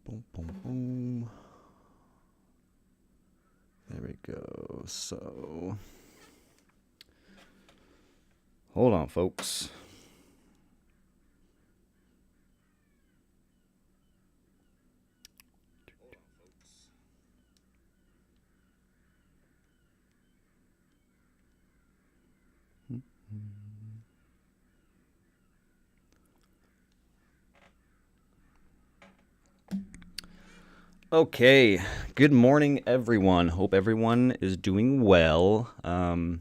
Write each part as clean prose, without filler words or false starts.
Boom, boom, boom. There we go. So, hold on, folks. Okay, good morning, everyone. Hope everyone is doing well. Coming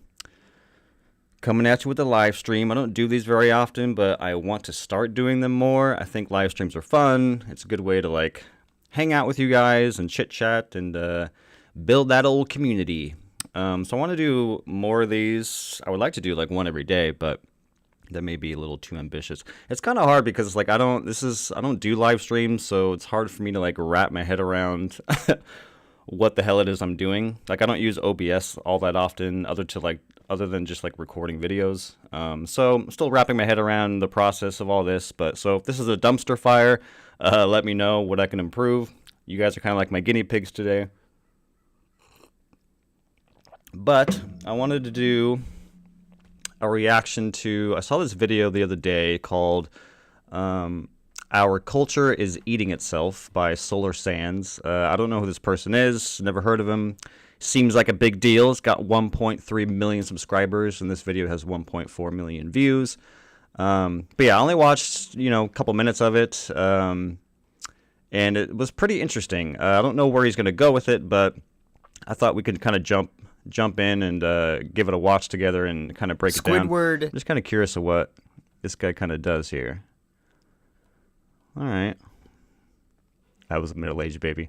at you with a live stream. I don't do these very often, but I want to start doing them more. I think live streams are fun. It's a good way to like hang out with you guys and chit chat and build that old community. So I want to do more of these. I would like to do like one every day, but that may be a little too ambitious. It's kind of hard because it's like I don't do live streams, so it's hard for me to like wrap my head around what the hell it is I'm doing. Like I don't use OBS all that often other than just like recording videos. So I'm still wrapping my head around the process of all this, but so if this is a dumpster fire, let me know what I can improve. You guys are kind of like my guinea pigs today. But I wanted to do a reaction to, I saw this video the other day called Our Culture is Eating Itself by Solar Sands. I don't know who this person is, never heard of him. Seems like a big deal. It's got 1.3 million subscribers, and this video has 1.4 million views. But yeah, I only watched, a couple minutes of it, and it was pretty interesting. I don't know where he's going to go with it, but I thought we could kind of jump in and give it a watch together and kind of break it down. Squidward. I'm just kind of curious of what this guy kind of does here. All right. That was a middle-aged baby.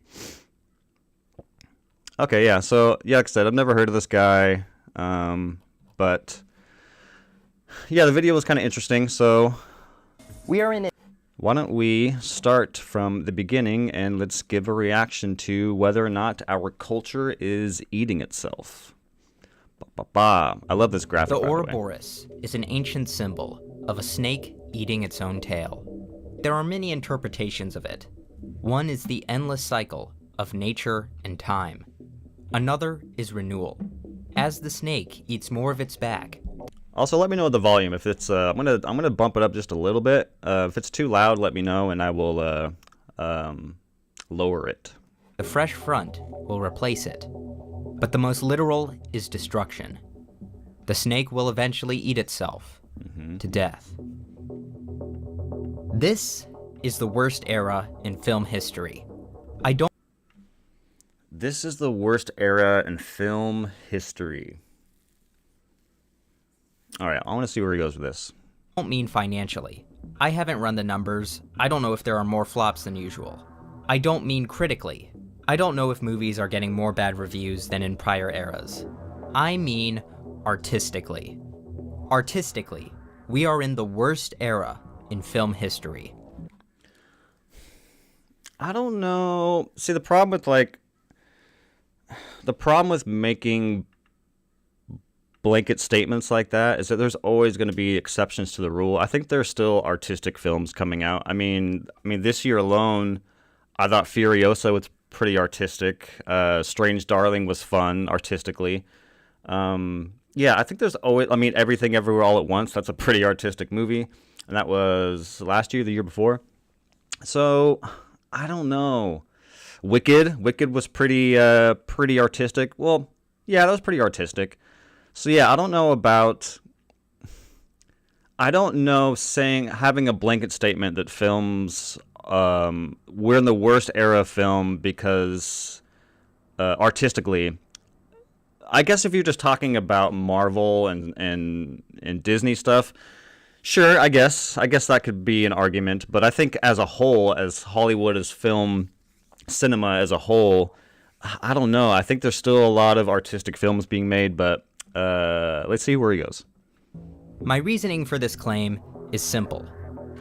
Okay, yeah. So, yeah, like I said, I've never heard of this guy. But, yeah, the video was kind of interesting. So, We are in it. why don't we start from the beginning and let's give a reaction to whether or not our culture is eating itself. I love this graphic, The by the way. Ouroboros is an ancient symbol of a snake eating its own tail. There are many interpretations of it. One is the endless cycle of nature and time. Another is renewal. As the snake eats more of its back, Also, let me know the volume. If it's, I'm gonna bump it up just a little bit. If it's too loud, let me know, and I will lower it. the fresh front will replace it. But the most literal is destruction. The snake will eventually eat itself to death. This is the worst era in film history. This is the worst era in film history. All right, I want to see where he goes with this. Don't mean financially. I haven't run the numbers. I don't know if there are more flops than usual. I don't mean critically. I don't know if movies are getting more bad reviews than in prior eras. I mean artistically. Artistically, we are in the worst era in film history. I don't know. See, the problem with making blanket statements like that is that there's always going to be exceptions to the rule. I think there's still artistic films coming out. I mean, this year alone, I thought Furiosa was pretty artistic. Strange Darling was fun artistically. Yeah, I think there's always. Everything Everywhere All at Once. That's a pretty artistic movie, and that was last year, the year before. So I don't know. Wicked was pretty artistic. Well, yeah, that was pretty artistic. So yeah, I don't know having a blanket statement that films we're in the worst era of film because artistically. I guess if you're just talking about Marvel and Disney stuff, sure, I guess that could be an argument. But I think as a whole, as Hollywood, as film, cinema as a whole, I don't know. I think there's still a lot of artistic films being made, but let's see where he goes. My reasoning for this claim is simple.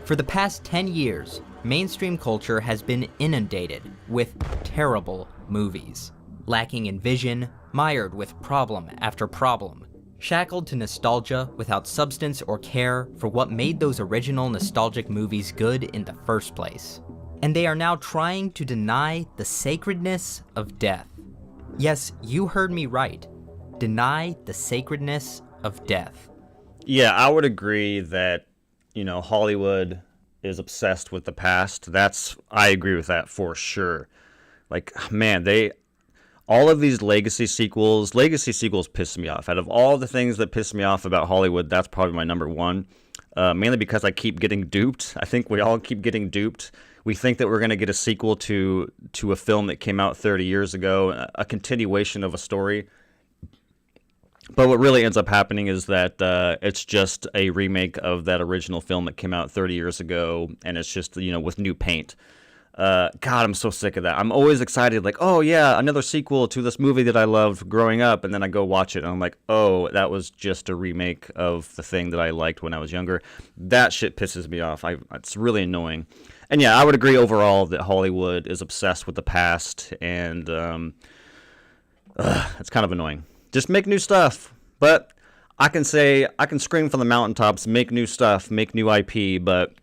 For the past 10 years, mainstream culture has been inundated with terrible movies, lacking in vision, mired with problem after problem, shackled to nostalgia without substance or care for what made those original nostalgic movies good in the first place. And they are now trying to deny the sacredness of death. Yes, you heard me right. Deny the sacredness of death. Yeah, I would agree that, Hollywood is obsessed with the past. I agree with that for sure. Like, man, all of these legacy sequels piss me off. Out of all the things that piss me off about Hollywood, that's probably my number one. Mainly because I keep getting duped. I think we all keep getting duped. We think that we're going to get a sequel to a film that came out 30 years ago, a continuation of a story. But what really ends up happening is that it's just a remake of that original film that came out 30 years ago, and it's just, with new paint. God, I'm so sick of that. I'm always excited, like, oh yeah, another sequel to this movie that I loved growing up, and then I go watch it, and I'm like, oh, that was just a remake of the thing that I liked when I was younger. That shit pisses me off. It's really annoying. And yeah, I would agree overall that Hollywood is obsessed with the past, and it's kind of annoying. Just make new stuff. But I can scream from the mountaintops, make new stuff, make new IP, but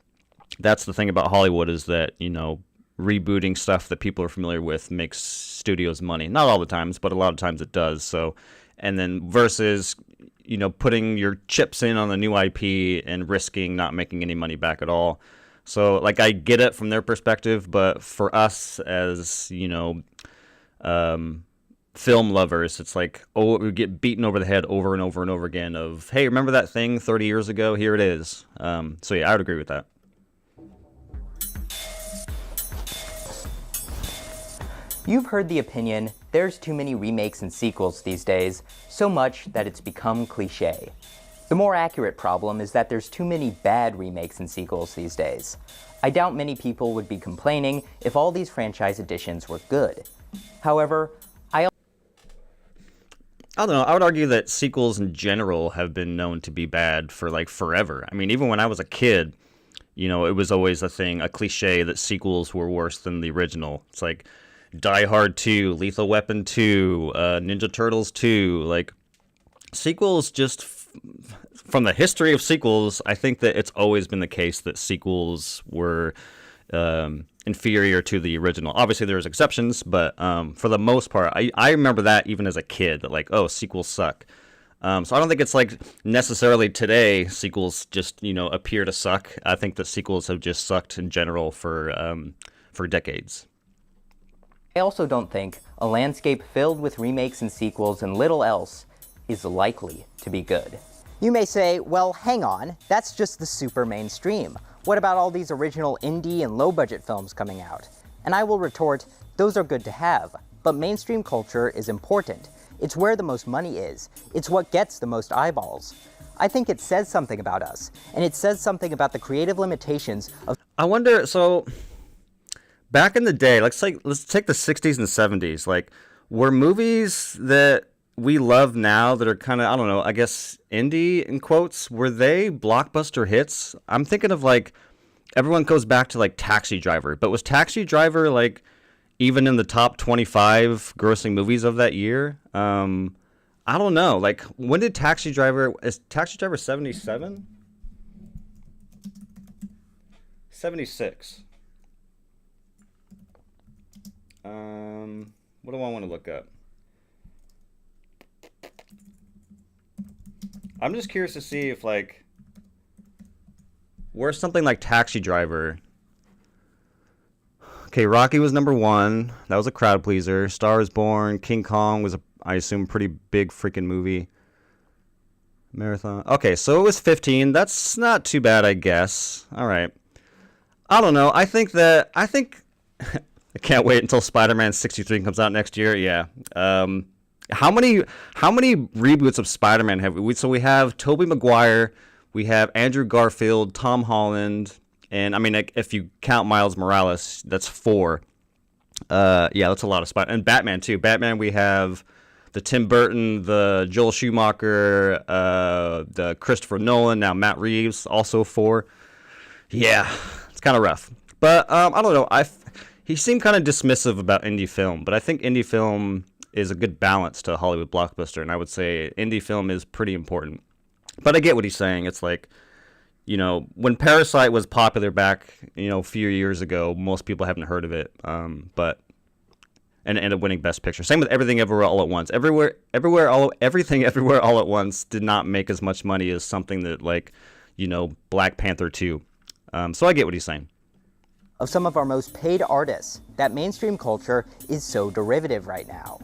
that's the thing about Hollywood is that, rebooting stuff that people are familiar with makes studios money. Not all the times, but a lot of times it does. So, and then versus, putting your chips in on a new IP and risking not making any money back at all. So, like, I get it from their perspective, but for us as, film lovers, it's like, oh, we get beaten over the head over and over and over again of, hey, remember that thing 30 years ago? Here it is. So yeah, I would agree with that. You've heard the opinion, there's too many remakes and sequels these days, so much that it's become cliche. The more accurate problem is that there's too many bad remakes and sequels these days. I doubt many people would be complaining if all these franchise editions were good. However, I don't know. I would argue that sequels in general have been known to be bad for like forever. I mean, even when I was a kid, it was always a cliche that sequels were worse than the original. It's like Die Hard 2, Lethal Weapon 2, Ninja Turtles 2. Like, sequels just, from the history of sequels, I think that it's always been the case that sequels were inferior to the original. Obviously, there's exceptions, but for the most part, I remember that even as a kid, that like, oh, sequels suck. So I don't think it's like necessarily today sequels just, appear to suck. I think that sequels have just sucked in general for decades. I also don't think a landscape filled with remakes and sequels and little else is likely to be good. You may say, well, hang on, that's just the super mainstream. What about all these original indie and low-budget films coming out? And I will retort, those are good to have, but mainstream culture is important. It's where the most money is. It's what gets the most eyeballs. I think it says something about us, and it says something about the creative limitations of... I wonder, so, back in the day, let's take the 60s and 70s, like, were movies that we love now that are kind of, I don't know, I guess indie in quotes, were they blockbuster hits? I'm thinking of like, everyone goes back to like Taxi Driver, but was Taxi Driver like even in the top 25 grossing movies of that year? I don't know. Like, when did Taxi Driver, is Taxi Driver 77? 76. What do I want to look up? I'm just curious to see if, like, where's something like Taxi Driver? Okay, Rocky was number 1. That was a crowd pleaser. Star is Born. King Kong was, I assume, pretty big freaking movie. Marathon. Okay, so it was 15. That's not too bad, I guess. All right. I don't know. I think I can't wait until Spider-Man 63 comes out next year. Yeah. How many reboots of Spider-Man have we? So we have Tobey Maguire, we have Andrew Garfield, Tom Holland, and I mean, like, if you count Miles Morales, that's 4. Yeah, that's a lot of Spider. And Batman too. Batman, we have the Tim Burton, the Joel Schumacher, the Christopher Nolan, now Matt Reeves, also 4. Yeah, it's kind of rough. But I don't know. He seemed kind of dismissive about indie film, but I think indie film is a good balance to Hollywood blockbuster, and I would say indie film is pretty important. But I get what he's saying. It's like, when Parasite was popular back, a few years ago, most people haven't heard of it. But and ended up winning Best Picture. Same with Everything Everywhere All at Once. Everything Everywhere All at Once did not make as much money as something that Black Panther 2. So I get what he's saying. Of some of our most paid artists, that mainstream culture is so derivative right now.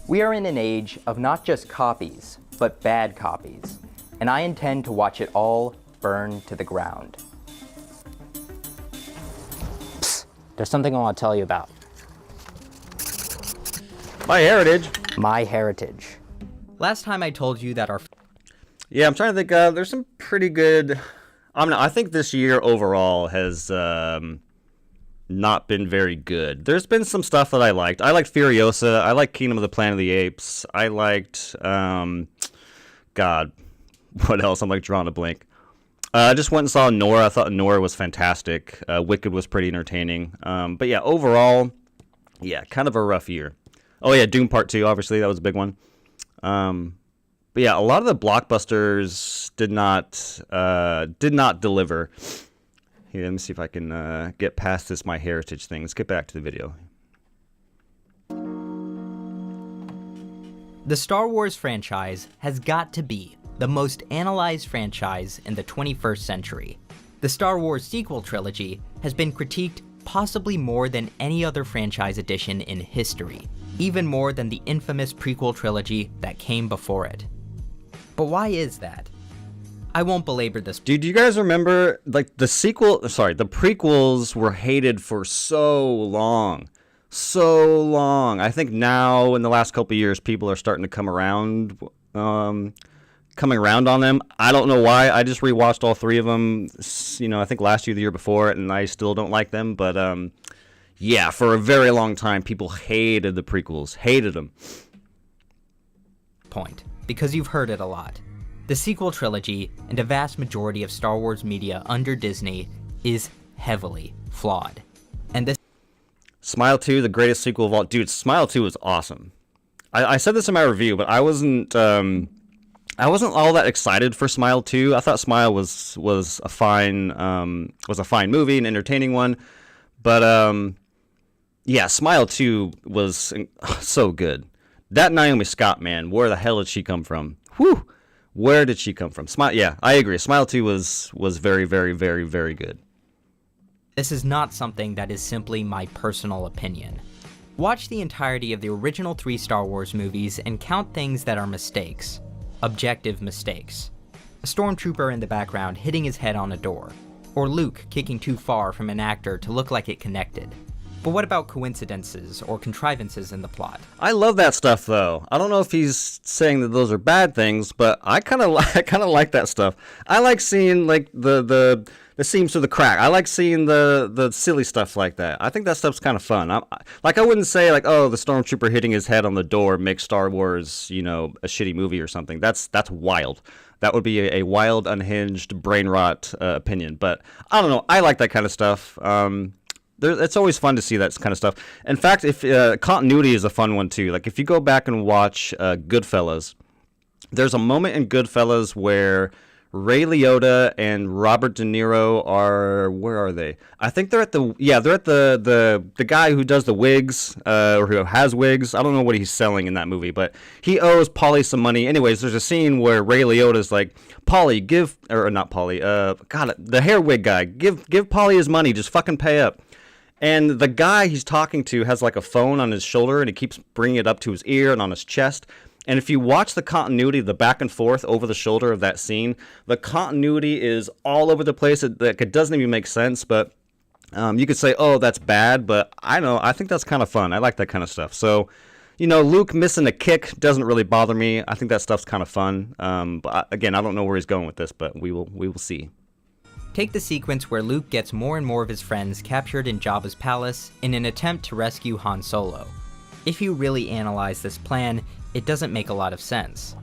We are in an age of not just copies, but bad copies, and I intend to watch it all burn to the ground. Psst, there's something I want to tell you about. My heritage. My heritage. Last time I told you that our... Yeah, I'm trying to think. There's some pretty good... I think this year overall has not been very good. There's been some stuff that I liked. I liked Furiosa. I liked Kingdom of the Planet of the Apes. I liked... God, what else? I'm drawing a blank. I just went and saw Nora. I thought Nora was fantastic. Wicked was pretty entertaining. But yeah, overall, kind of a rough year. Oh yeah, Doom Part 2, obviously, that was a big one. But yeah, a lot of the blockbusters did not deliver. Here, let me see if I can get past this My Heritage thing. Let's get back to the video. The Star Wars franchise has got to be the most analyzed franchise in the 21st century. The Star Wars sequel trilogy has been critiqued possibly more than any other franchise edition in history, even more than the infamous prequel trilogy that came before it. But why is that? I won't belabor this. Dude, do you guys remember, the prequels were hated for so long. So long. I think now, in the last couple of years, people are starting to come around on them. I don't know why. I just rewatched all three of them, I think last year, the year before, and I still don't like them. But, yeah, for a very long time, people hated the prequels. Hated them. Point. Because you've heard it a lot. The sequel trilogy, and a vast majority of Star Wars media under Disney, is heavily flawed. And this... Smile 2, the greatest sequel of all... Dude, Smile 2 was awesome. I said this in my review, but I wasn't all that excited for Smile 2. I thought Smile was a fine movie, an entertaining one. But, yeah, Smile 2 was so good. That Naomi Scott, man, where the hell did she come from? Whew! Where did she come from? Yeah, I agree. Smile 2 was very, very, very, very good. This is not something that is simply my personal opinion. Watch the entirety of the original 3 Star Wars movies and count things that are mistakes. Objective mistakes. A stormtrooper in the background hitting his head on a door. Or Luke kicking too far from an actor to look like it connected. But what about coincidences or contrivances in the plot? I love that stuff, though. I don't know if he's saying that those are bad things, but I kind of like that stuff. I like seeing the seams through the crack. I like seeing the silly stuff like that. I think that stuff's kind of fun. I wouldn't say oh, the stormtrooper hitting his head on the door makes Star Wars a shitty movie or something. That's wild. That would be a wild, unhinged, brain rot opinion. But I don't know. I like that kind of stuff. It's always fun to see that kind of stuff. In fact, if continuity is a fun one too. If you go back and watch Goodfellas, there's a moment in Goodfellas where Ray Liotta and Robert De Niro where are they? I think they're at the guy who does the wigs, or who has wigs. I don't know what he's selling in that movie, but he owes Paulie some money. Anyways, there's a scene where Ray Liotta's like, Paulie, not Paulie, the hair wig guy, give Paulie his money, just fucking pay up. And the guy he's talking to has a phone on his shoulder, and he keeps bringing it up to his ear and on his chest. And if you watch the continuity, the back and forth over the shoulder of that scene, the continuity is all over the place. It doesn't even make sense, but you could say, oh, that's bad, but I think that's kind of fun. I like that kind of stuff. So, Luke missing a kick doesn't really bother me. I think that stuff's kind of fun. But again, I don't know where he's going with this, but we will see. Take the sequence where Luke gets more and more of his friends captured in Jabba's palace in an attempt to rescue Han Solo. If you really analyze this plan, it doesn't make a lot of sense.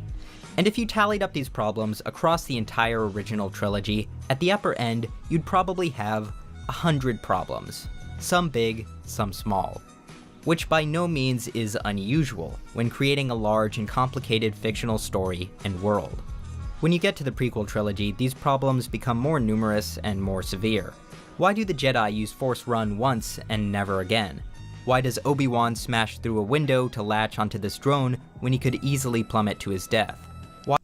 And if you tallied up these problems across the entire original trilogy, at the upper end, you'd probably have 100 problems. Some big, some small. Which by no means is unusual when creating a large and complicated fictional story and world. When you get to the prequel trilogy, these problems become more numerous and more severe. Why do the Jedi use Force Run once and never again? Why does Obi-Wan smash through a window to latch onto this drone when he could easily plummet to his death?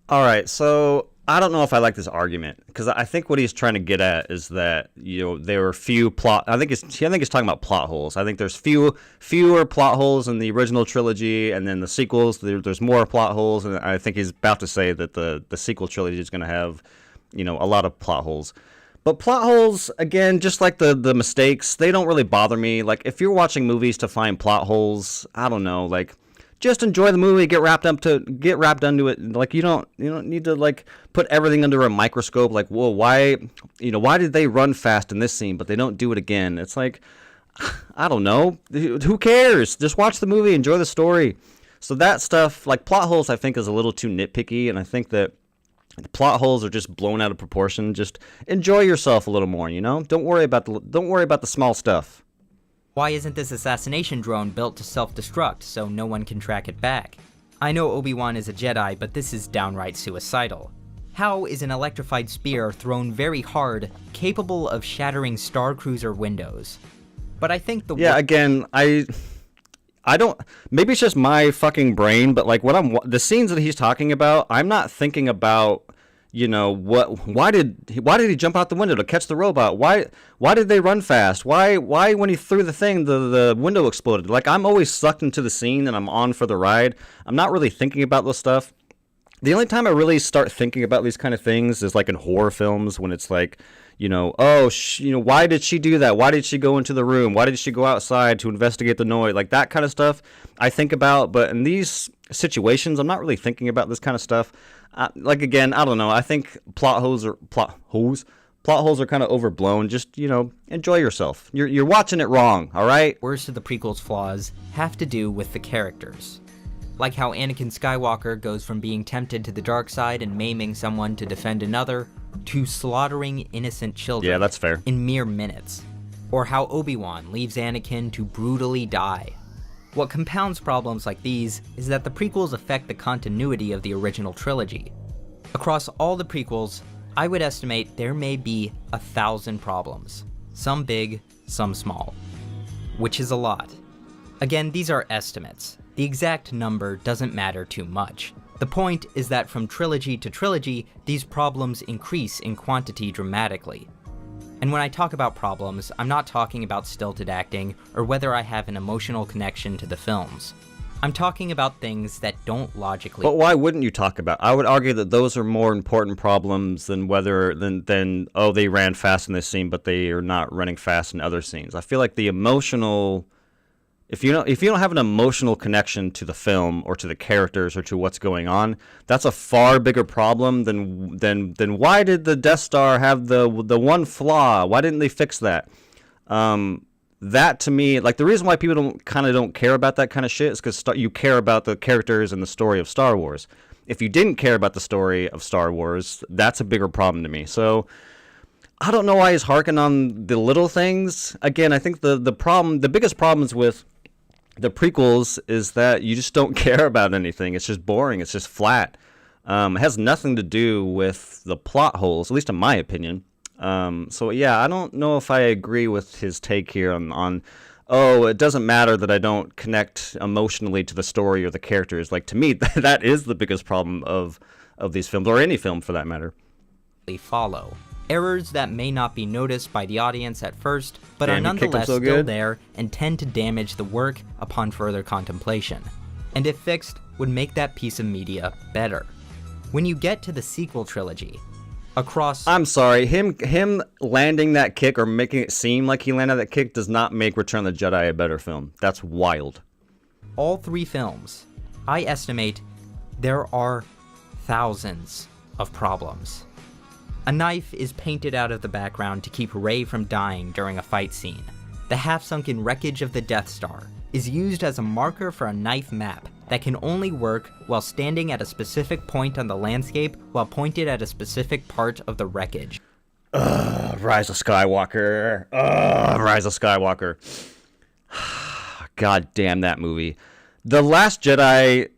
Alright, so I don't know if I like this argument, because I think what he's trying to get at is that, there were few plot... I think he's talking about plot holes. I think there's fewer plot holes in the original trilogy, and then the sequels, there's more plot holes, and I think he's about to say that the sequel trilogy is going to have, a lot of plot holes. But plot holes, again, just like the mistakes, they don't really bother me. Like, if you're watching movies to find plot holes, I don't know, like, just enjoy the movie, get wrapped into it. Like, you don't need to, like, put everything under a microscope. Like, whoa, why did they run fast in this scene, but they don't do it again? It's like, I don't know. Who cares? Just watch the movie, enjoy the story. So that stuff, like plot holes, I think is a little too nitpicky, and I think that the plot holes are just blown out of proportion. Just enjoy yourself a little more, Don't worry about the small stuff. Why isn't this assassination drone built to self-destruct so no one can track it back? I know Obi-Wan is a Jedi, but this is downright suicidal. How is an electrified spear thrown very hard capable of shattering Star Cruiser windows? But I think again, I don't. Maybe it's just my fucking brain, but like the scenes that he's talking about, I'm not thinking about. Why did he jump out the window to catch the robot? Why did they run fast? Why when he threw the thing, the window exploded? Like, I'm always sucked into the scene and I'm on for the ride. I'm not really thinking about this stuff. The only time I really start thinking about these kind of things is like in horror films, when it's like, why did she do that? Why did she go into the room? Why did she go outside to investigate the noise? Like, that kind of stuff I think about. But in these situations, I'm not really thinking about this kind of stuff. Again, I don't know. I think plot holes are kind of overblown. Just, enjoy yourself. You're watching it wrong, all right? Worst of the prequel's flaws have to do with the characters. Like how Anakin Skywalker goes from being tempted to the dark side and maiming someone to defend another, to slaughtering innocent children. Yeah, that's fair. In mere minutes. Or how Obi-Wan leaves Anakin to brutally die. What compounds problems like these is that the prequels affect the continuity of the original trilogy. Across all the prequels, I would estimate there may be 1,000 problems. Some big, some small. Which is a lot. Again, these are estimates. The exact number doesn't matter too much. The point is that from trilogy to trilogy, these problems increase in quantity dramatically. And when I talk about problems, I'm not talking about stilted acting or whether I have an emotional connection to the films. I'm talking about things that don't logically... But why wouldn't you talk about? I would argue that those are more important problems than they ran fast in this scene, but they are not running fast in other scenes. I feel like the emotional... If you don't have an emotional connection to the film or to the characters or to what's going on, that's a far bigger problem than why did the Death Star have the one flaw? Why didn't they fix that? That to me, like, the reason why people don't care about that kind of shit is because you care about the characters and the story of Star Wars. If you didn't care about the story of Star Wars, that's a bigger problem to me. So I don't know why he's harking on the little things. Again, I think the biggest problems with the prequels is that you just don't care about anything. It's just boring. It's just flat. It has nothing to do with the plot holes, at least in my opinion. So yeah, I don't know if I agree with his take here on it doesn't matter that I don't connect emotionally to the story or the characters. Like, to me, that is the biggest problem of these films, or any film for that matter. They follow. Errors that may not be noticed by the audience at first, but Damn, are nonetheless so still good. there and tend to damage the work upon further contemplation. And if fixed, would make that piece of media better. When you get to the sequel trilogy, I'm sorry, him landing that kick or making it seem like he landed that kick does not make Return of the Jedi a better film. That's wild. All three films, I estimate there are thousands of problems. A knife is painted out of the background to keep Rey from dying during a fight scene. The half-sunken wreckage of the Death Star is used as a marker for a knife map that can only work while standing at a specific point on the landscape while pointed at a specific part of the wreckage. Rise of Skywalker. Rise of Skywalker. God damn that movie. The Last Jedi,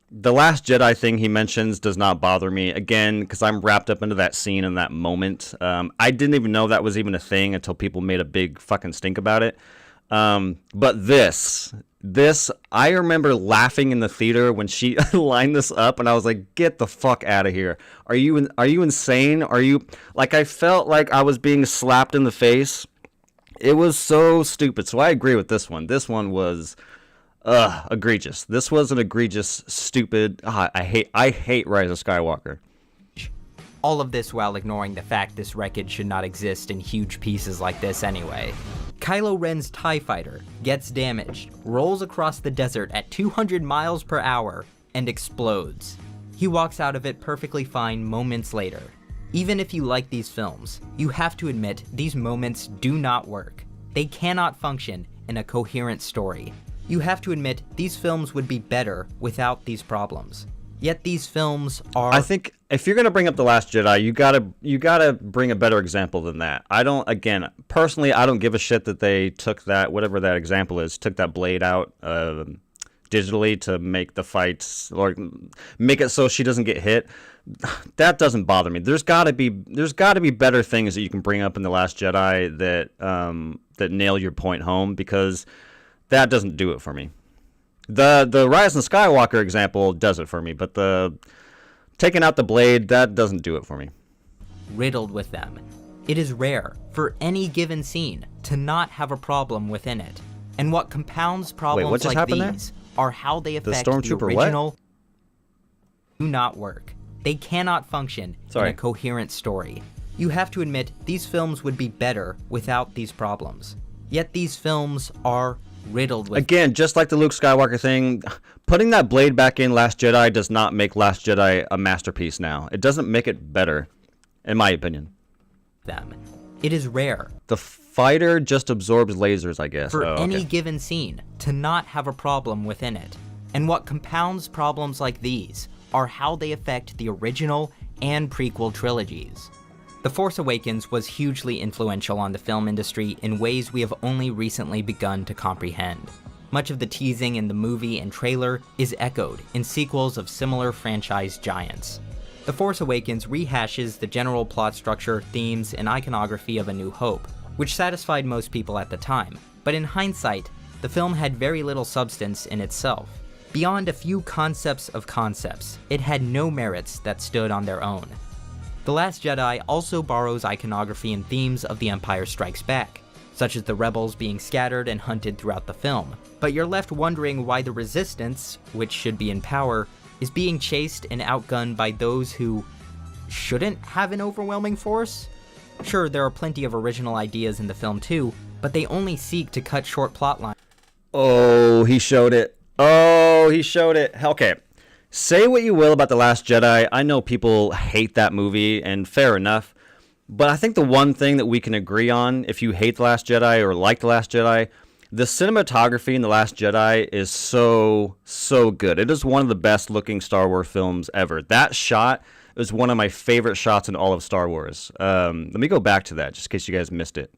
The Last Jedi thing he mentions does not bother me, again, because I'm wrapped up into that scene in that moment. I didn't even know that was even a thing until people made a big fucking stink about it. But this, I remember laughing in the theater when she lined this up, and I was like, "Get the fuck out of here! Are you insane? Are you like?" I felt like I was being slapped in the face. It was so stupid. So I agree with this one. This one was egregious. This was an egregious, stupid. I hate Rise of Skywalker. All of this while ignoring the fact this wreckage should not exist in huge pieces like this anyway. Kylo Ren's TIE fighter gets damaged, rolls across the desert at 200 miles per hour, and explodes. He walks out of it perfectly fine moments later. Even if you like these films, you have to admit these moments do not work. They cannot function in a coherent story. You have to admit these films would be better without these problems. Yet these films are... I think if you're gonna bring up The Last Jedi, you gotta bring a better example than that. Personally, I don't give a shit that they took that, whatever that example is, took that blade out digitally to make the fights, or make it so she doesn't get hit. That doesn't bother me. There's gotta be better things that you can bring up in The Last Jedi that nail your point home, because that doesn't do it for me. The Rise of Skywalker example does it for me, but the taking out the blade, that doesn't do it for me. Riddled with them. It is rare for any given scene to not have a problem within it. And what compounds problems like these are how they affect the original. Do not work. They cannot function in a coherent story. You have to admit these films would be better without these problems. Yet these films are riddled with... Again, just like the Luke Skywalker thing, putting that blade back in Last Jedi does not make Last Jedi a masterpiece now. It doesn't make it better, in my opinion. It is rare. The fighter just absorbs lasers, I guess. For any given scene to not have a problem within it. And what compounds problems like these are how they affect the original and prequel trilogies. The Force Awakens was hugely influential on the film industry in ways we have only recently begun to comprehend. Much of the teasing in the movie and trailer is echoed in sequels of similar franchise giants. The Force Awakens rehashes the general plot structure, themes, and iconography of A New Hope, which satisfied most people at the time, but in hindsight, the film had very little substance in itself. Beyond a few concepts of concepts, it had no merits that stood on their own. The Last Jedi also borrows iconography and themes of The Empire Strikes Back, such as the rebels being scattered and hunted throughout the film, but you're left wondering why the Resistance, which should be in power, is being chased and outgunned by those who shouldn't have an overwhelming force? Sure, there are plenty of original ideas in the film too, but they only seek to cut short plot lines. Oh, he showed it. Okay. Say what you will about The Last Jedi. I know people hate that movie, and fair enough. But I think the one thing that we can agree on, if you hate The Last Jedi or like The Last Jedi, the cinematography in The Last Jedi is so good. It is one of the best looking Star Wars films ever. That shot is one of my favorite shots in all of Star Wars. Let me go back to that, just in case you guys missed it.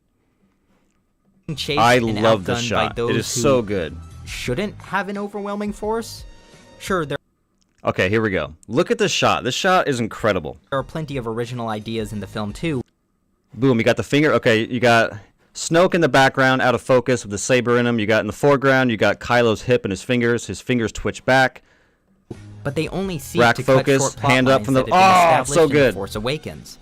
I love the shot. It is so good. Shouldn't have an overwhelming force? Sure, there Okay, here we go. Look at this shot. This shot is incredible. are plenty of original ideas in the film too. Boom, you got the finger. Okay, you got Snoke in the background, out of focus with the saber in him. You got in the foreground, you got Kylo's hip and his fingers twitch back. But they only seek Rack to focus, cut short plot hand up lines from the... that have been Oh, so established in good. The Force Awakens.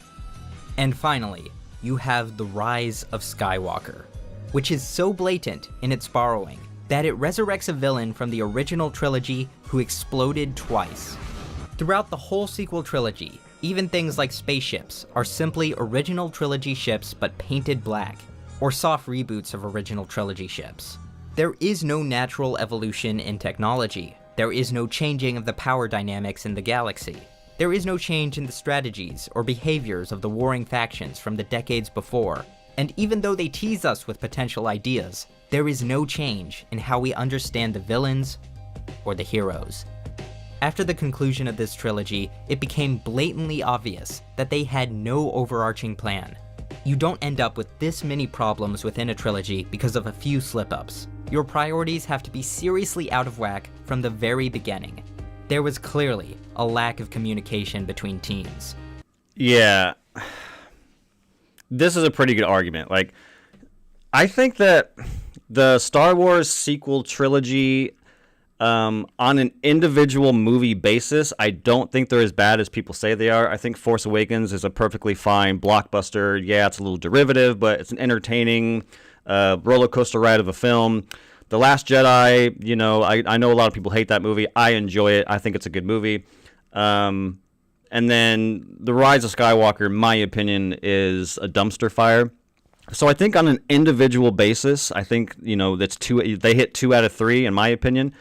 And finally, you have the Rise of Skywalker, which is so blatant in its borrowing that it resurrects a villain from the original trilogy who exploded twice. Throughout the whole sequel trilogy, even things like spaceships are simply original trilogy ships but painted black, or soft reboots of original trilogy ships. There is no natural evolution in technology. There is no changing of the power dynamics in the galaxy. There is no change in the strategies or behaviors of the warring factions from the decades before. And even though they tease us with potential ideas, there is no change in how we understand the villains or the heroes. After the conclusion of this trilogy, it became blatantly obvious that they had no overarching plan. You don't end up with this many problems within a trilogy because of a few slip-ups. Your priorities have to be seriously out of whack from the very beginning. There was clearly a lack of communication between teams. Yeah. This is a pretty good argument. Like, I think that the Star Wars sequel trilogy, on an individual movie basis, I don't think they're as bad as people say they are. I think Force Awakens is a perfectly fine blockbuster. Yeah, it's a little derivative, but it's an entertaining roller coaster ride of a film. The Last Jedi, you know, I know a lot of people hate that movie. I enjoy it. I think it's a good movie. And then The Rise of Skywalker, in my opinion, is a dumpster fire. So I think on an individual basis, I think, you know, they hit 2 out of 3, in my opinion.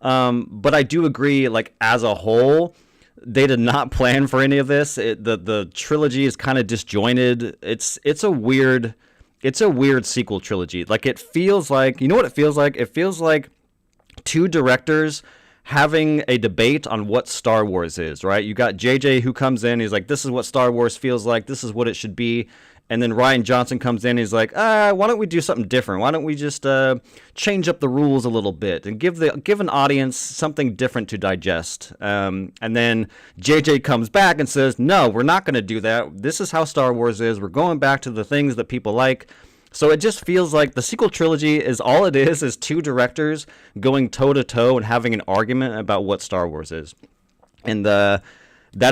But I do agree, like, as a whole, they did not plan for any of this. The trilogy is kind of disjointed. It's a weird sequel trilogy. Like, it feels like, you know what it feels like? It feels like 2 directors having a debate on what Star Wars is, right? You got JJ who comes in, he's like, this is what Star Wars feels like, this is what it should be. And then Rian Johnson comes in, he's like, why don't we do something different? Why don't we just change up the rules a little bit and give an audience something different to digest? And then JJ comes back and says, no, we're not going to do that. This is how Star Wars is. We're going back to the things that people like. So it just feels like the sequel trilogy is all it is 2 directors going toe-to-toe and having an argument about what Star Wars is. And that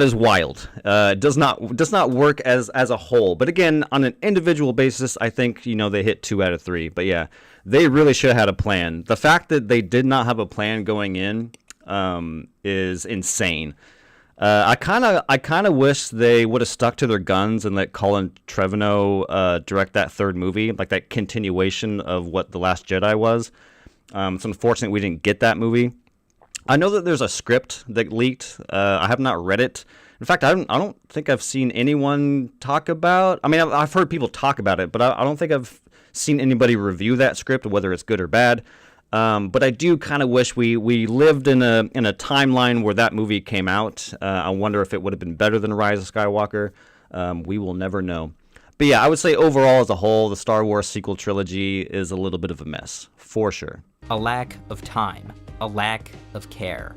is wild. It does not work as a whole. But again, on an individual basis, I think, you know, they hit 2 out of 3. But yeah, they really should have had a plan. The fact that they did not have a plan going in is insane. I kind of wish they would have stuck to their guns and let Colin Trevorrow direct that 3rd movie, like that continuation of what The Last Jedi was. It's unfortunate we didn't get that movie. I know that there's a script that leaked. I have not read it. In fact, I don't think I've seen anyone talk about. I mean, I've heard people talk about it, but I don't think I've seen anybody review that script, whether it's good or bad. But I do kind of wish we lived in a timeline where that movie came out. I wonder if it would have been better than Rise of Skywalker. We will never know. But yeah, I would say overall as a whole, the Star Wars sequel trilogy is a little bit of a mess, for sure. A lack of time, a lack of care.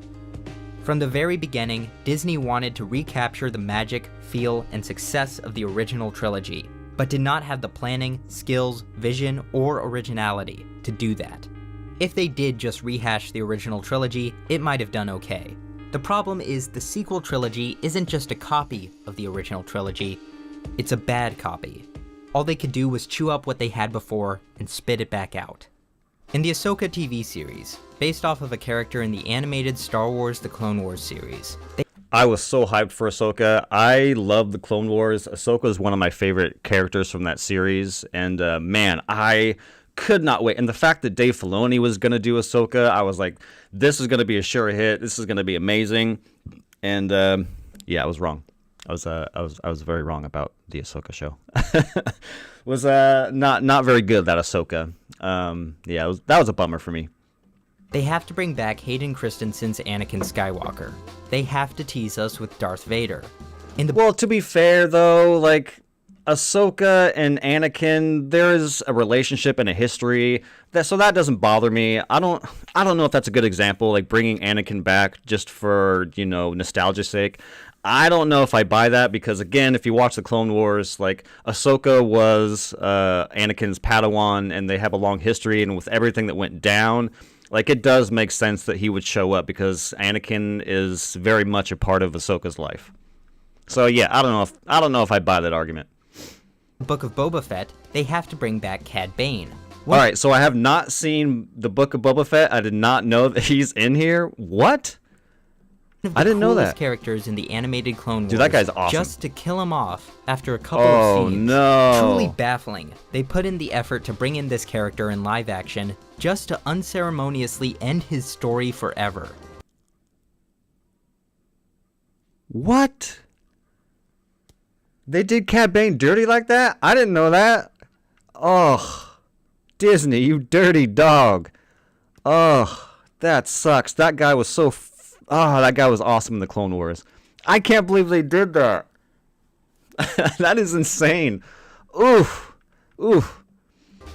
From the very beginning, Disney wanted to recapture the magic, feel, and success of the original trilogy, but did not have the planning, skills, vision, or originality to do that. If they did just rehash the original trilogy, it might have done okay. The problem is the sequel trilogy isn't just a copy of the original trilogy, it's a bad copy. All they could do was chew up what they had before and spit it back out. In the Ahsoka TV series, based off of a character in the animated Star Wars The Clone Wars series, I was so hyped for Ahsoka. I love The Clone Wars. Ahsoka is one of my favorite characters from that series, and man, I could not wait. And the fact that Dave Filoni was going to do Ahsoka, I was like, this is going to be a sure hit. This is going to be amazing. And yeah, I was wrong. I was very wrong about the Ahsoka show. Was not very good, that Ahsoka. Yeah, that was a bummer for me. They have to bring back Hayden Christensen's Anakin Skywalker. They have to tease us with Darth Vader. Well, to be fair though, like Ahsoka and Anakin, there is a relationship and a history, so that doesn't bother me. I don't know if that's a good example, like bringing Anakin back just for, you know, nostalgia's sake. I don't know if I buy that because, again, if you watch the Clone Wars, like Ahsoka was Anakin's Padawan, and they have a long history, and with everything that went down, like it does make sense that he would show up because Anakin is very much a part of Ahsoka's life. So yeah, I don't know if I buy that argument. Book of Boba Fett, they have to bring back Cad Bane. All right, so I have not seen the Book of Boba Fett. I did not know that he's in here. What? I didn't know that. Characters in the animated Clone Wars. Dude, that guy's awesome. Just to kill him off after a couple of scenes. Oh, no. Truly baffling. They put in the effort to bring in this character in live action just to unceremoniously end his story forever. What? They did Cad Bane dirty like that? I didn't know that. Oh, Disney, you dirty dog. Oh, that sucks. That guy was so... that guy was awesome in the Clone Wars. I can't believe they did that. That is insane. Oof. Oof.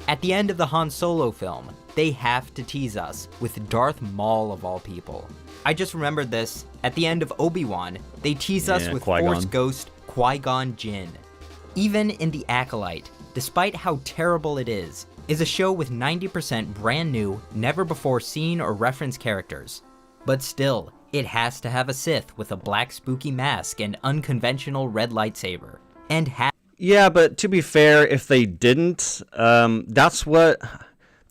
At the end of the Han Solo film, they have to tease us with Darth Maul of all people. I just remembered this. At the end of Obi-Wan, they tease us with Qui-Gon. Force Ghost Qui-Gon Jinn. Even in The Acolyte, despite how terrible it is a show with 90% brand new, never before seen or referenced characters. But still, it has to have a Sith with a black spooky mask and unconventional red lightsaber. And Yeah, but to be fair, if they didn't, that's what...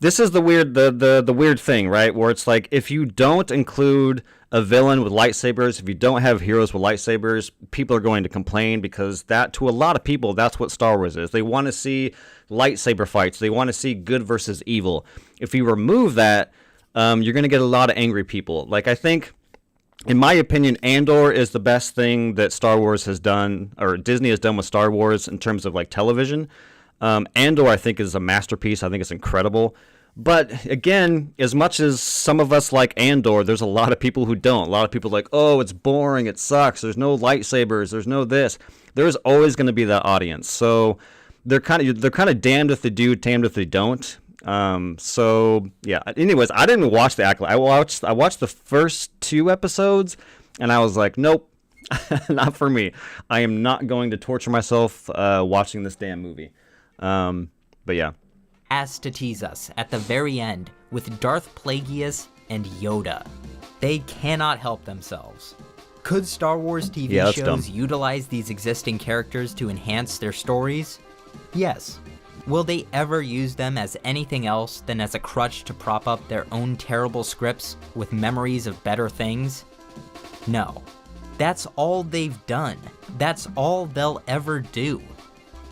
This is the weird thing, right? Where it's like, if you don't include a villain with lightsabers, if you don't have heroes with lightsabers, people are going to complain, because that, to a lot of people, that's what Star Wars is. They want to see lightsaber fights. They want to see good versus evil. If you remove that, you're going to get a lot of angry people. Like, I think, in my opinion, Andor is the best thing that Star Wars has done, or Disney has done with Star Wars in terms of like television. Andor, I think, is a masterpiece. I think it's incredible. But again, as much as some of us like Andor, there's a lot of people who don't. A lot of people are like, oh, it's boring, it sucks, there's no lightsabers, there's no this. There's always going to be that audience. So they're kind of damned if they do, damned if they don't. So yeah. Anyways, I didn't watch The Acolyte. I watched the first 2 episodes, and I was like, nope, not for me. I am not going to torture myself watching this damn movie. But yeah. has to tease us at the very end with Darth Plagueis and Yoda. They cannot help themselves. Could Star Wars TV shows utilize these existing characters to enhance their stories? Yes. Will they ever use them as anything else than as a crutch to prop up their own terrible scripts with memories of better things? No. That's all they've done. That's all they'll ever do.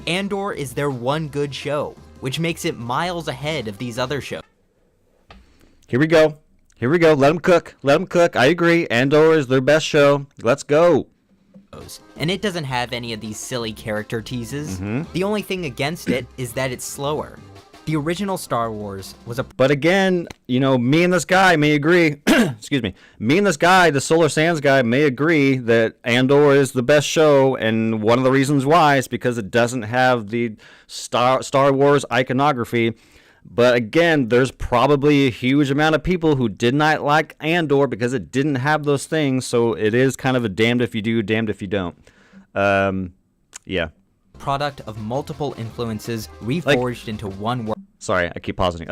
Andor is their one good show, which makes it miles ahead of these other shows. Here we go. Let them cook. I agree. Andor is their best show. Let's go. And it doesn't have any of these silly character teases. The only thing against it is that it's slower. The original Star Wars was a... But again, you know, me and this guy may agree, excuse me, me and this guy, the Solar Sands guy, may agree that Andor is the best show, and one of the reasons why is because it doesn't have the Star Wars iconography. But again, there's probably a huge amount of people who did not like Andor because it didn't have those things, so it is kind of a damned if you do, damned if you don't. Yeah. Product of multiple influences reforged into one word. Sorry, I keep pausing.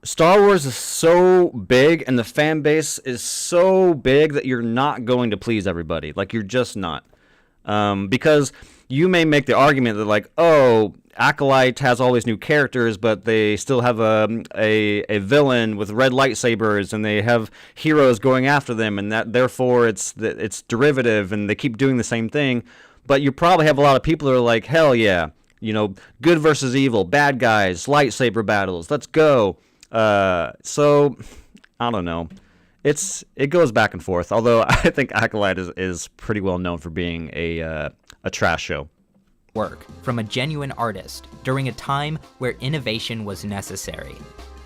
Star Wars is so big, and the fan base is so big that you're not going to please everybody. Like, you're just not. Because you may make the argument that, like, oh, Acolyte has all these new characters, but they still have a villain with red lightsabers, and they have heroes going after them, and that therefore it's derivative, and they keep doing the same thing. But you probably have a lot of people who are like, hell yeah, you know, good versus evil, bad guys, lightsaber battles, let's go. So, I don't know. It goes back and forth, although I think Acolyte is pretty well known for being a trash show. Work from a genuine artist during a time where innovation was necessary.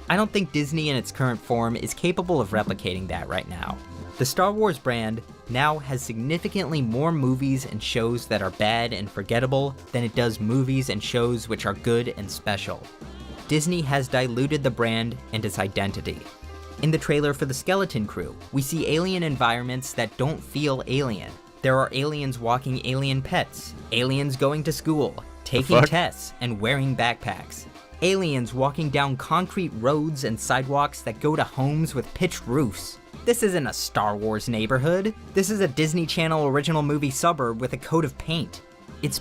I don't think Disney in its current form is capable of replicating that right now. The Star Wars brand now has significantly more movies and shows that are bad and forgettable than it does movies and shows which are good and special. Disney has diluted the brand and its identity. In the trailer for The Skeleton Crew, we see alien environments that don't feel alien. There are aliens walking alien pets, aliens going to school, taking tests, and wearing backpacks. Aliens walking down concrete roads and sidewalks that go to homes with pitched roofs. This isn't a Star Wars neighborhood. This is a Disney Channel original movie suburb with a coat of paint. It's...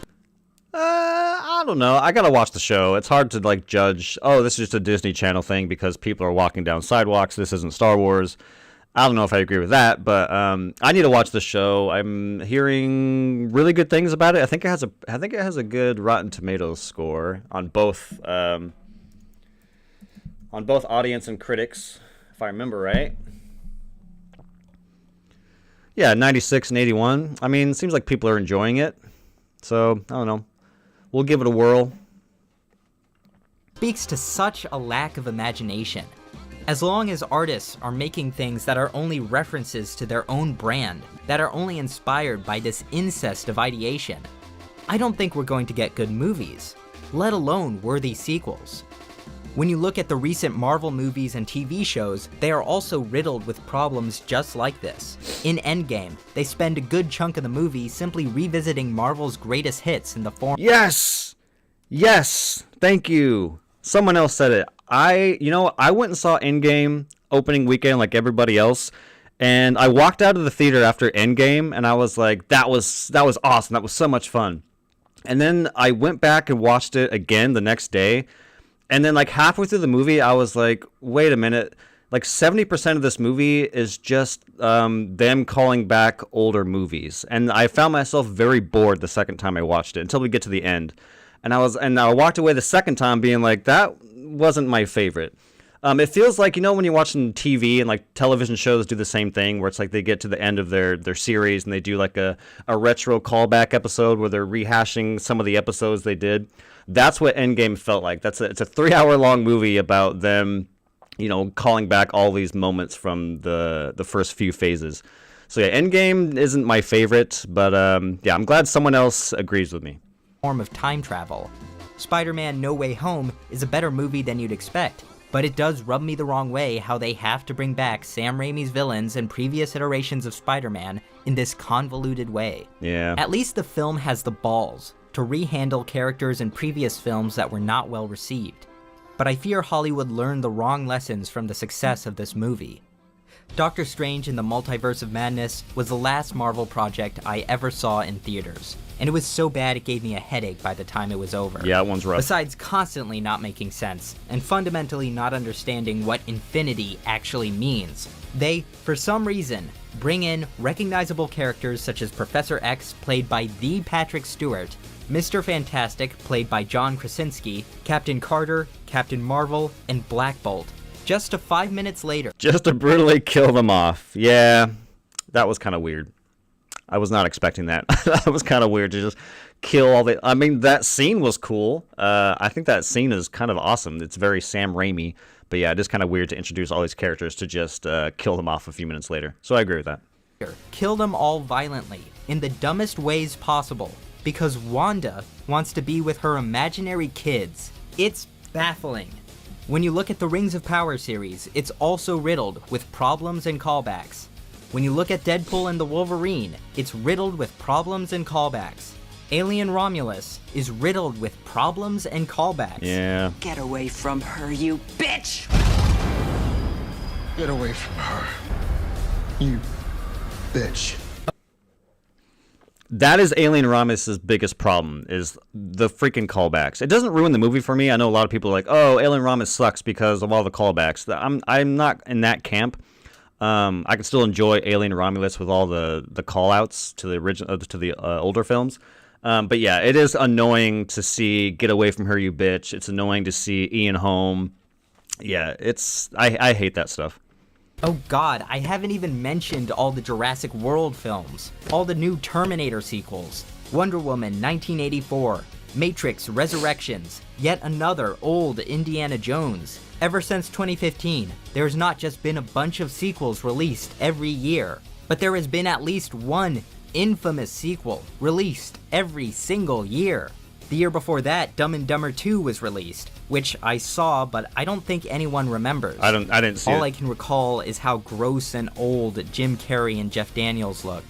I don't know. I gotta watch the show. It's hard to, like, judge, oh, this is just a Disney Channel thing because people are walking down sidewalks. This isn't Star Wars. I don't know if I agree with that, but I need to watch the show. I'm hearing really good things about it. I think it has a good Rotten Tomatoes score on both audience and critics, if I remember right. Yeah, 96 and 81. I mean, it seems like people are enjoying it. So, I don't know. We'll give it a whirl. Speaks to such a lack of imagination. As long as artists are making things that are only references to their own brand, that are only inspired by this incest of ideation, I don't think we're going to get good movies, let alone worthy sequels. When you look at the recent Marvel movies and TV shows, they are also riddled with problems just like this. In Endgame, they spend a good chunk of the movie simply revisiting Marvel's greatest hits in the form— Yes! Yes! Thank you! Someone else said it. I went and saw Endgame opening weekend like everybody else, and I walked out of the theater after Endgame, and I was like, that was awesome. That was so much fun. And then I went back and watched it again the next day, and then like halfway through the movie, I was like, wait a minute. Like 70% of this movie is just them calling back older movies. And I found myself very bored the second time I watched it until we get to the end. And I walked away the second time being like, that wasn't my favorite. It feels like, when you're watching TV and like television shows do the same thing, where it's like they get to the end of their series and they do like a retro callback episode where they're rehashing some of the episodes they did. That's what Endgame felt like. It's a 3-hour long movie about them, calling back all these moments from the first few phases. So yeah, Endgame isn't my favorite, but I'm glad someone else agrees with me. Form of time travel. Spider-Man No Way Home is a better movie than you'd expect, but it does rub me the wrong way how they have to bring back Sam Raimi's villains and previous iterations of Spider-Man in this convoluted way. Yeah. At least the film has the balls to rehandle characters in previous films that were not well received. But I fear Hollywood learned the wrong lessons from the success of this movie. Doctor Strange in the Multiverse of Madness was the last Marvel project I ever saw in theaters, and it was so bad it gave me a headache by the time it was over. Yeah, that one's rough. Besides constantly not making sense, and fundamentally not understanding what infinity actually means, they, for some reason, bring in recognizable characters such as Professor X, played by the Patrick Stewart, Mr. Fantastic, played by John Krasinski, Captain Carter, Captain Marvel, and Black Bolt, just to 5 minutes later. Just to brutally kill them off. Yeah, that was kind of weird. I was not expecting that. That was kind of weird to just kill all the... I mean, that scene was cool. I think that scene is kind of awesome. It's very Sam Raimi. But yeah, it is kind of weird to introduce all these characters to just kill them off a few minutes later. So I agree with that. Kill them all violently, in the dumbest ways possible, because Wanda wants to be with her imaginary kids. It's baffling. When you look at the Rings of Power series, it's also riddled with problems and callbacks. When you look at Deadpool and the Wolverine, it's riddled with problems and callbacks. Alien Romulus is riddled with problems and callbacks. Yeah. Get away from her, you bitch! Get away from her, you bitch. That is Alien Romus's biggest problem, is the freaking callbacks. It doesn't ruin the movie for me. I know a lot of people are like, oh, Alien Romus sucks because of all the callbacks. I'm not in that camp. I can still enjoy Alien Romulus with all the call-outs to the original to the older films. But yeah, it is annoying to see Get Away From Her, You Bitch. It's annoying to see Ian Holm. Yeah, I hate that stuff. Oh god, I haven't even mentioned all the Jurassic World films, all the new Terminator sequels, Wonder Woman 1984, Matrix Resurrections, yet another old Indiana Jones. Ever since 2015, there's not just been a bunch of sequels released every year, but there has been at least one infamous sequel released every single year. The year before that, Dumb and Dumber 2 was released, which I saw, but I don't think anyone remembers. I didn't see it. All I can recall is how gross and old Jim Carrey and Jeff Daniels looked.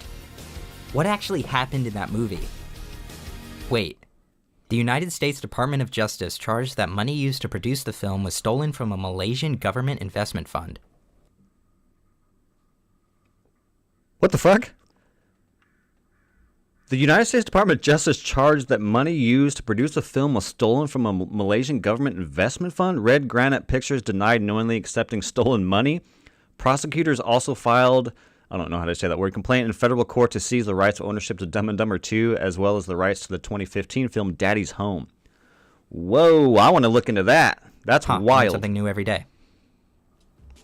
What actually happened in that movie? Wait. The United States Department of Justice charged that money used to produce the film was stolen from a Malaysian government investment fund. What the fuck? The United States Department of Justice charged that money used to produce the film was stolen from a Malaysian government investment fund. Red Granite Pictures denied knowingly accepting stolen money. Prosecutors also filed, I don't know how to say that word, complaint in federal court to seize the rights of ownership to Dumb and Dumber 2, as well as the rights to the 2015 film Daddy's Home. Whoa, I want to look into that. That's Learn wild. something new every day.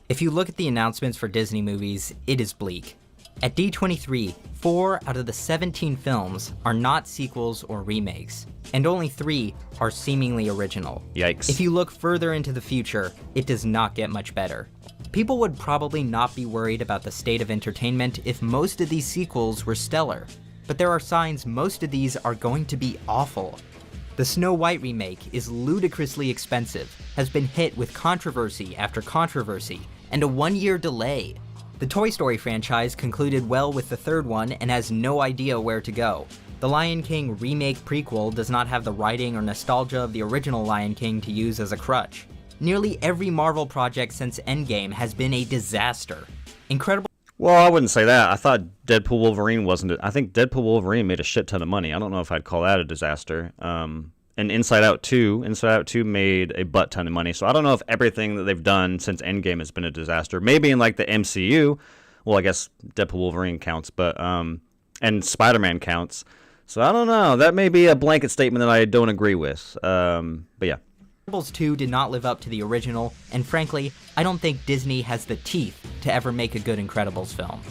If you look at the announcements for Disney movies, it is bleak. At D23, 4 out of the 17 films are not sequels or remakes, and only 3 are seemingly original. Yikes. If you look further into the future, it does not get much better. People would probably not be worried about the state of entertainment if most of these sequels were stellar, but there are signs most of these are going to be awful. The Snow White remake is ludicrously expensive, has been hit with controversy after controversy, and a 1-year delay. The Toy Story franchise concluded well with the third one and has no idea where to go. The Lion King remake prequel does not have the writing or nostalgia of the original Lion King to use as a crutch. Nearly every Marvel project since Endgame has been a disaster. Incredible. Well, I wouldn't say that. I thought Deadpool Wolverine wasn't. I think Deadpool Wolverine made a shit ton of money. I don't know if I'd call that a disaster. And Inside Out 2 made a butt ton of money. So I don't know if everything that they've done since Endgame has been a disaster. Maybe in like the MCU, well, I guess Deadpool Wolverine counts, but and Spider-Man counts. So I don't know. That may be a blanket statement that I don't agree with. But yeah. Incredibles 2 did not live up to the original, and frankly, I don't think Disney has the teeth to ever make a good Incredibles film.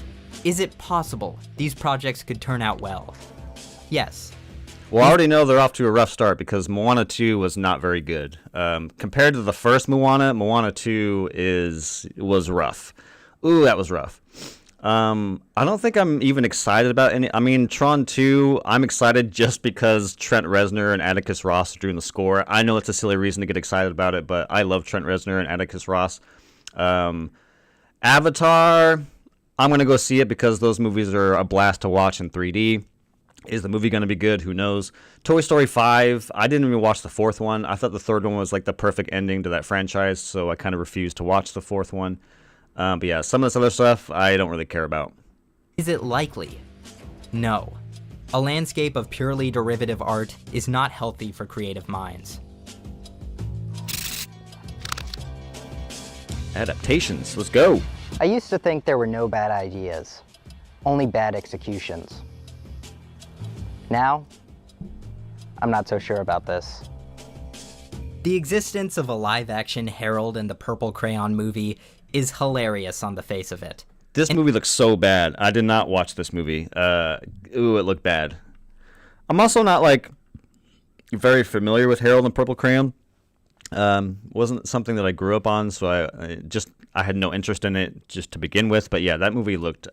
Is it possible these projects could turn out well? Yes. Well, I already know they're off to a rough start because Moana 2 was not very good. Compared to the first Moana 2 was rough. Ooh, that was rough. I don't think I'm even excited about any. I mean, Tron 2, I'm excited just because Trent Reznor and Atticus Ross are doing the score. I know it's a silly reason to get excited about it, but I love Trent Reznor and Atticus Ross. Avatar, I'm going to go see it because those movies are a blast to watch in 3D. Is the movie going to be good? Who knows? Toy Story 5, I didn't even watch the fourth one. I thought the third one was like the perfect ending to that franchise, so I kind of refused to watch the fourth one. But yeah, some of this other stuff I don't really care about. Is it likely? No. A landscape of purely derivative art is not healthy for creative minds. Adaptations, let's go. I used to think there were no bad ideas, only bad executions. Now, I'm not so sure about this. The existence of a live-action Harold and the Purple Crayon movie is hilarious on the face of it. This movie looks so bad. I did not watch this movie. Ooh, it looked bad. I'm also not like very familiar with Harold and Purple Crayon. Wasn't something that I grew up on, so I had no interest in it just to begin with. But yeah, that movie looked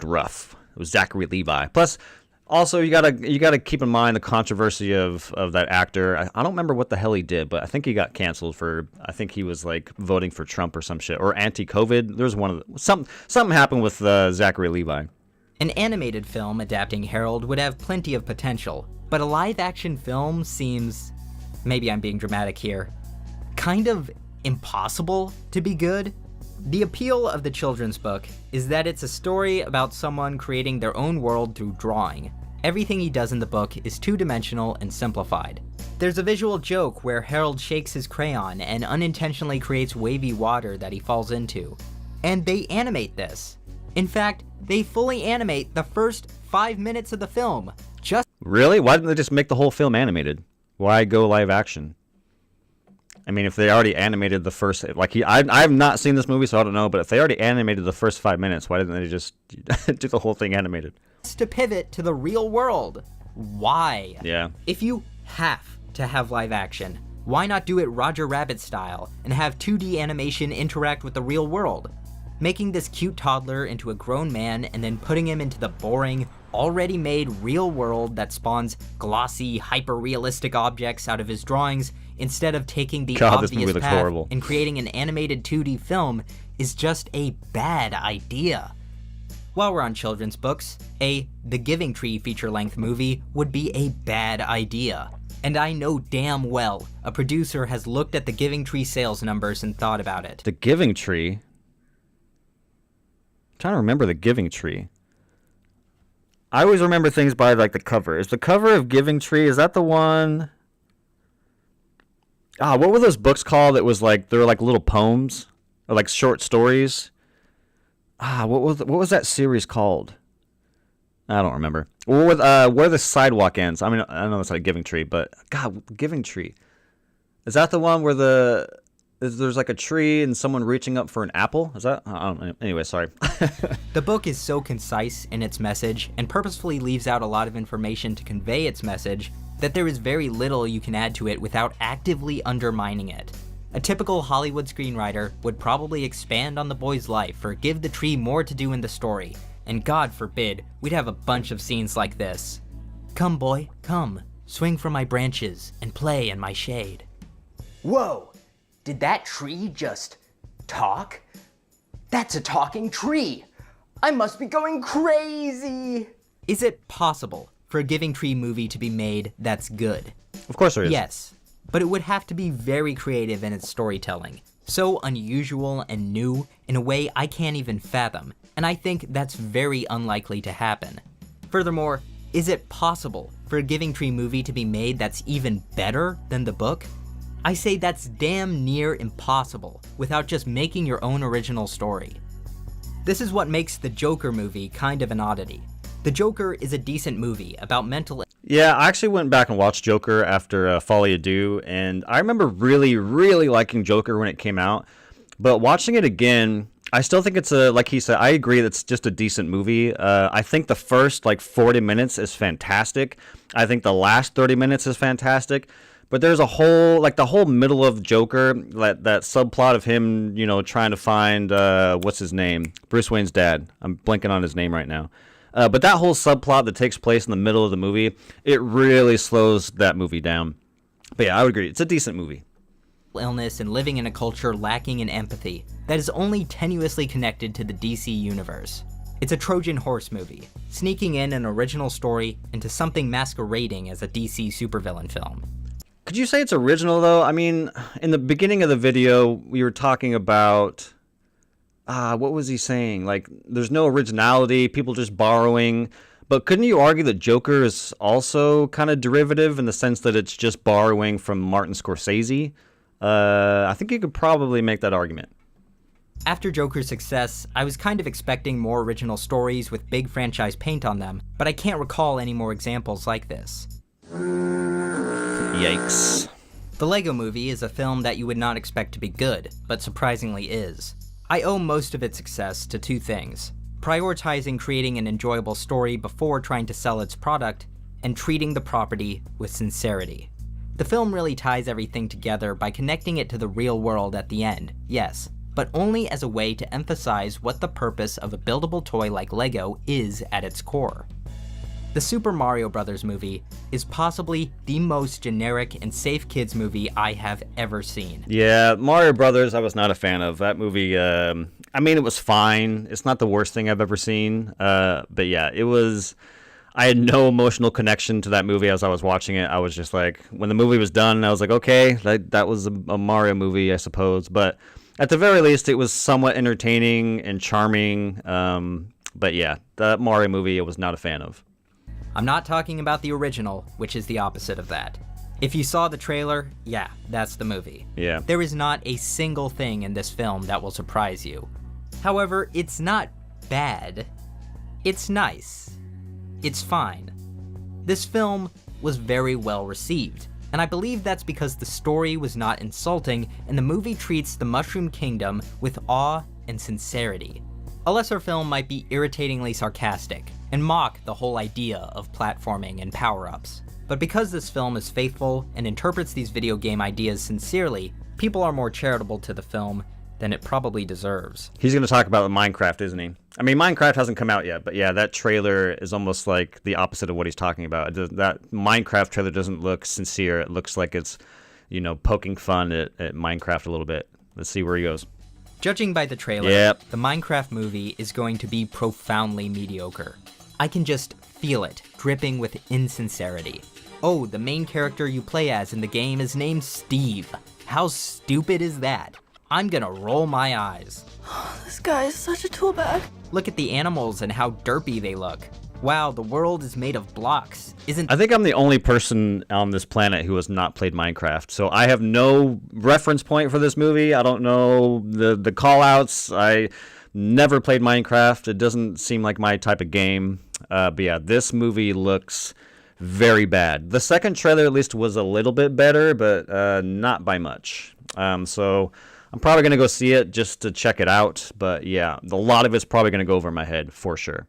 rough. It was Zachary Levi. Plus, also you gotta keep in mind the controversy of that actor. I don't remember what the hell he did, but I think he got canceled for. I think he was like voting for Trump or some shit or anti-COVID. There's something happened with Zachary Levi. An animated film adapting Harold would have plenty of potential, but a live-action film seems, maybe I'm being dramatic here, kind of impossible to be good. The appeal of the children's book is that it's a story about someone creating their own world through drawing. Everything he does in the book is two-dimensional and simplified. There's a visual joke where Harold shakes his crayon and unintentionally creates wavy water that he falls into. And they animate this. In fact, they fully animate the first 5 minutes of the film. Really? Why didn't they just make the whole film animated? Why go live action? I mean, if they already animated the first, I have not seen this movie, so I don't know, but if they already animated the first 5 minutes, why didn't they just do the whole thing animated? To pivot to the real world. Why? Yeah. If you have to have live action, why not do it Roger Rabbit style and have 2D animation interact with the real world? Making this cute toddler into a grown man and then putting him into the boring, already made real world that spawns glossy, hyper-realistic objects out of his drawings instead of taking the obvious path horrible. and creating an animated 2D film is just a bad idea. While we're on children's books, The Giving Tree feature-length movie would be a bad idea. And I know damn well a producer has looked at The Giving Tree sales numbers and thought about it. The Giving Tree? I'm trying to remember The Giving Tree. I always remember things by like the cover. Is the cover of Giving Tree, is that the one? What were those books called? It was like, they were like little poems or like short stories. What was that series called? I don't remember. Where the Sidewalk Ends. I mean, I know it's like Giving Tree, but God, Giving Tree. Is that the one where there's like a tree and someone reaching up for an apple? Is that? I don't know. Anyway, sorry. The book is so concise in its message and purposefully leaves out a lot of information to convey its message that there is very little you can add to it without actively undermining it. A typical Hollywood screenwriter would probably expand on the boy's life or give the tree more to do in the story, and God forbid we'd have a bunch of scenes like this. Come boy, come, swing from my branches, and play in my shade. Whoa, did that tree just talk? That's a talking tree. I must be going crazy. Is it possible for a Giving Tree movie to be made that's good? Of course there is. Yes, but it would have to be very creative in its storytelling. So unusual and new in a way I can't even fathom, and I think that's very unlikely to happen. Furthermore, is it possible for a Giving Tree movie to be made that's even better than the book? I say that's damn near impossible without just making your own original story. This is what makes the Joker movie kind of an oddity. The Joker is a decent movie about mental. Yeah, I actually went back and watched Joker after Folly Ado, and I remember really, really liking Joker when it came out. But watching it again, I still think it's like he said, I agree that's just a decent movie. I think the first 40 minutes is fantastic. I think the last 30 minutes is fantastic. But there's a whole, the whole middle of Joker, that subplot of him, trying to find, what's his name? Bruce Wayne's dad. I'm blanking on his name right now. But that whole subplot that takes place in the middle of the movie, it really slows that movie down. But yeah, I would agree. It's a decent movie. Illness and living in a culture lacking in empathy that is only tenuously connected to the DC universe. It's a Trojan horse movie, sneaking in an original story into something masquerading as a DC supervillain film. Could you say it's original, though? I mean, in the beginning of the video, we were talking about... what was he saying? There's no originality, people just borrowing. But couldn't you argue that Joker is also kind of derivative in the sense that it's just borrowing from Martin Scorsese? I think you could probably make that argument. After Joker's success, I was kind of expecting more original stories with big franchise paint on them, but I can't recall any more examples like this. Yikes. The Lego Movie is a film that you would not expect to be good, but surprisingly is. I owe most of its success to two things: prioritizing creating an enjoyable story before trying to sell its product, and treating the property with sincerity. The film really ties everything together by connecting it to the real world at the end, yes, but only as a way to emphasize what the purpose of a buildable toy like Lego is at its core. The Super Mario Bros. Movie is possibly the most generic and safe kids movie I have ever seen. Yeah, Mario Brothers I was not a fan of. That movie, it was fine. It's not the worst thing I've ever seen. But yeah, it was... I had no emotional connection to that movie as I was watching it. I was just like, when the movie was done, I was like, okay, that was a Mario movie, I suppose. But at the very least, it was somewhat entertaining and charming. But yeah, that Mario movie I was not a fan of. I'm not talking about the original, which is the opposite of that. If you saw the trailer, yeah, that's the movie. Yeah. There is not a single thing in this film that will surprise you. However, it's not bad. It's nice. It's fine. This film was very well received, and I believe that's because the story was not insulting and the movie treats the Mushroom Kingdom with awe and sincerity. A lesser film might be irritatingly sarcastic and mock the whole idea of platforming and power-ups. But because this film is faithful and interprets these video game ideas sincerely, people are more charitable to the film than it probably deserves. He's going to talk about Minecraft, isn't he? I mean, Minecraft hasn't come out yet, but yeah, that trailer is almost like the opposite of what he's talking about. That Minecraft trailer doesn't look sincere. It looks like it's, poking fun at Minecraft a little bit. Let's see where he goes. Judging by the trailer, The Minecraft movie is going to be profoundly mediocre. I can just feel it, dripping with insincerity. Oh, the main character you play as in the game is named Steve. How stupid is that? I'm gonna roll my eyes. This guy is such a tool bag. Look at the animals and how derpy they look. Wow, the world is made of blocks. I think I'm the only person on this planet who has not played Minecraft, so I have no reference point for this movie. I don't know the call-outs. I never played Minecraft. It doesn't seem like my type of game. But yeah, this movie looks very bad. The second trailer at least was a little bit better, but not by much. So I'm probably going to go see it just to check it out. But yeah, a lot of it's probably going to go over my head for sure.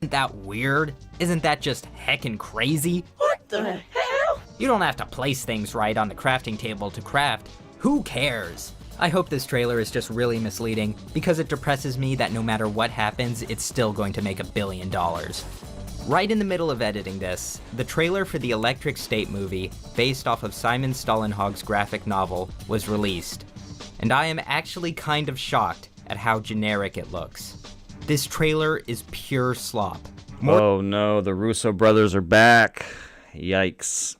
Isn't that weird? Isn't that just heckin' crazy? What the hell? You don't have to place things right on the crafting table to craft. Who cares? I hope this trailer is just really misleading because it depresses me that no matter what happens, it's still going to make $1 billion. Right in the middle of editing this, the trailer for the Electric State movie, based off of Simon Stålenhag's graphic novel, was released. And I am actually kind of shocked at how generic it looks. This trailer is pure slop. Oh no, the Russo brothers are back. Yikes.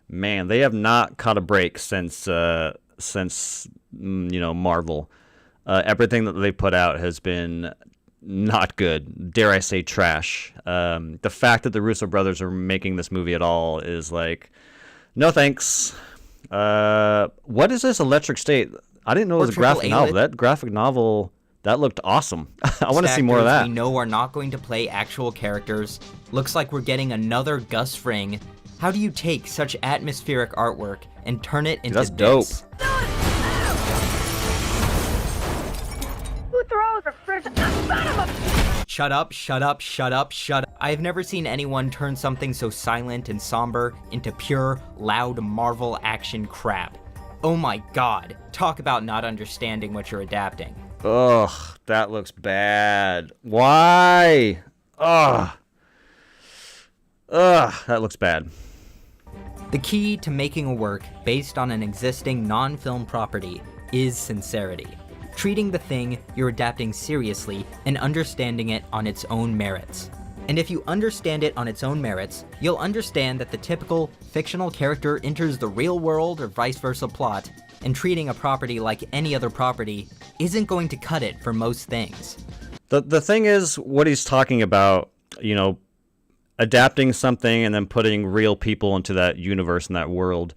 Man, they have not caught a break since Marvel. Everything that they put out has been not good. Dare I say trash. The fact that the Russo brothers are making this movie at all is like, no thanks. What is this Electric State? I didn't know it was a graphic novel. That graphic novel, that looked awesome. I want to see more of that. We know are not going to play actual characters. Looks like we're getting another Gus Fring. How do you take such atmospheric artwork and turn it into That's this? dope. Who throws a fridge? Shut up, shut up, shut up, shut up. I have never seen anyone turn something so silent and somber into pure, loud Marvel action crap. Oh my god, talk about not understanding what you're adapting. Ugh, that looks bad. Why? Ugh, that looks bad. The key to making a work based on an existing non-film property is sincerity. Treating the thing you're adapting seriously and understanding it on its own merits. And if you understand it on its own merits, you'll understand that the typical fictional character enters the real world or vice versa plot, and treating a property like any other property isn't going to cut it for most things. The thing is, what he's talking about, adapting something and then putting real people into that universe and that world.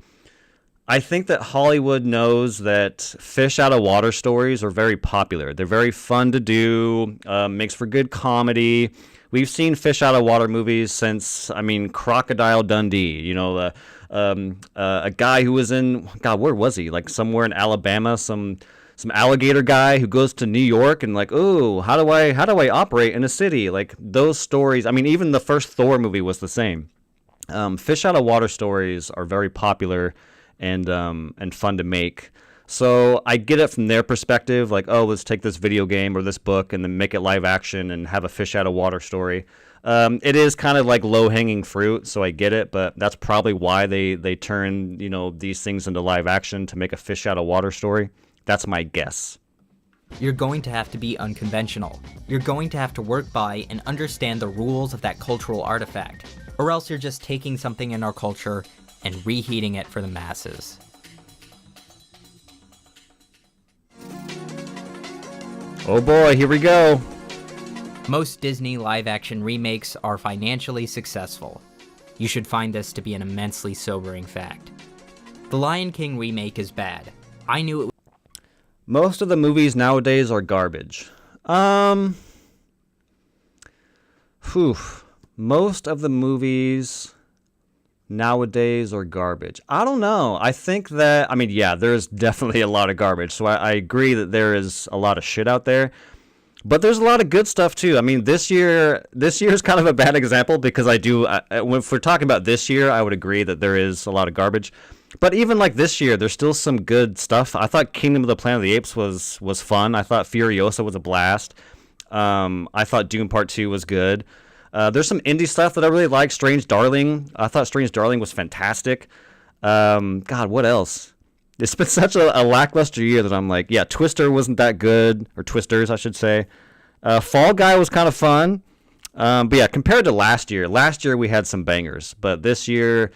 I think that Hollywood knows that fish out of water stories are very popular. They're very fun to do, makes for good comedy. We've seen fish out of water movies since, Crocodile Dundee. A guy who was in, God, where was he? Like somewhere in Alabama, some alligator guy who goes to New York and like, oh, how do I operate in a city? Like those stories. Even the first Thor movie was the same. Fish out of water stories are very popular and fun to make. So I get it from their perspective, like, oh, let's take this video game or this book and then make it live action and have a fish out of water story. It is kind of like low-hanging fruit, so I get it, but that's probably why they turn, these things into live action to make a fish out of water story. That's my guess. You're going to have to be unconventional. You're going to have to work by and understand the rules of that cultural artifact, or else you're just taking something in our culture and reheating it for the masses. Oh boy, here we go. Most Disney live-action remakes are financially successful. You should find this to be an immensely sobering fact. The Lion King remake is bad. I knew it. Most of the movies nowadays are garbage. Most of the movies nowadays are garbage. I don't know. I think that, there's definitely a lot of garbage. So I agree that there is a lot of shit out there. But there's a lot of good stuff too. This year is kind of a bad example because if we're talking about this year, I would agree that there is a lot of garbage. But even like this year, there's still some good stuff. I thought Kingdom of the Planet of the Apes was fun. I thought Furiosa was a blast. I thought Dune Part 2 was good. There's some indie stuff that I really like. Strange Darling. I thought Strange Darling was fantastic. God, what else? It's been such a lackluster year that I'm like, yeah, Twister wasn't that good. Or Twisters, I should say. Fall Guy was kind of fun. But yeah, compared to last year we had some bangers. But this year,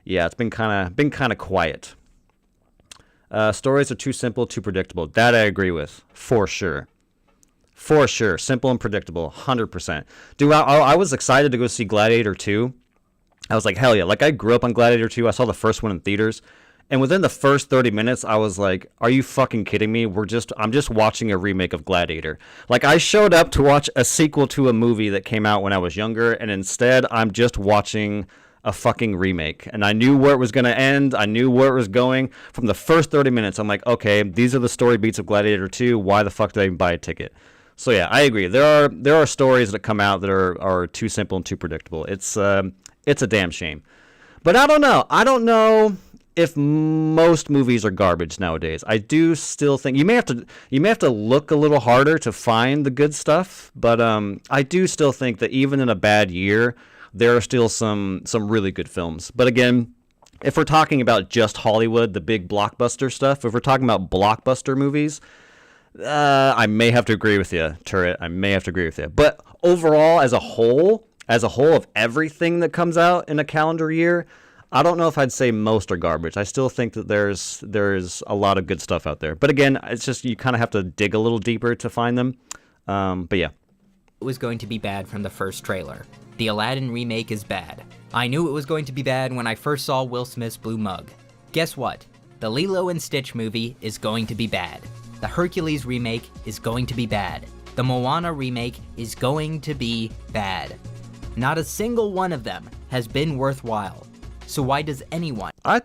yeah, it's been kind of quiet. Stories are too simple, too predictable. That I agree with, for sure. For sure. Simple and predictable, 100%. Dude, I was excited to go see Gladiator 2. I was like, hell yeah. Like, I grew up on Gladiator 2. I saw the first one in theaters. And within the first 30 minutes, I was like, are you fucking kidding me? I'm just watching a remake of Gladiator. Like, I showed up to watch a sequel to a movie that came out when I was younger, and instead, I'm just watching a fucking remake. And I knew where it was going to end. I knew where it was going. From the first 30 minutes, I'm like, okay, these are the story beats of Gladiator 2. Why the fuck did I even buy a ticket? So yeah, I agree. There are stories that come out that are too simple and too predictable. It's a damn shame. But I don't know. I don't know if most movies are garbage nowadays. I do still think you may have to look a little harder to find the good stuff, but I do still think that even in a bad year, there are still some really good films. But again, if we're talking about just Hollywood, the big blockbuster stuff, if we're talking about blockbuster movies, I may have to agree with you, Turret. I may have to agree with you. But overall, as a whole of everything that comes out in a calendar year, I don't know if I'd say most are garbage. I still think that there's a lot of good stuff out there. But again, it's just you kind of have to dig a little deeper to find them. But yeah. It was going to be bad from the first trailer. The Aladdin remake is bad. I knew it was going to be bad when I first saw Will Smith's blue mug. Guess what? The Lilo and Stitch movie is going to be bad. The Hercules remake is going to be bad. The Moana remake is going to be bad. Not a single one of them has been worthwhile. So why does anyone? I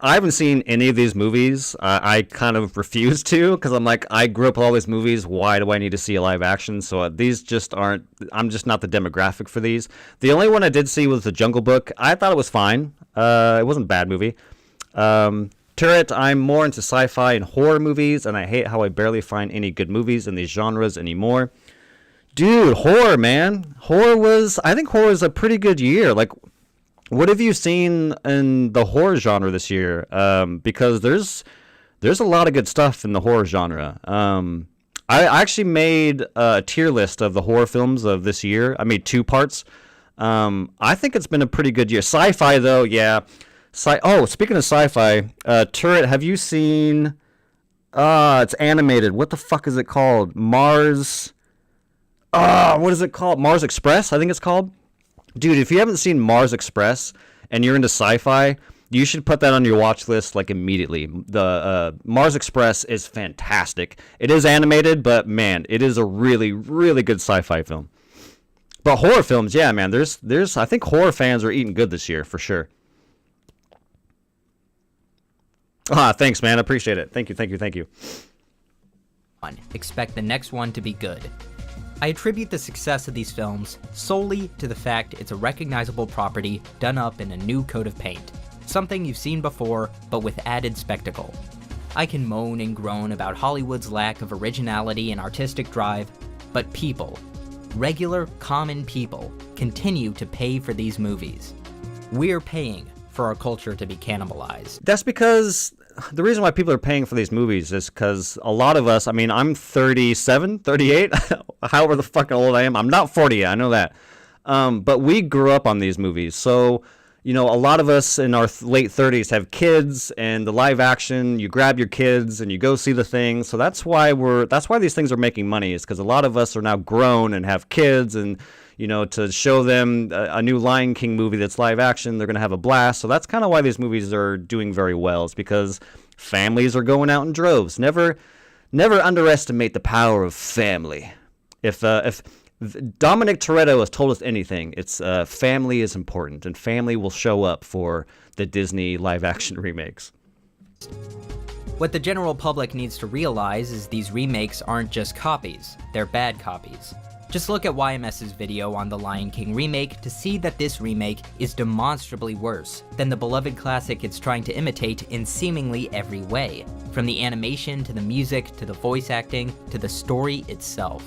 haven't seen any of these movies. I kind of refuse to because I'm like, I grew up with all these movies. Why do I need to see a live action? So these just aren't, I'm just not the demographic for these. The only one I did see was The Jungle Book. I thought it was fine. It wasn't a bad movie. Turret, I'm more into sci-fi and horror movies, and I hate how I barely find any good movies in these genres anymore. Dude, horror, man. I think horror was a pretty good year. Like, what have you seen in the horror genre this year? Because there's a lot of good stuff in the horror genre. I actually made a tier list of the horror films of this year. I made 2 parts. I think it's been a pretty good year. Sci-fi, though, yeah. Speaking of sci-fi, Turret, have you seen... it's animated. What the fuck is it called? Mars... what is it called? Mars Express, I think it's called. Dude, if you haven't seen Mars Express and you're into sci-fi, you should put that on your watch list like immediately. The Mars Express is fantastic. It is animated, but man, it is a really, really good sci-fi film. But horror films, yeah, man, there's I think horror fans are eating good this year for sure. Thanks, man. I appreciate it. Thank you. Expect the next one to be good. I attribute the success of these films solely to the fact it's a recognizable property done up in a new coat of paint. Something you've seen before, but with added spectacle. I can moan and groan about Hollywood's lack of originality and artistic drive, but people, regular, common people, continue to pay for these movies. We're paying for our culture to be cannibalized. That's because the reason why people are paying for these movies is because a lot of us, I mean, I'm 37, 38, however the fucking old I am. I'm not 40 yet, I know that. But we grew up on these movies. So, you know, a lot of us in our late 30s have kids, and the live action, you grab your kids and you go see the thing. So that's why these things are making money, is because a lot of us are now grown and have kids, and you know, to show them a new Lion King movie that's live action, they're going to have a blast. So that's kind of why these movies are doing very well. It's because families are going out in droves. Never underestimate the power of family. If Dominic Toretto has told us anything, it's family is important, and family will show up for the Disney live action remakes. What the general public needs to realize is these remakes aren't just copies, they're bad copies. Just look at YMS's video on the Lion King remake to see that this remake is demonstrably worse than the beloved classic it's trying to imitate in seemingly every way, from the animation to the music to the voice acting to the story itself.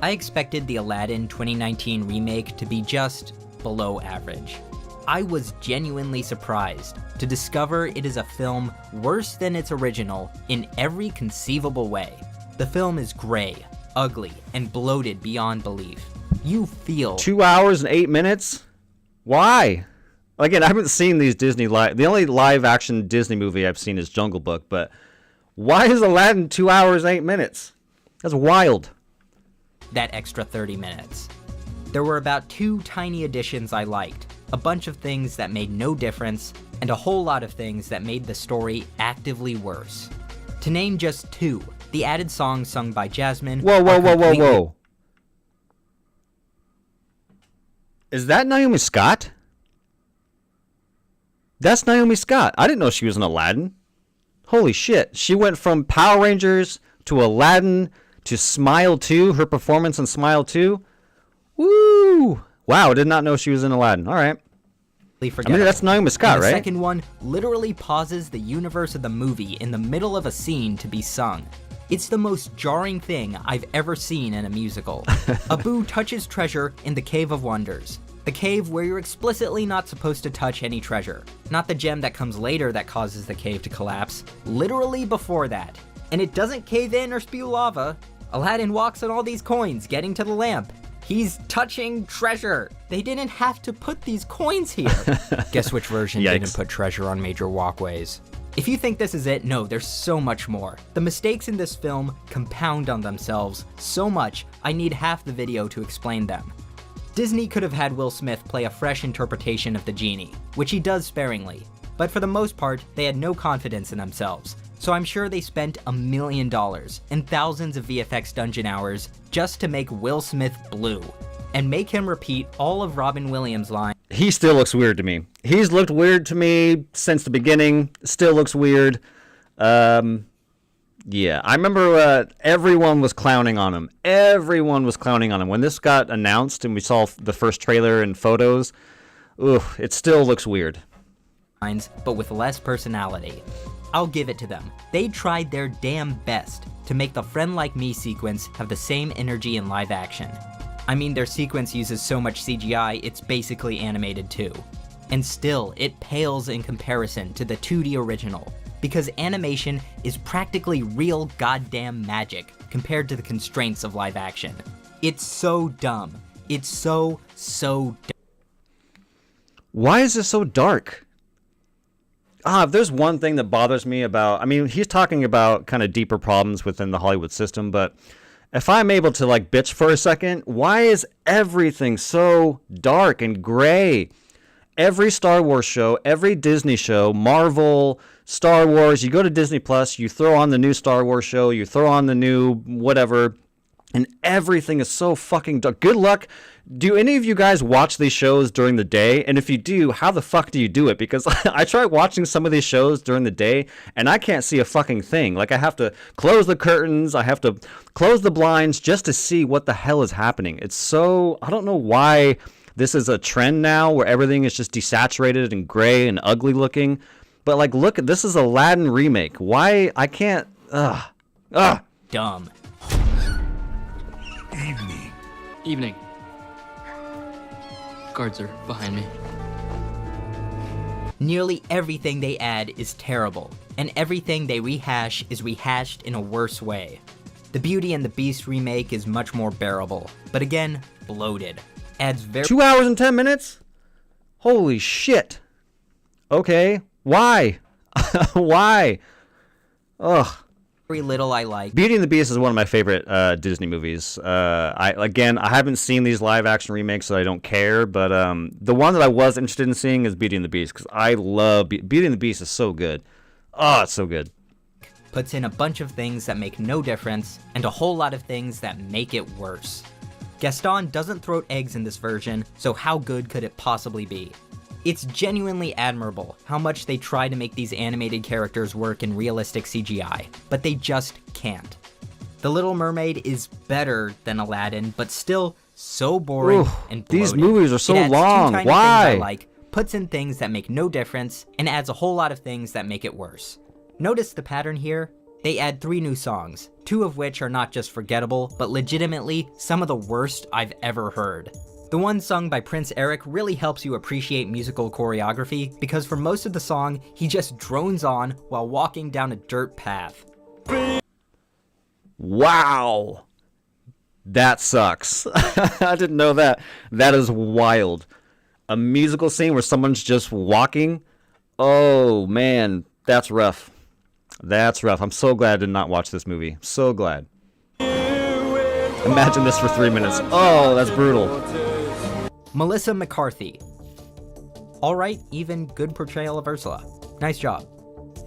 I expected the Aladdin 2019 remake to be just below average. I was genuinely surprised to discover it is a film worse than its original in every conceivable way. The film is gray, ugly, and bloated beyond belief. You feel 2 hours and 8 minutes? Why? Again, I haven't seen these Disney the only live action Disney movie I've seen is Jungle Book, but why is Aladdin 2 hours and 8 minutes? That's wild. That extra 30 minutes. There were about 2 tiny additions I liked, a bunch of things that made no difference, and a whole lot of things that made the story actively worse. To name just 2, the added songs sung by Jasmine. Whoa. Is that Naomi Scott? That's Naomi Scott. I didn't know she was in Aladdin. Holy shit. She went from Power Rangers to Aladdin to Smile 2, her performance in Smile 2. Woo! Wow, I did not know she was in Aladdin. All right. I mean, that's Naomi Scott, right? The second one literally pauses the universe of the movie in the middle of a scene to be sung. It's the most jarring thing I've ever seen in a musical. Abu touches treasure in the Cave of Wonders. The cave where you're explicitly not supposed to touch any treasure. Not the gem that comes later that causes the cave to collapse, literally before that. And it doesn't cave in or spew lava. Aladdin walks on all these coins, getting to the lamp. He's touching treasure. They didn't have to put these coins here. Guess which version didn't put treasure on major walkways? If you think this is it, no, there's so much more. The mistakes in this film compound on themselves so much, I need half the video to explain them. Disney could have had Will Smith play a fresh interpretation of the genie, which he does sparingly, but for the most part, they had no confidence in themselves. So I'm sure they spent $1 million and thousands of VFX dungeon hours just to make Will Smith blue, and make him repeat all of Robin Williams' lines. He still looks weird to me. He's looked weird to me since the beginning. Still looks weird. Yeah, I remember everyone was clowning on him. Everyone was clowning on him. When this got announced and we saw the first trailer and photos, it still looks weird. But with less personality. I'll give it to them. They tried their damn best to make the Friend Like Me sequence have the same energy in live action. I mean, their sequence uses so much CGI, it's basically animated too. And still, it pales in comparison to the 2D original, because animation is practically real goddamn magic compared to the constraints of live action. It's so dumb. It's so dumb. Why is this so dark? If there's one thing that bothers me about, I mean, he's talking about kind of deeper problems within the Hollywood system, but if I'm able to like bitch for a second, why is everything so dark and gray? Every Star Wars show, every Disney show, Marvel, Star Wars, you go to Disney Plus, you throw on the new Star Wars show, you throw on the new whatever, and everything is so fucking dark. Good luck. Do any of you guys watch these shows during the day? And if you do, how the fuck do you do it? Because I try watching some of these shows during the day and I can't see a fucking thing. Like I have to close the curtains, I have to close the blinds just to see what the hell is happening. It's so, I don't know why this is a trend now where everything is just desaturated and gray and ugly looking. But like, look, this is Aladdin remake. Why I can't, Dumb. Evening. Guards are behind me. Nearly everything they add is terrible, and everything they rehash is rehashed in a worse way. The Beauty and the Beast remake is much more bearable, but again, bloated. Adds 2 hours and 10 minutes? Holy shit. Okay, why? Why? Ugh. very little I like. Beauty and the Beast is one of my favorite Disney movies. I haven't seen these live action remakes, so I don't care. But the one that I was interested in seeing is Beauty and the Beast because I love Beauty and the Beast is so good. Oh, it's so good. Puts in a bunch of things that make no difference and a whole lot of things that make it worse. Gaston doesn't throw eggs in this version, so how good could it possibly be? It's genuinely admirable how much they try to make these animated characters work in realistic CGI, but they just can't. The Little Mermaid is better than Aladdin, but still so boring and bloated. These movies are so it adds long. 2 tiny Why? things I like, puts in things that make no difference, and adds a whole lot of things that make it worse. Notice the pattern here? They add 3 new songs, 2 of which are not just forgettable, but legitimately some of the worst I've ever heard. The one sung by Prince Eric really helps you appreciate musical choreography because for most of the song, he just drones on while walking down a dirt path. Wow. That sucks. I didn't know that. That is wild. A musical scene where someone's just walking? Oh, man. That's rough. That's rough. I'm so glad I did not watch this movie. So glad. Imagine this for 3 minutes. Oh, that's brutal. Melissa McCarthy. Alright, even good portrayal of Ursula. Nice job.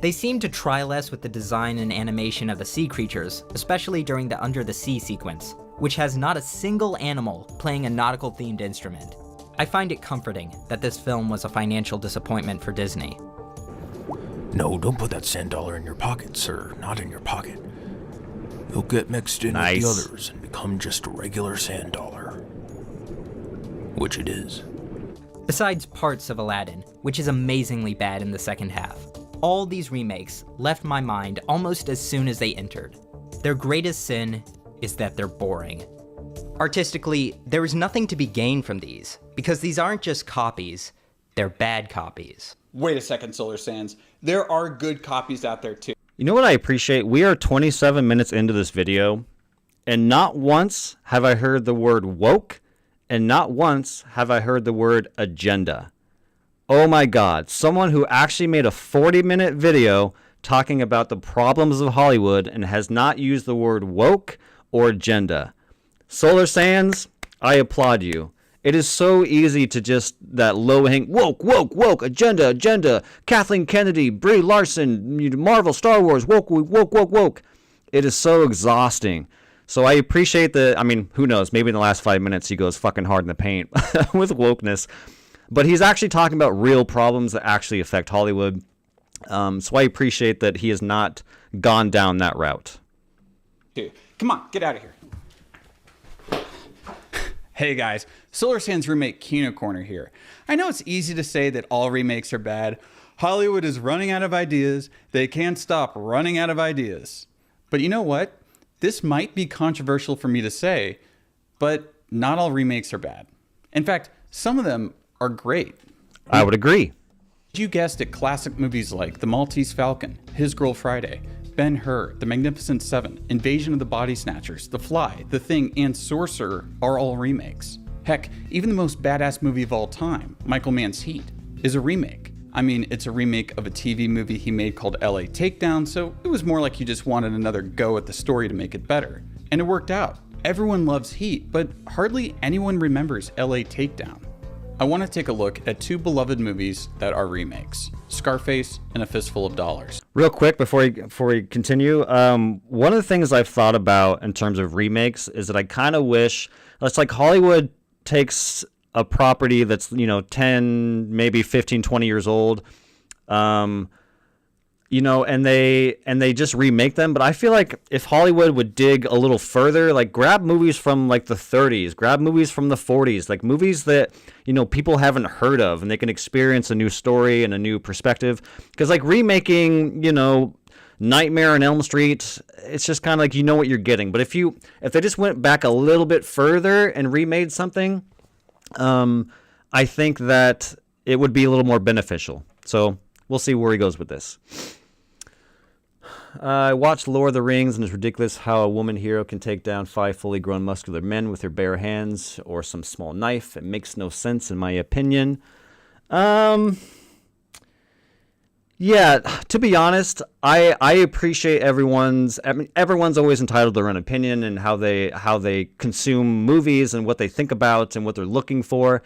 They seem to try less with the design and animation of the sea creatures, especially during the Under the Sea sequence, which has not a single animal playing a nautical themed instrument. I find it comforting that this film was a financial disappointment for Disney. No, don't put that sand dollar in your pocket, sir. Not in your pocket. You'll get mixed in with the others and become just a regular sand dollar. Which it is. Besides parts of Aladdin, which is amazingly bad in the second half, all these remakes left my mind almost as soon as they entered. Their greatest sin is that they're boring. Artistically, there is nothing to be gained from these, because these aren't just copies, they're bad copies. Wait a second, Solar Sands. There are good copies out there too. You know what I appreciate? We are 27 minutes into this video, and not once have I heard the word woke, and not once have I heard the word agenda. Oh my God, someone who actually made a 40-minute video talking about the problems of Hollywood and has not used the word woke or agenda. Solar Sands, I applaud you. It is so easy to just that low-hanging woke, agenda, Kathleen Kennedy, Brie Larson, Marvel, Star Wars, woke. It is so exhausting. So I appreciate who knows, maybe in the last 5 minutes he goes fucking hard in the paint with wokeness. But he's actually talking about real problems that actually affect Hollywood. So I appreciate that he has not gone down that route. Dude, come on, get out of here. Hey guys, Solar Sands remake Kino Corner here. I know it's easy to say that all remakes are bad. Hollywood is running out of ideas. They can't stop running out of ideas. But you know what? This might be controversial for me to say, but not all remakes are bad. In fact, some of them are great. I would agree. You guessed it, classic movies like The Maltese Falcon, His Girl Friday, Ben-Hur, The Magnificent Seven, Invasion of the Body Snatchers, The Fly, The Thing, and Sorcerer are all remakes. Heck, even the most badass movie of all time, Michael Mann's Heat, is a remake. I mean, it's a remake of a TV movie he made called LA Takedown, so it was more like he just wanted another go at the story to make it better. And it worked out. Everyone loves Heat, but hardly anyone remembers LA Takedown. I want to take a look at two beloved movies that are remakes, Scarface and A Fistful of Dollars. Real quick before we continue, one of the things I've thought about in terms of remakes is that I kind of wish, it's like Hollywood takes a property that's, 10, maybe 15, 20 years old, and they just remake them. But I feel like if Hollywood would dig a little further, like grab movies from like the 30s, grab movies from the 40s, like movies that, people haven't heard of and they can experience a new story and a new perspective. Because like remaking, Nightmare on Elm Street, it's just kind of like what you're getting. But if they just went back a little bit further and remade something, I think that it would be a little more beneficial. So we'll see where he goes with this. I watched Lord of the Rings, and it's ridiculous how a woman hero can take down 5 fully grown muscular men with her bare hands or some small knife. It makes no sense, in my opinion. Yeah, to be honest, I appreciate everyone's always entitled to their own opinion and how they consume movies and what they think about and what they're looking for.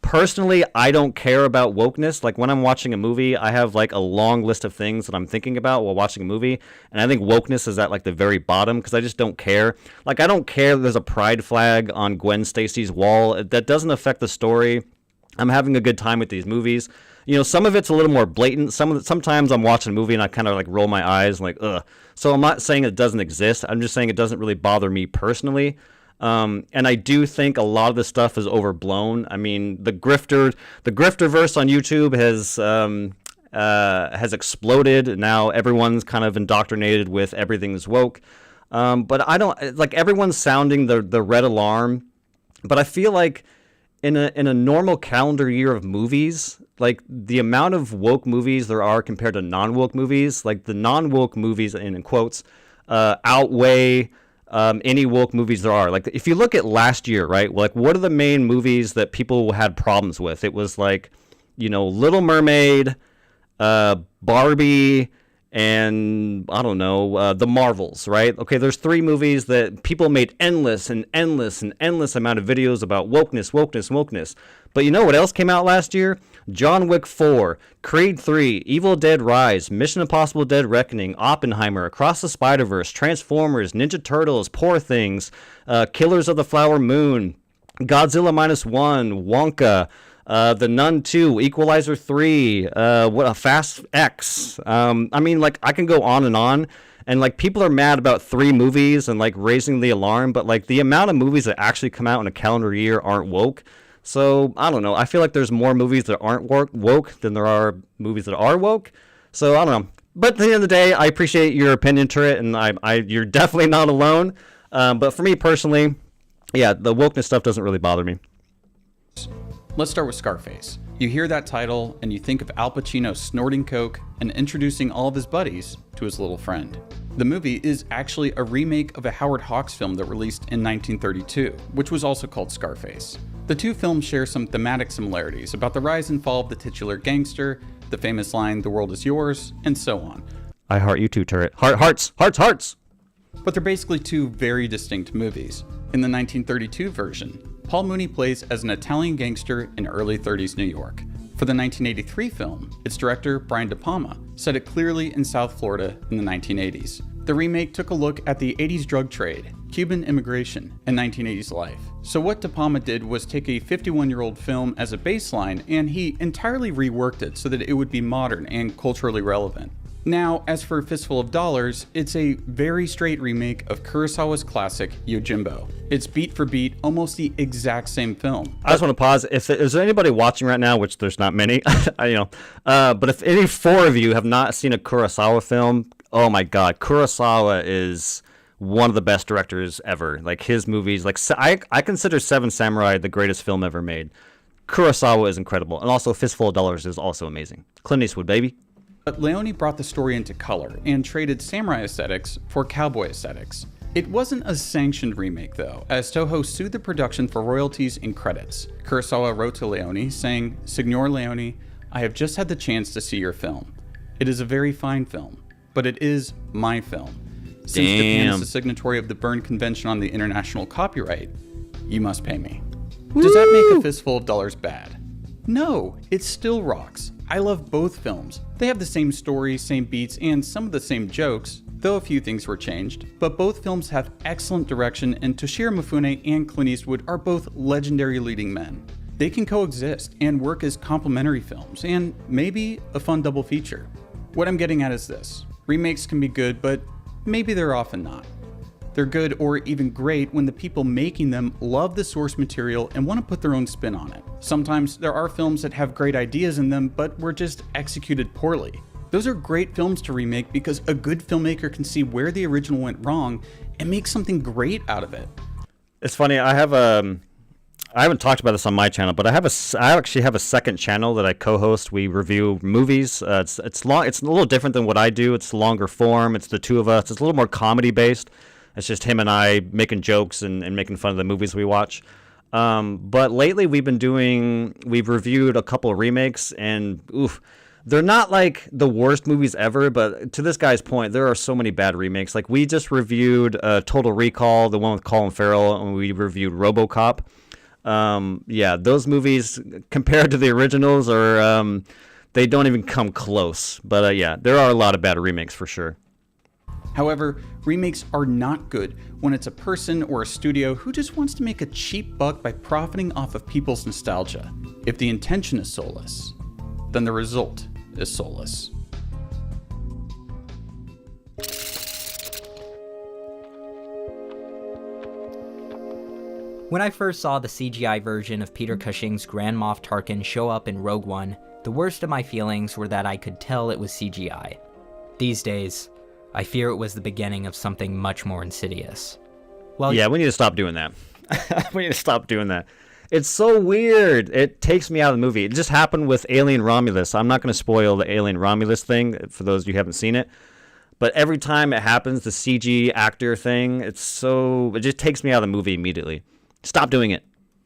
Personally, I don't care about wokeness. Like when I'm watching a movie, I have like a long list of things that I'm thinking about while watching a movie. And I think wokeness is at like the very bottom because I just don't care. Like I don't care that there's a pride flag on Gwen Stacy's wall. That doesn't affect the story. I'm having a good time with these movies. Some of it's a little more blatant. Sometimes I'm watching a movie and I kind of like roll my eyes like, ugh. So I'm not saying it doesn't exist. I'm just saying it doesn't really bother me personally. And I do think a lot of this stuff is overblown. I mean, the grifterverse on YouTube has exploded. Now everyone's kind of indoctrinated with everything's woke. But I don't like everyone's sounding the red alarm. But I feel like in a normal calendar year of movies, like the amount of woke movies there are compared to non-woke movies, like the non-woke movies in quotes outweigh any woke movies there are. Like if you look at last year, right? Like what are the main movies that people had problems with? It was like, Little Mermaid, Barbie, and I don't know, the Marvels, right? Okay, there's 3 movies that people made endless amount of videos about wokeness. But you know what else came out last year? John Wick 4, Creed 3, Evil Dead Rise, Mission Impossible Dead Reckoning, Oppenheimer, Across the Spider-Verse, Transformers, Ninja Turtles, Poor Things, Killers of the Flower Moon, Godzilla -1, Wonka, The Nun 2, Equalizer 3, Fast X. I mean, like, I can go on, and like people are mad about 3 movies and like raising the alarm, but like the amount of movies that actually come out in a calendar year aren't woke. So, I don't know. I feel like there's more movies that aren't woke than there are movies that are woke. So, I don't know. But at the end of the day, I appreciate your opinion to it, and you're definitely not alone. But for me personally, Yeah, the wokeness stuff doesn't really bother me. Let's start with Scarface. You hear that title and you think of Al Pacino snorting coke and introducing all of his buddies to his little friend. The movie is actually a remake of a Howard Hawks film that released in 1932, which was also called Scarface. The two films share some thematic similarities about the rise and fall of the titular gangster, the famous line, "The world is yours," and so on. I heart you too, Turret. Hearts! But they're basically two very distinct movies. In the 1932 version, Paul Mooney plays as an Italian gangster in early 30s New York. For the 1983 film, its director, Brian De Palma, set it clearly in South Florida in the 1980s. The remake took a look at the 80s drug trade, Cuban immigration, and 1980s life. So what De Palma did was take a 51-year-old film as a baseline, and he entirely reworked it so that it would be modern and culturally relevant. Now, as for Fistful of Dollars, it's a very straight remake of Kurosawa's classic Yojimbo. It's beat for beat, almost the exact same film. I just want to pause. Is there anybody watching right now, which there's not many, but if any four of you have not seen a Kurosawa film, oh my God, Kurosawa is one of the best directors ever. Like his movies, I consider Seven Samurai the greatest film ever made. Kurosawa is incredible, and also Fistful of Dollars is also amazing. Clint Eastwood, baby. But Leone brought the story into color and traded samurai aesthetics for cowboy aesthetics. It wasn't a sanctioned remake though, as Toho sued the production for royalties and credits. Kurosawa wrote to Leone saying, "Signor Leone, I have just had the chance to see your film. It is a very fine film, but it is my film. Since Japan is a signatory of the Berne Convention on the International Copyright, you must pay me." Does that make A Fistful of Dollars bad? No, it still rocks. I love both films. They have the same story, same beats, and some of the same jokes, though a few things were changed. But both films have excellent direction, and Toshiro Mifune and Clint Eastwood are both legendary leading men. They can coexist and work as complementary films, and maybe a fun double feature. What I'm getting at is this. Remakes can be good, but maybe they're often not. They're good or even great when the people making them love the source material and want to put their own spin on it. Sometimes there are films that have great ideas in them, but were just executed poorly. Those are great films to remake because a good filmmaker can see where the original went wrong and make something great out of it. It's funny, I haven't talked about this on my channel, but I actually have a second channel that I co-host. We review movies. It's a little different than what I do. It's longer form. It's the two of us. It's a little more comedy based. It's just him and I making jokes and making fun of the movies we watch. But lately we've reviewed a couple of remakes, and they're not like the worst movies ever, but to this guy's point, there are so many bad remakes. Like we just reviewed Total Recall, the one with Colin Farrell, and we reviewed RoboCop. Those movies compared to the originals they don't even come close. But there are a lot of bad remakes for sure. However, remakes are not good when it's a person or a studio who just wants to make a cheap buck by profiting off of people's nostalgia. If the intention is soulless, then the result is soulless. When I first saw the CGI version of Peter Cushing's Grand Moff Tarkin show up in Rogue One, the worst of my feelings were that I could tell it was CGI. These days, I fear it was the beginning of something much more insidious. We need to stop doing that. We need to stop doing that. It's so weird. It takes me out of the movie. It just happened with Alien Romulus. I'm not going to spoil the Alien Romulus thing for those of you who haven't seen it. But every time it happens, the CG actor thing, it just takes me out of the movie immediately. Stop doing it.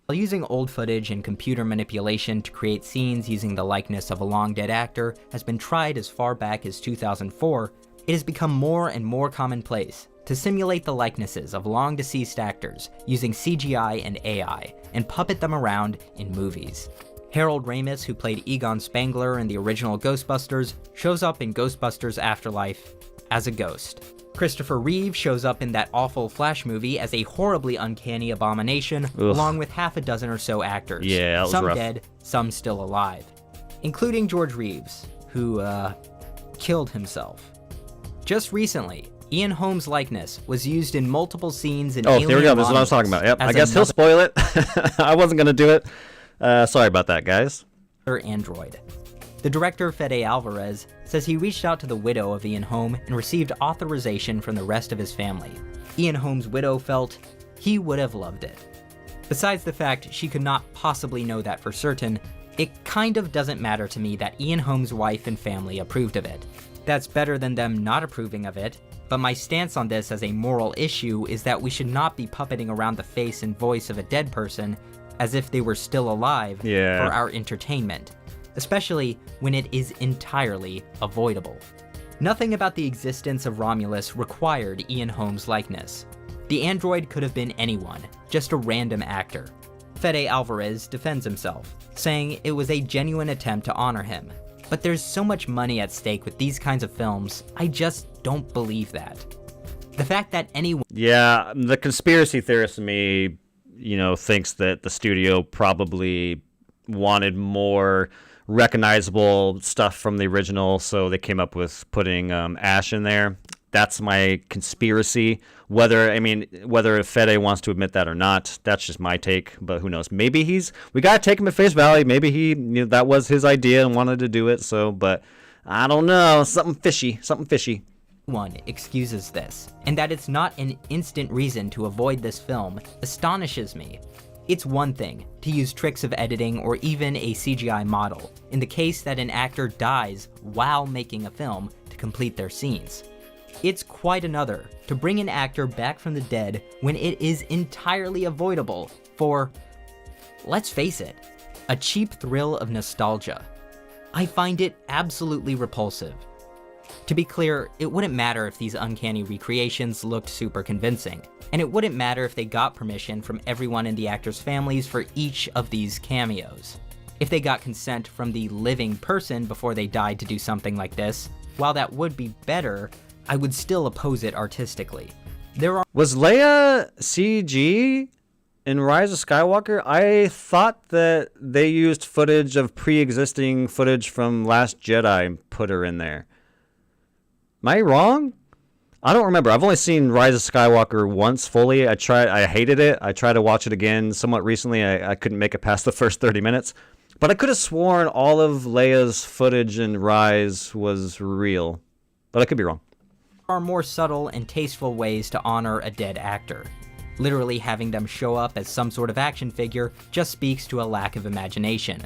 While using old footage and computer manipulation to create scenes using the likeness of a long-dead actor has been tried as far back as 2004, it has become more and more commonplace to simulate the likenesses of long-deceased actors using CGI and AI and puppet them around in movies. Harold Ramis, who played Egon Spangler in the original Ghostbusters, shows up in Ghostbusters Afterlife as a ghost. Christopher Reeve shows up in that awful Flash movie as a horribly uncanny abomination, along with half a dozen or so actors. Yeah, that was some rough. Dead, some still alive. Including George Reeves, who, killed himself. Just recently, Ian Holmes' likeness was used in multiple scenes in Alien there we go. This is what I was talking about. Yep, I guess he'll spoil it. I wasn't going to do it. Sorry about that, guys. Android. The director, Fede Alvarez, says he reached out to the widow of Ian Holm and received authorization from the rest of his family. Ian Holm's widow felt he would have loved it. Besides the fact she could not possibly know that for certain, it kind of doesn't matter to me that Ian Holmes' wife and family approved of it. That's better than them not approving of it, but my stance on this as a moral issue is that we should not be puppeting around the face and voice of a dead person as if they were still alive for our entertainment, especially when it is entirely avoidable. Nothing about the existence of Romulus required Ian Holmes' likeness. The android could have been anyone, just a random actor. Fede Alvarez defends himself, saying it was a genuine attempt to honor him. But there's so much money at stake with these kinds of films, I just don't believe that. The fact that anyone... Yeah, the conspiracy theorist in me, thinks that the studio probably wanted more recognizable stuff from the original, so they came up with putting Ash in there. That's my conspiracy. Whether Fede wants to admit that or not, that's just my take, but who knows? Maybe we gotta take him at face value. Maybe that was his idea and wanted to do it, but I don't know. Something fishy. One excuses this, and that it's not an instant reason to avoid this film astonishes me. It's one thing to use tricks of editing or even a CGI model in the case that an actor dies while making a film to complete their scenes. It's quite another to bring an actor back from the dead when it is entirely avoidable for, let's face it, a cheap thrill of nostalgia. I find it absolutely repulsive. To be clear, it wouldn't matter if these uncanny recreations looked super convincing, and it wouldn't matter if they got permission from everyone in the actors' families for each of these cameos. If they got consent from the living person before they died to do something like this, while that would be better, I would still oppose it artistically. Was Leia CG in Rise of Skywalker? I thought that they used footage of pre-existing footage from Last Jedi and put her in there. Am I wrong? I don't remember. I've only seen Rise of Skywalker once fully. I hated it. I tried to watch it again somewhat recently. I couldn't make it past the first 30 minutes. But I could have sworn all of Leia's footage in Rise was real. But I could be wrong. Are more subtle and tasteful ways to honor a dead actor. Literally having them show up as some sort of action figure just speaks to a lack of imagination.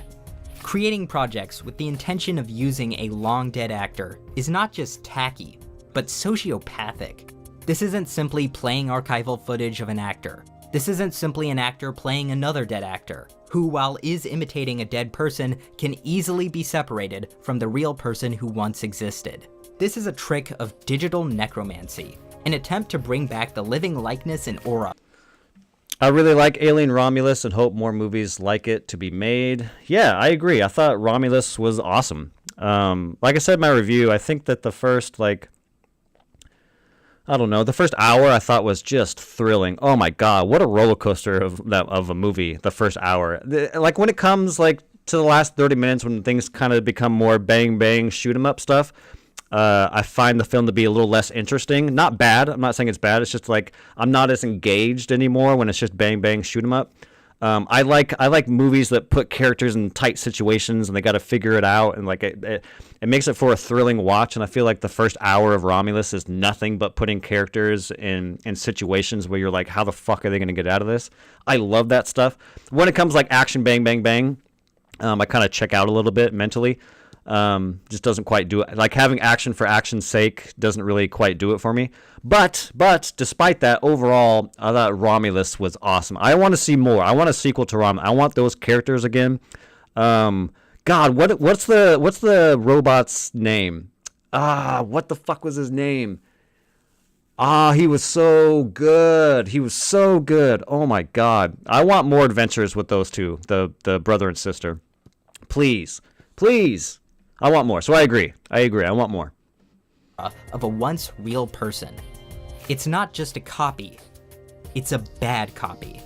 Creating projects with the intention of using a long dead actor is not just tacky, but sociopathic. This isn't simply playing archival footage of an actor. This isn't simply an actor playing another dead actor, who, while is imitating a dead person, can easily be separated from the real person who once existed. This is a trick of digital necromancy, an attempt to bring back the living likeness and aura. I really like Alien Romulus and hope more movies like it to be made. Yeah, I agree. I thought Romulus was awesome. Like I said in my review, I think that the first, the first hour I thought was just thrilling. Oh my God, what a roller coaster of a movie, the first hour. When it comes, to the last 30 minutes when things kind of become more bang, bang, shoot 'em up stuff, I find the film to be a little less interesting. Not bad. I'm not saying it's bad. It's just I'm not as engaged anymore when it's just bang bang shoot 'em up. I like movies that put characters in tight situations and they got to figure it out, and it makes it for a thrilling watch. And I feel like the first hour of Romulus is nothing but putting characters in situations where you're like, how the fuck are they going to get out of this? I love that stuff. When it comes action bang bang bang, I kind of check out a little bit mentally. Just doesn't quite do it. Having action for action's sake doesn't really quite do it for me. But despite that, overall, I thought Romulus was awesome. I want to see more. I want a sequel to Romulus. I want those characters again. God, what's the robot's name? What the fuck was his name? He was so good. Oh my God. I want more adventures with those two, the brother and sister. Please. I want more. So I agree. I want more. Of a once real person. It's not just a copy. It's a bad copy.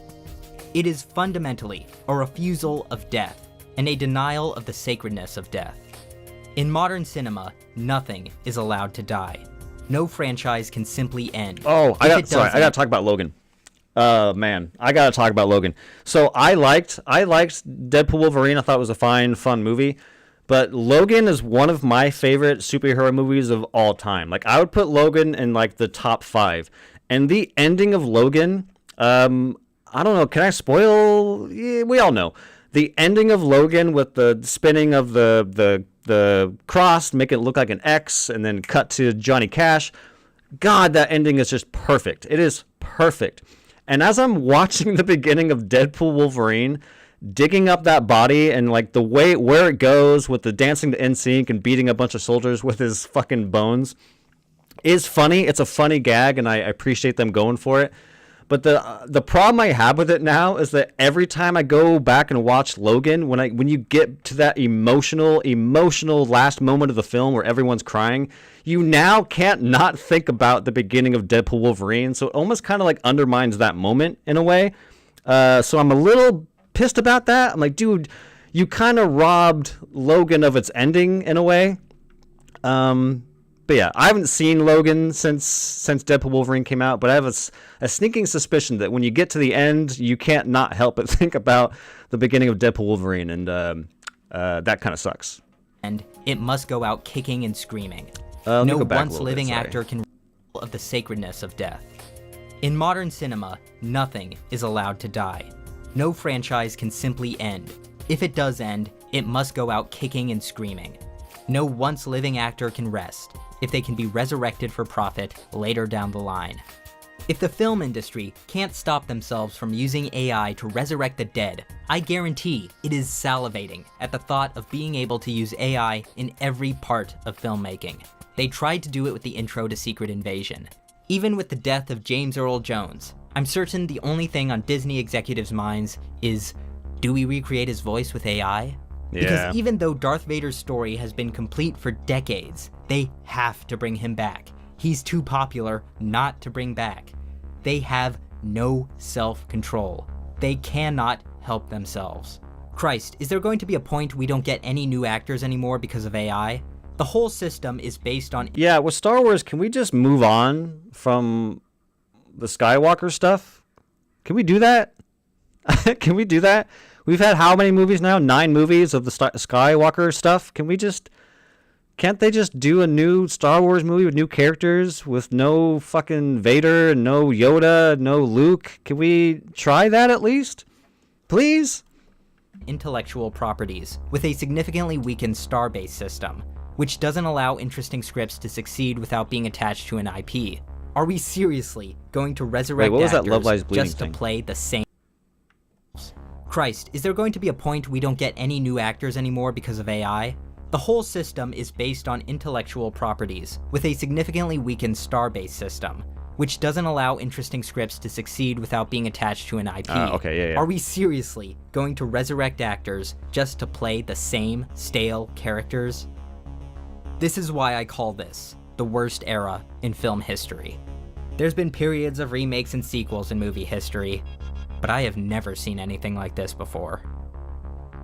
It is fundamentally a refusal of death and a denial of the sacredness of death. In modern cinema, nothing is allowed to die. No franchise can simply end. Oh, I gotta talk about Logan. Man, I gotta talk about Logan. So I liked Deadpool Wolverine. I thought it was a fun movie. But Logan is one of my favorite superhero movies of all time. I would put Logan in the top 5. And the ending of Logan, I I don't know. Can I spoil? Yeah, we all know the ending of Logan with the spinning of the cross, make it look like an X, and then cut to Johnny Cash. God, that ending is just perfect. It is perfect. And as I'm watching the beginning of Deadpool Wolverine, digging up that body and like the way where it goes with the dancing to NSYNC and beating a bunch of soldiers with his fucking bones is funny. It's a funny gag, and I appreciate them going for it. But the problem I have with it now is that every time I go back and watch Logan, when you get to that emotional last moment of the film where everyone's crying, you now can't not think about the beginning of Deadpool Wolverine. So it almost kind of like undermines that moment in a way. So I'm a little pissed about that. I'm like, dude, you kind of robbed Logan of its ending in a way. But yeah, I haven't seen Logan since Deadpool Wolverine came out, but I have a sneaking suspicion that when you get to the end, you can't not help but think about the beginning of Deadpool Wolverine, and that kind of sucks. And it must go out kicking and screaming. Let me No go back a once little living bit, sorry. actor can of the sacredness of death. In modern cinema, nothing is allowed to die. No franchise can simply end. If it does end, it must go out kicking and screaming. No once living actor can rest if they can be resurrected for profit later down the line. If the film industry can't stop themselves from using AI to resurrect the dead, I guarantee it is salivating at the thought of being able to use AI in every part of filmmaking. They tried to do it with the intro to Secret Invasion. Even with the death of James Earl Jones, I'm certain the only thing on Disney executives' minds is, do we recreate his voice with AI? Yeah. Because even though Darth Vader's story has been complete for decades, they have to bring him back. He's too popular not to bring back. They have no self-control. They cannot help themselves. Christ, is there going to be a point we don't get any new actors anymore because of AI? The whole system is based on... Yeah, with Star Wars, can we just move on from the Skywalker stuff? Can we do that? Can we do that? We've had how many movies now? 9 movies of the Skywalker stuff. Can't they just do a new Star Wars movie with new characters with no fucking Vader, no Yoda, no Luke? Can we try that at least? Please? intellectual properties with a significantly weakened star-based system, which doesn't allow interesting scripts to succeed without being attached to an IP. Are we seriously going to resurrect what was that actors Love Lies Bleeding just to thing? play the same? Christ, is there going to be a point we don't get any new actors anymore because of AI? The whole system is based on intellectual properties, with a significantly weakened star-based system, which doesn't allow interesting scripts to succeed without being attached to an IP. Yeah. Are we seriously going to resurrect actors just to play the same stale characters? This is why I call this the worst era in film history. There's been periods of remakes and sequels in movie history, but I have never seen anything like this before.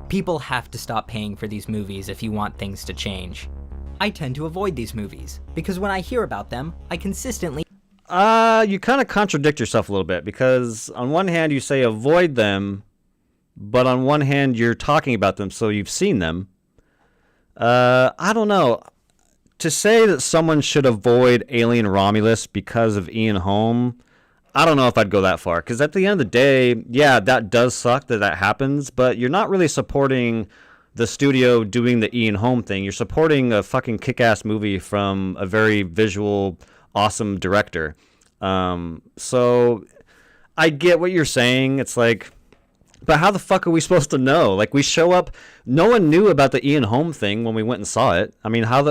People have to stop paying for these movies if you want things to change. I tend to avoid these movies, because when I hear about them, I consistently... You kind of contradict yourself a little bit, because on one hand you say avoid them, but on one hand you're talking about them, so you've seen them. I don't know. To say that someone should avoid Alien Romulus because of Ian Holm, I don't know if I'd go that far. Because at the end of the day, yeah, that does suck that happens, but you're not really supporting the studio doing the Ian Holm thing. You're supporting a fucking kick-ass movie from a very visual, awesome director. So I get what you're saying. It's like, but how the fuck are we supposed to know? Like, we show up, no one knew about the Ian Holm thing when we went and saw it. I mean, are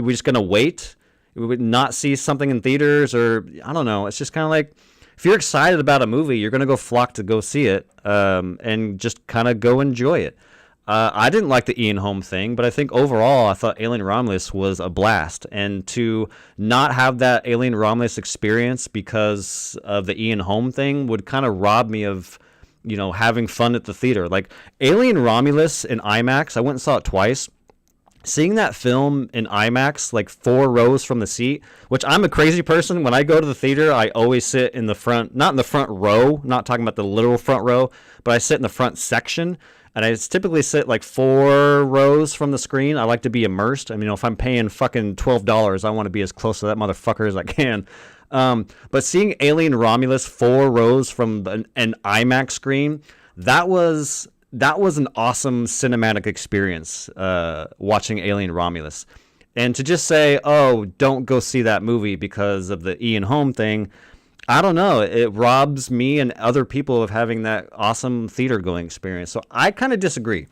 we just gonna wait? We would not see something in theaters, or I don't know. It's just kind of like, if you're excited about a movie, you're gonna go flock to go see it, and just kind of go enjoy it. I didn't like the Ian Holm thing, but I think overall, I thought Alien Romulus was a blast. And to not have that Alien Romulus experience because of the Ian Holm thing would kind of rob me of, having fun at the theater. Like, Alien Romulus in IMAX, I went and saw it twice. Seeing that film in IMAX, like 4 rows from the seat, which I'm a crazy person. When I go to the theater, I always sit in the front, not in the front row, not talking about the literal front row, but I sit in the front section. And I typically sit like 4 rows from the screen. I like to be immersed. I mean, if I'm paying fucking $12, I want to be as close to that motherfucker as I can. But seeing Alien Romulus 4 rows from an IMAX screen, that was an awesome cinematic experience, watching Alien Romulus. And to just say, oh, don't go see that movie because of the Ian Holm thing, I don't know. It robs me and other people of having that awesome theater going experience. So I kind of disagree.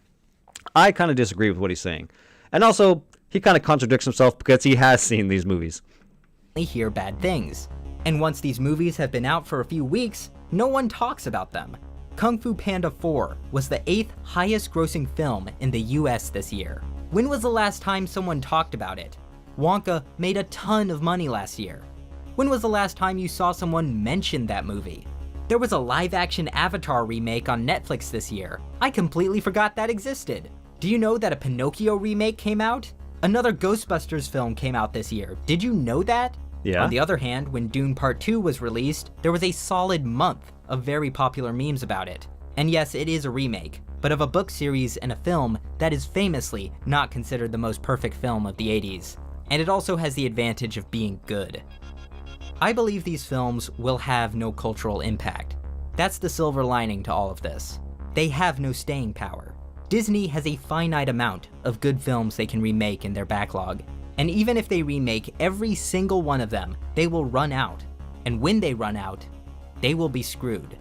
With what he's saying. And also, he kind of contradicts himself because he has seen these movies. Hear bad things. And once these movies have been out for a few weeks, no one talks about them. Kung Fu Panda 4 was the 8th highest grossing film in the US this year. When was the last time someone talked about it? Wonka made a ton of money last year. When was the last time you saw someone mention that movie? There was a live-action Avatar remake on Netflix this year. I completely forgot that existed. Do you know that a Pinocchio remake came out? Another Ghostbusters film came out this year. Did you know that? Yeah. On the other hand, when Dune Part 2 was released, there was a solid month of very popular memes about it. And yes, it is a remake, but of a book series and a film that is famously not considered the most perfect film of the 80s. And it also has the advantage of being good. I believe these films will have no cultural impact. That's the silver lining to all of this. They have no staying power. Disney has a finite amount of good films they can remake in their backlog. And even if they remake every single one of them, they will run out. And when they run out, they will be screwed.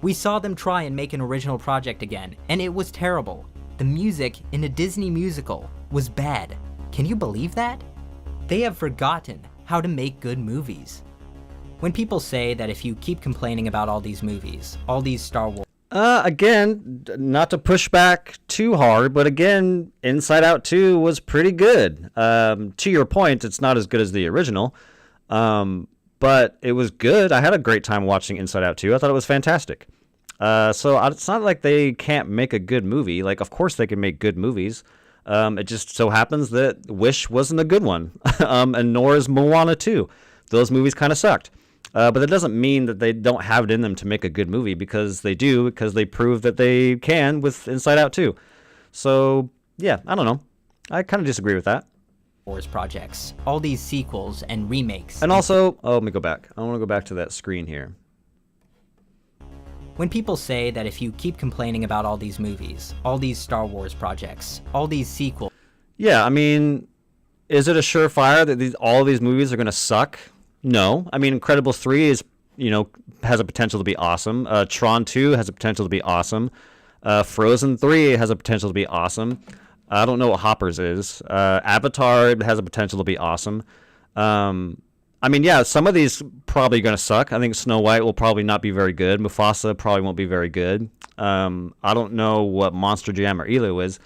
We saw them try and make an original project again, and it was terrible. The music in a Disney musical was bad. Can you believe that? They have forgotten how to make good movies. When people say that if you keep complaining about all these movies, all these Star Wars... Again, not to push back too hard, but again, Inside Out 2 was pretty good. To your point, it's not as good as the original, but it was good. I had a great time watching Inside Out 2. I thought it was fantastic. So it's not like they can't make a good movie. Like, of course they can make good movies. It just so happens that Wish wasn't a good one, and nor is Moana 2. Those movies kind of sucked. But that doesn't mean that they don't have it in them to make a good movie, because they do, because they prove that they can with Inside Out 2. So, yeah, I don't know. I kind of disagree with that. Wars projects, all these sequels and remakes. And also, let me go back. I want to go back to that screen here. When people say that if you keep complaining about all these movies, all these Star Wars projects, all these sequels... Yeah, I mean, is it a surefire that all of these movies are going to suck? No. I mean, Incredibles 3 is, has a potential to be awesome. Tron 2 has a potential to be awesome. Frozen 3 has a potential to be awesome. I don't know what Hoppers is. Avatar has a potential to be awesome. I mean, yeah, some of these probably going to suck. I think Snow White will probably not be very good. Mufasa probably won't be very good. I don't know what Monster Jam or ELO is.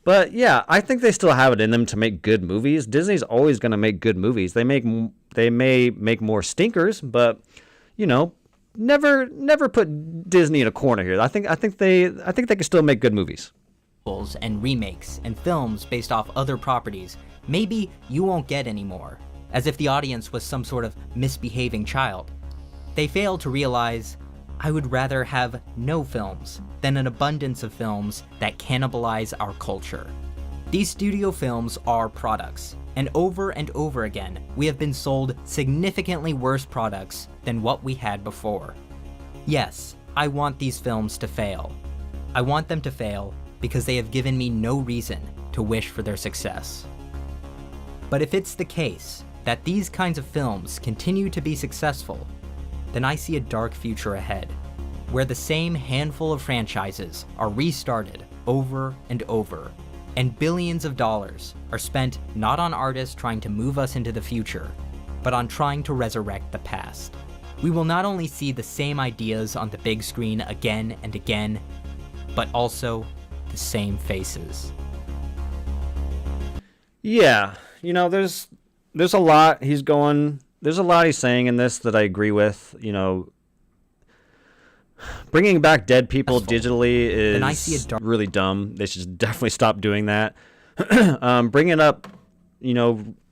But yeah, I think they still have it in them to make good movies. Disney's always going to make good movies. They may make more stinkers, but never put Disney in a corner here. I think they can still make good movies. And remakes and films based off other properties, maybe you won't get anymore, as if the audience was some sort of misbehaving child. They fail to realize, I would rather have no films than an abundance of films that cannibalize our culture. These studio films are products, and over again, we have been sold significantly worse products than what we had before. Yes, I want these films to fail. I want them to fail because they have given me no reason to wish for their success. But if it's the case that these kinds of films continue to be successful, then I see a dark future ahead, where the same handful of franchises are restarted over and over, and billions of dollars are spent not on artists trying to move us into the future, but on trying to resurrect the past. We will not only see the same ideas on the big screen again and again, but also the same faces. Yeah, there's a lot there's a lot he's saying in this that I agree with. Bringing back dead people digitally is really dumb. They should definitely stop doing that. Bringing up,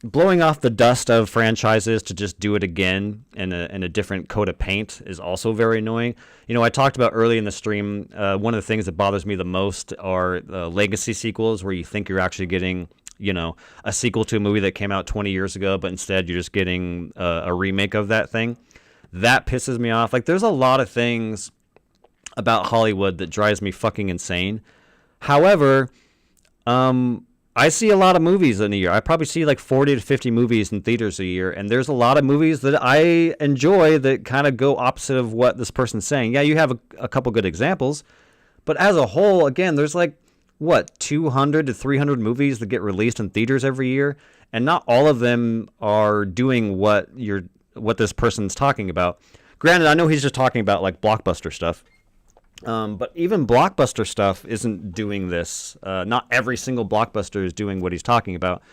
blowing off the dust of franchises to just do it again in a different coat of paint is also very annoying. I talked about early in the stream, one of the things that bothers me the most are legacy sequels where you think you're actually getting a sequel to a movie that came out 20 years ago, but instead you're just getting a remake of that thing. That pisses me off. Like, there's a lot of things about Hollywood that drives me fucking insane. However, I see a lot of movies in a year. I probably see like 40 to 50 movies in theaters a year, and there's a lot of movies that I enjoy that kind of go opposite of what this person's saying. Yeah, you have a couple good examples, but as a whole, again, there's like, 200 to 300 movies that get released in theaters every year, and not all of them are doing what this person's talking about. Granted, I know he's just talking about like blockbuster stuff. But even blockbuster stuff isn't doing this. Not every single blockbuster is doing what he's talking about.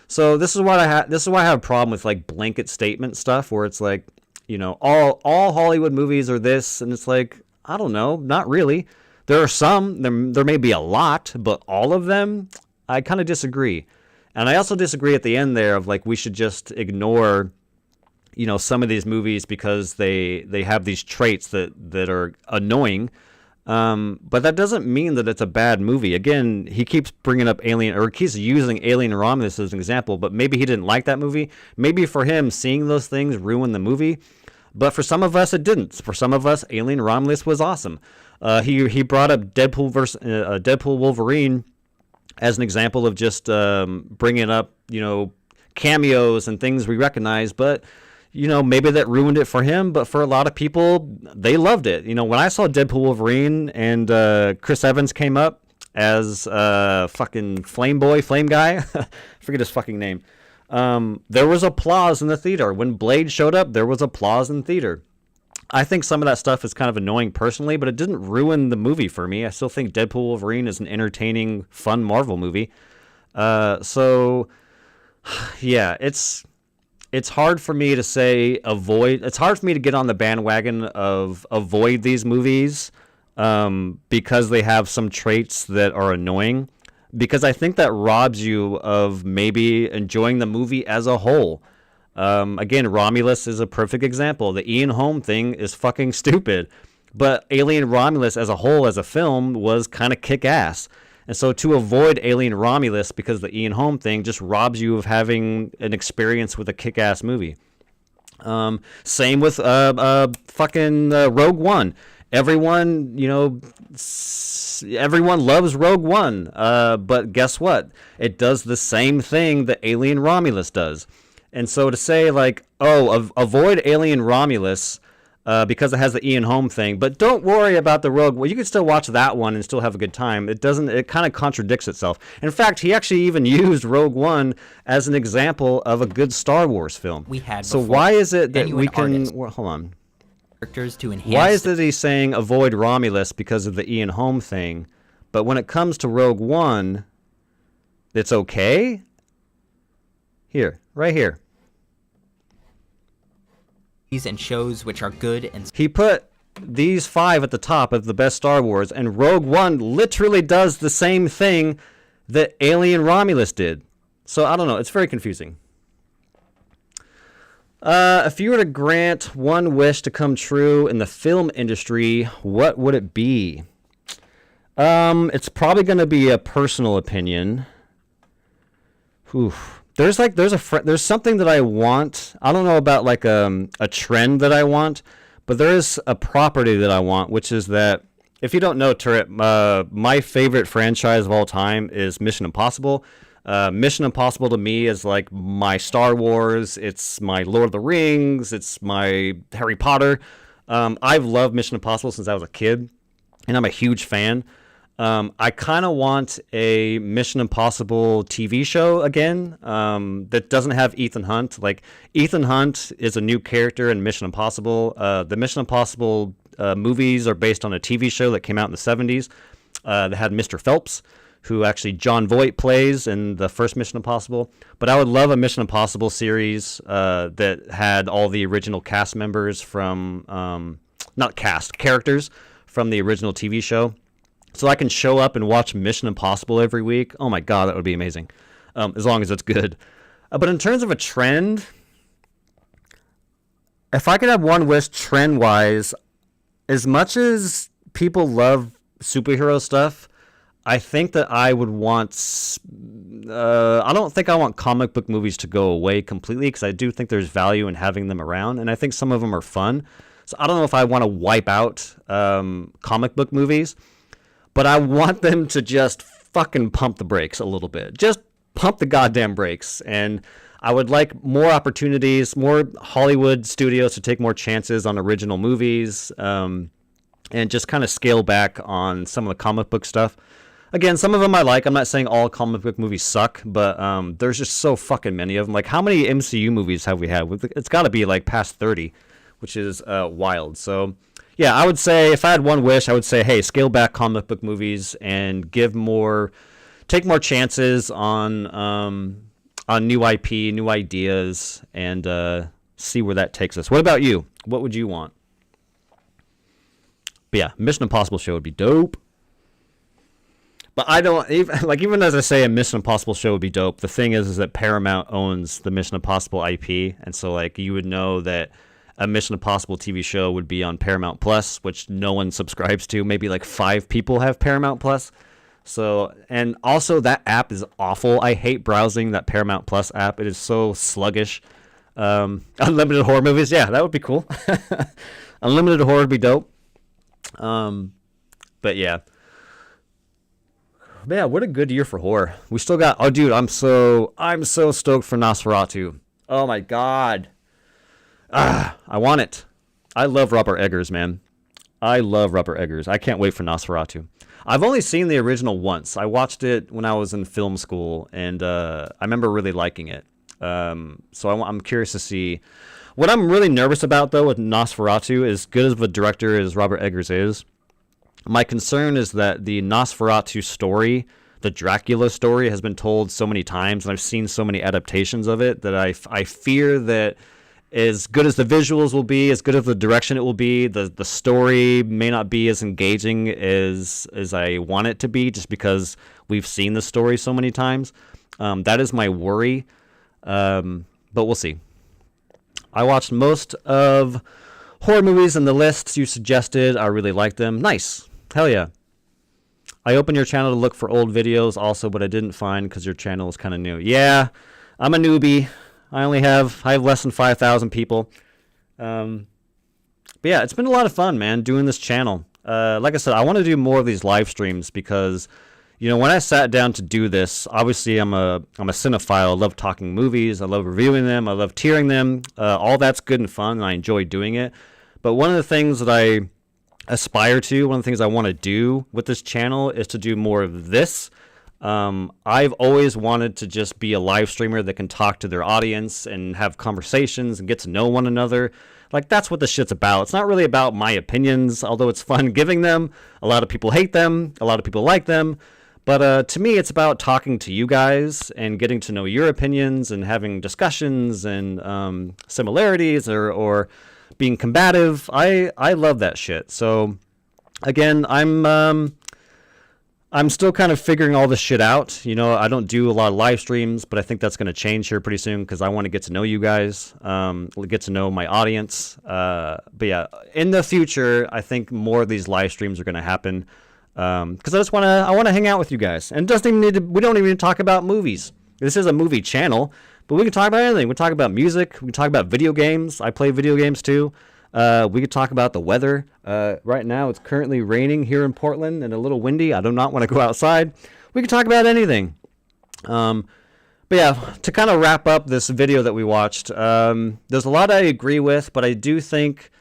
So this is why I have a problem with like blanket statement stuff, where it's like, all Hollywood movies are this, and it's like, I don't know, not really. There are some, there may be a lot, but all of them, I kind of disagree. And I also disagree at the end there of like, we should just ignore, some of these movies because they have these traits that are annoying. But that doesn't mean that it's a bad movie. Again, he keeps bringing up keeps using Alien Romulus as an example, but maybe he didn't like that movie. Maybe for him, seeing those things ruined the movie. But for some of us, it didn't. For some of us, Alien Romulus was awesome. He brought up Deadpool Wolverine as an example of just bringing up, cameos and things we recognize, but maybe that ruined it for him, but for a lot of people, they loved it. When I saw Deadpool Wolverine and Chris Evans came up as fucking Flame Guy, forget his fucking name, there was applause in the theater. When Blade showed up, there was applause in the theater. I think some of that stuff is kind of annoying personally, but it didn't ruin the movie for me. I still think Deadpool Wolverine is an entertaining, fun Marvel movie. So, yeah, it's hard for me to say it's hard for me to get on the bandwagon of avoid these movies because they have some traits that are annoying, because I think that robs you of maybe enjoying the movie as a whole. Again, Romulus is a perfect example. The Ian Holm thing is fucking stupid, but Alien Romulus as a whole, as a film, was kind of kick-ass. And so to avoid Alien Romulus because the Ian Holm thing just robs you of having an experience with a kick-ass movie. Same with fucking Rogue One. Everyone loves Rogue One, but guess what? It does the same thing that Alien Romulus does. And so to say like, avoid Alien Romulus because it has the Ian Holm thing, but don't worry about the Rogue One. You can still watch that one and still have a good time. It kind of contradicts itself. In fact, he actually even used Rogue One as an example of a good Star Wars film. So why is it that we can... hold on. To enhance why is it he's saying avoid Romulus because of the Ian Holm thing, but when it comes to Rogue One, it's okay? Here, right here. and shows which are good and... He put these 5 at the top of the best Star Wars, and Rogue One literally does the same thing that Alien Romulus did. So, I don't know. It's very confusing. If you were to grant one wish to come true in the film industry, what would it be? It's probably going to be a personal opinion. Oof. There's something that I want. I don't know about like a trend that I want, but there is a property that I want, which is that, if you don't know, Turret, my favorite franchise of all time is Mission Impossible. Mission Impossible to me is like my Star Wars. It's my Lord of the Rings. It's my Harry Potter. I've loved Mission Impossible since I was a kid, and I'm a huge fan. I kind of want a Mission Impossible TV show again that doesn't have Ethan Hunt. Like, Ethan Hunt is a new character in Mission Impossible. The Mission Impossible movies are based on a TV show that came out in the 70s that had Mr. Phelps, who actually John Voight plays in the first Mission Impossible. But I would love a Mission Impossible series that had all the original cast members from, characters from the original TV show. So I can show up and watch Mission Impossible every week. Oh my God, that would be amazing. As long as it's good. But in terms of a trend, if I could have one wish trend-wise, as much as people love superhero stuff, I think that I would want. I don't think I want comic book movies to go away completely because I do think there's value in having them around, and I think some of them are fun. So I don't know if I want to wipe out comic book movies, but I want them to just fucking pump the brakes a little bit. Just pump the goddamn brakes. And I would like more opportunities, more Hollywood studios to take more chances on original movies, and just kind of scale back on some of the comic book stuff. Again, some of them I like. I'm not saying all comic book movies suck, but there's just so fucking many of them. Like, how many MCU movies have we had? It's got to be like past 30, which is wild. So, yeah, I would say if I had one wish, I would say, hey, scale back comic book movies and take more chances on new IP, new ideas, and see where that takes us. What about you? What would you want? But yeah, Mission Impossible show would be dope. But I don't even as I say a Mission Impossible show would be dope. The thing is that Paramount owns the Mission Impossible IP, and so like you would know that a Mission Impossible TV show would be on Paramount Plus, which no one subscribes to. Maybe like 5 people have Paramount Plus. So, and also that app is awful. I hate browsing that Paramount Plus app. It is so sluggish. Unlimited horror movies, yeah, that would be cool. Unlimited horror would be dope. But yeah. Man, what a good year for horror. We still got, oh dude, I'm so stoked for Nosferatu. Oh my god. I want it. I love Robert Eggers, man. I love Robert Eggers. I can't wait for Nosferatu. I've only seen the original once. I watched it when I was in film school, and I remember really liking it. So I'm curious to see. What I'm really nervous about, though, with Nosferatu, as good of a director as Robert Eggers is, my concern is that the Nosferatu story, the Dracula story, has been told so many times, and I've seen so many adaptations of it, that I fear that as good as the visuals will be, as good as the direction it will be, the story may not be as engaging as I want it to be, just because we've seen the story so many times. That is my worry, but we'll see. I watched most of horror movies in the list you suggested. I really liked them. Nice. Hell yeah. I opened your channel to look for old videos also, but I didn't find because your channel is kind of new. Yeah, I'm a newbie. I have less than 5,000 people. But yeah, it's been a lot of fun, man, doing this channel. Like I said, I want to do more of these live streams because, you know, when I sat down to do this, obviously I'm a cinephile. I love talking movies. I love reviewing them. I love tiering them. All that's good and fun, and I enjoy doing it. But one of the things that I aspire to, one of the things I want to do with this channel is to do more of this. I've always wanted to just be a live streamer that can talk to their audience and have conversations and get to know one another. Like, that's what this shit's about. It's not really about my opinions, although it's fun giving them. A lot of people hate them. A lot of people like them. But to me, it's about talking to you guys and getting to know your opinions and having discussions and similarities or being combative. I love that shit. So, again, I'm still kind of figuring all this shit out. You know, I don't do a lot of live streams, but I think that's going to change here pretty soon because I want to get to know you guys, get to know my audience. But yeah, in the future, I think more of these live streams are going to happen because I want to hang out with you guys. And it doesn't even need to, we don't even need to talk about movies. This is a movie channel, but we can talk about anything. We can talk about music. We can talk about video games. I play video games too. We could talk about the weather. Right now, it's currently raining here in Portland and a little windy. I do not want to go outside. We could talk about anything. But yeah, to kind of wrap up this video that we watched, there's a lot I agree with, but I do think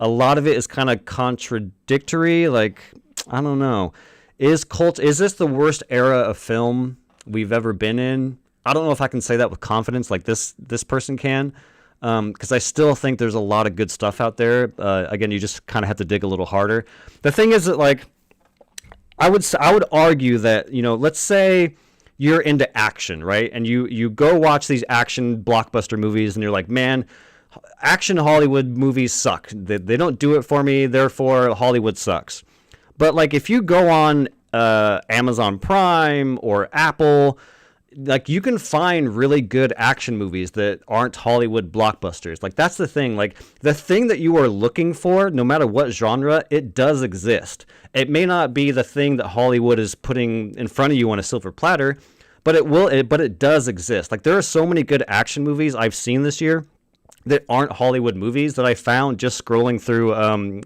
a lot of it is kind of contradictory. Like, I don't know. Is this the worst era of film we've ever been in? I don't know if I can say that with confidence like this person can. Because I still think there's a lot of good stuff out there. Again, you just kind of have to dig a little harder. The thing is that, like, I would argue that, you know, let's say you're into action, right? And you go watch these action blockbuster movies and you're like, man, action Hollywood movies suck. They don't do it for me, therefore Hollywood sucks. But, like, if you go on Amazon Prime or Apple, like you can find really good action movies that aren't Hollywood blockbusters. Like that's the thing. Like the thing that you are looking for, no matter what genre, it does exist. It may not be the thing that Hollywood is putting in front of you on a silver platter, but it does exist. Like there are so many good action movies I've seen this year that aren't Hollywood movies that I found just scrolling through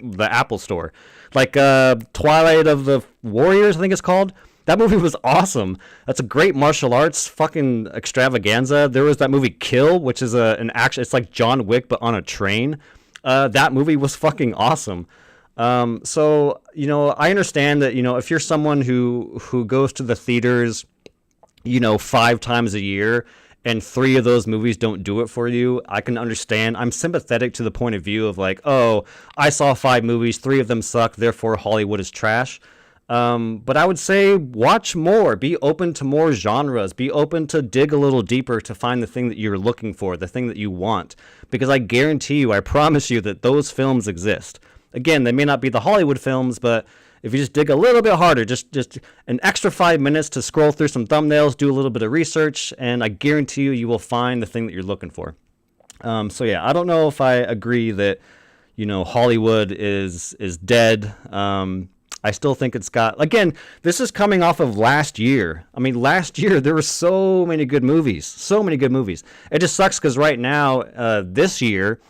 the Apple Store. Like Twilight of the Warriors, I think it's called. That movie was awesome. That's a great martial arts fucking extravaganza. There was that movie Kill, which is an action. It's like John Wick but on a train. That movie was fucking awesome. So I understand that if you're someone who goes to the theaters, 5 times a year, and 3 of those movies don't do it for you, I can understand. I'm sympathetic to the point of view of like, oh, I saw 5 movies, 3 of them suck, therefore Hollywood is trash. But I would say watch more, be open to more genres, be open to dig a little deeper to find the thing that you're looking for, the thing that you want. Because I guarantee you, I promise you that those films exist. Again, they may not be the Hollywood films, but if you just dig a little bit harder, just an extra 5 minutes to scroll through some thumbnails, do a little bit of research, and I guarantee you, you will find the thing that you're looking for. So yeah, I don't know if I agree that, Hollywood is dead. I still think it's got, again, this is coming off of last year. I mean, last year there were so many good movies. It just sucks because right now, this year,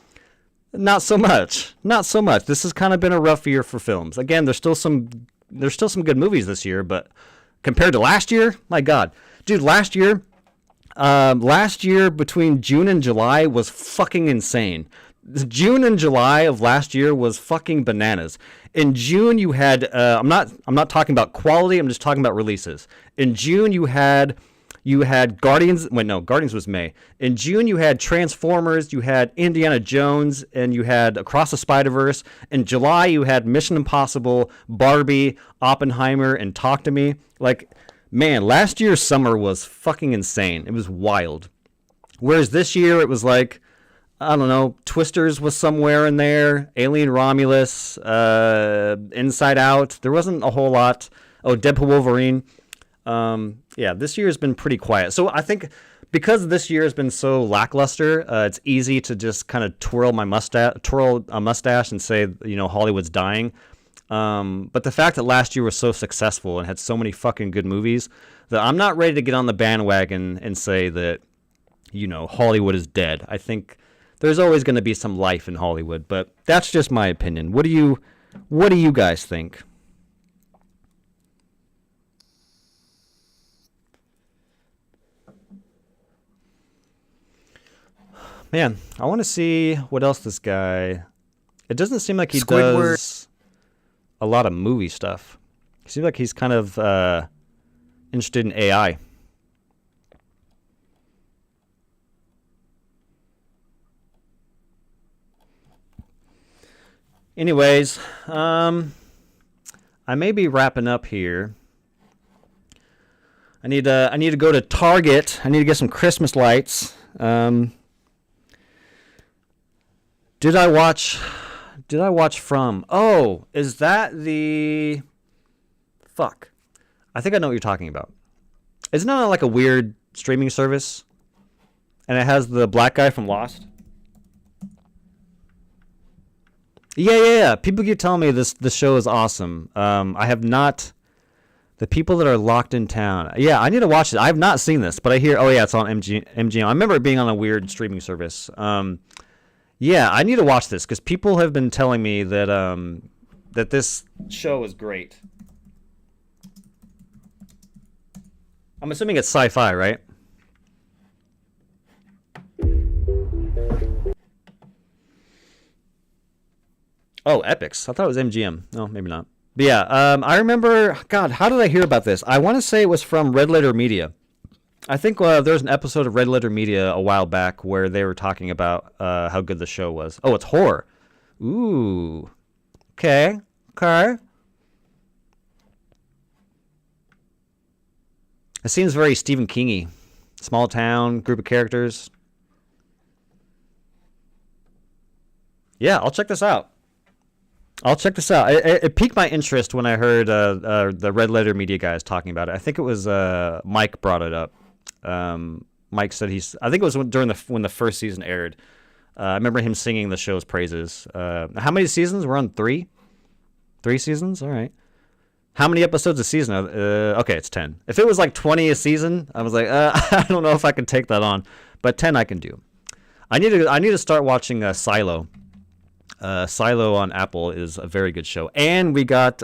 not so much. This has kind of been a rough year for films. Again, there's still some good movies this year, but compared to last year, my God, dude, last year between June and July was fucking insane. June and July of last year was fucking bananas. In June you had I'm not talking about quality, I'm just talking about releases. In June you had Guardians. Wait, no, Guardians was May. In June you had Transformers, you had Indiana Jones, and you had Across the Spider-Verse. In July you had Mission Impossible, Barbie, Oppenheimer, and Talk to Me. Like, man, last year's summer was fucking insane. It was wild. Whereas this year it was like, I don't know, Twisters was somewhere in there, Alien Romulus, Inside Out. There wasn't a whole lot. Oh, Deadpool Wolverine. Yeah, this year has been pretty quiet. So I think because this year has been so lackluster, it's easy to just kind of twirl a mustache and say, Hollywood's dying. But the fact that last year was so successful and had so many fucking good movies, that I'm not ready to get on the bandwagon and say that, Hollywood is dead. I think there's always going to be some life in Hollywood, but that's just my opinion. What do you guys think? Man, I want to see what else this guy... It doesn't seem like he does a lot of movie stuff. It seems like he's kind of interested in AI. Anyways, I may be wrapping up here. I need to go to Target. I need to get some Christmas lights. Did I watch From? Oh, is that the... Fuck. I think I know what you're talking about. Isn't that like a weird streaming service? And it has the black guy from Lost? Yeah. People keep telling me this show is awesome. I have not... The People That Are Locked in Town. Yeah, I need to watch it. I have not seen this, but I hear... Oh, yeah, it's on MGM. I remember it being on a weird streaming service. Yeah, I need to watch this because people have been telling me that that this show is great. I'm assuming it's sci-fi, right? Oh, Epix. I thought it was MGM. No, maybe not. But yeah, I remember... God, how did I hear about this? I want to say it was from Red Letter Media. I think there was an episode of Red Letter Media a while back where they were talking about how good the show was. Oh, it's horror. Ooh. Okay. It seems very Stephen King-y. Small town, group of characters. Yeah, I'll check this out. It piqued my interest when I heard the Red Letter Media guys talking about it. I think it was Mike brought it up. Mike said I think it was during when the first season aired. I remember him singing the show's praises. How many seasons? We're on 3? 3 seasons? All right. How many episodes a season? Okay, it's 10. If it was like 20 a season, I was like, I don't know if I can take that on. But 10 I can do. I need to start watching Silo. Silo on Apple is a very good show. And we got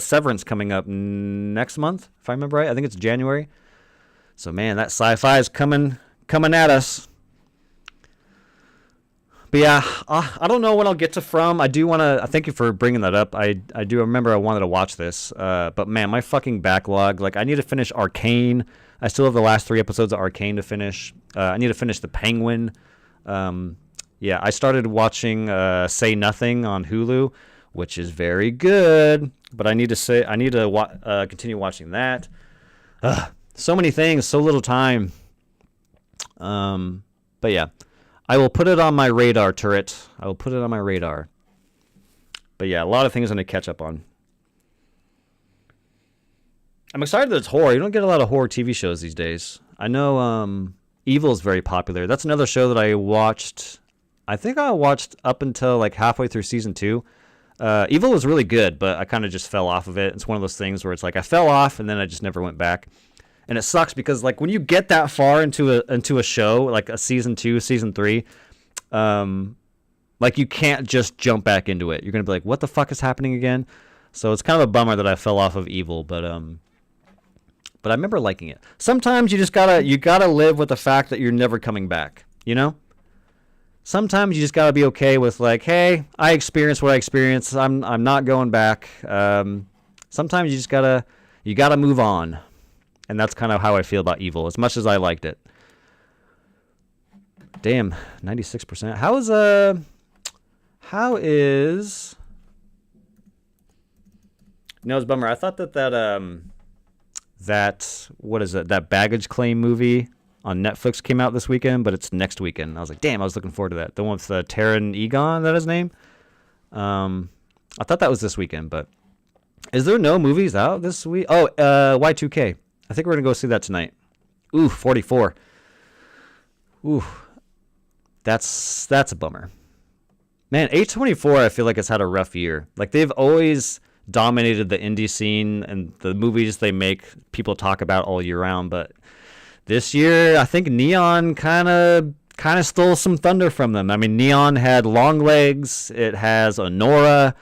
Severance coming up next month, if I remember right. I think it's January. So, man, that sci-fi is coming at us. But yeah, I don't know when I'll get to From. I do want to. Thank you for bringing that up. I do remember I wanted to watch this. But man, my fucking backlog. Like, I need to finish Arcane. I still have the last 3 episodes of Arcane to finish. I need to finish The Penguin. Yeah, I started watching Say Nothing on Hulu, which is very good. But I need to continue watching that. So many things, so little time. But yeah. I will put it on my radar, Turret. I will put it on my radar. But yeah, a lot of things I'm going to catch up on. I'm excited that it's horror. You don't get a lot of horror TV shows these days. I know Evil is very popular. That's another show that I watched. I think I watched up until like halfway through season 2. Evil was really good, but I kind of just fell off of it. It's one of those things where it's like I fell off and then I just never went back. And it sucks because like when you get that far into a show, like a season 2, season 3, like you can't just jump back into it. You're gonna be like, what the fuck is happening again? So it's kind of a bummer that I fell off of Evil, but I remember liking it. Sometimes you just gotta live with the fact that you're never coming back. You know? Sometimes you just gotta be okay with like, hey, I experienced what I experienced. I'm not going back. Sometimes you just gotta move on. And that's kind of how I feel about Evil, as much as I liked it. Damn, 96%. How is... No, it's a bummer. I thought that what is it? That baggage claim movie on Netflix came out this weekend, but it's next weekend. I was like, damn, I was looking forward to that. The one with Taron Egerton, is that his name? I thought that was this weekend, but is there no movies out this week? Oh, Y2K. I think we're going to go see that tonight. Ooh, 44. Ooh. That's a bummer. Man, A24, I feel like it's had a rough year. Like, they've always dominated the indie scene and the movies they make, people talk about all year round. But this year, I think Neon kind of stole some thunder from them. I mean, Neon had Long Legs. It has Honora.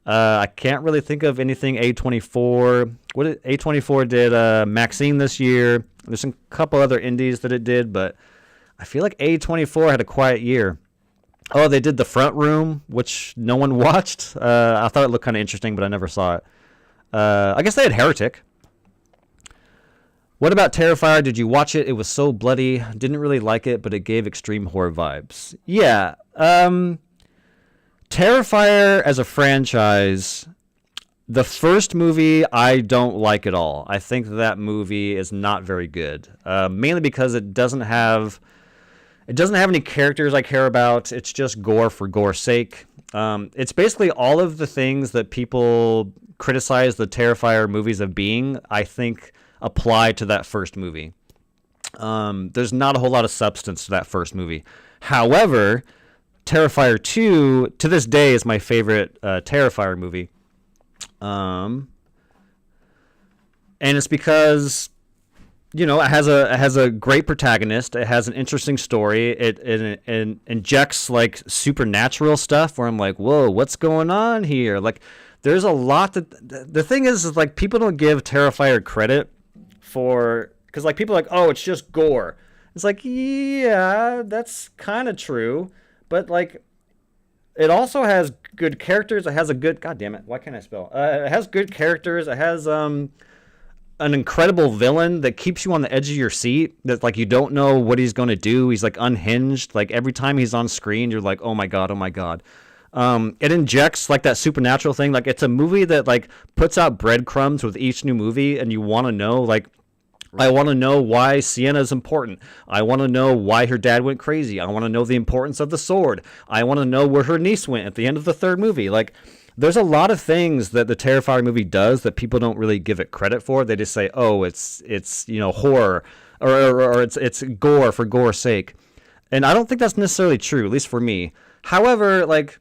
I can't really think of anything A24. A24 did Maxine this year. There's a couple other indies that it did, but I feel like A24 had a quiet year. Oh, they did The Front Room, which no one watched. I thought it looked kind of interesting, but I never saw it. I guess they had Heretic. What about Terrifier? Did you watch it? It was so bloody. Didn't really like it, but it gave extreme horror vibes. Yeah. Terrifier as a franchise, the first movie I don't like at all. I think that movie is not very good, mainly because it doesn't have any characters I care about. It's just gore for gore's sake. It's basically all of the things that people criticize the Terrifier movies of being, I think, apply to that first movie. There's not a whole lot of substance to that first movie. However, Terrifier 2, to this day, is my favorite Terrifier movie. And it's because, you know, it has a great protagonist. It has an interesting story. It injects, like, supernatural stuff where I'm like, whoa, what's going on here? Like, there's a lot that... The thing is, like, people don't give Terrifier credit for... Because, like, people are like, oh, it's just gore. It's like, yeah, that's kind of true. But, like, it also has good characters. It has a good... God damn it. Why can't I spell? It has good characters. It has an incredible villain that keeps you on the edge of your seat. That, like, you don't know what he's going to do. He's, like, unhinged. Like, every time he's on screen, you're like, oh, my God, oh, my God. It injects, like, that supernatural thing. Like, it's a movie that, like, puts out breadcrumbs with each new movie, and you want to know, like... I want to know why Sienna is important. I want to know why her dad went crazy. I want to know the importance of the sword. I want to know where her niece went at the end of the third movie. Like, there's a lot of things that the Terrifier movie does that people don't really give it credit for. They just say, oh, it's you know, horror. or it's gore for gore's sake. And I don't think that's necessarily true, at least for me. However, like,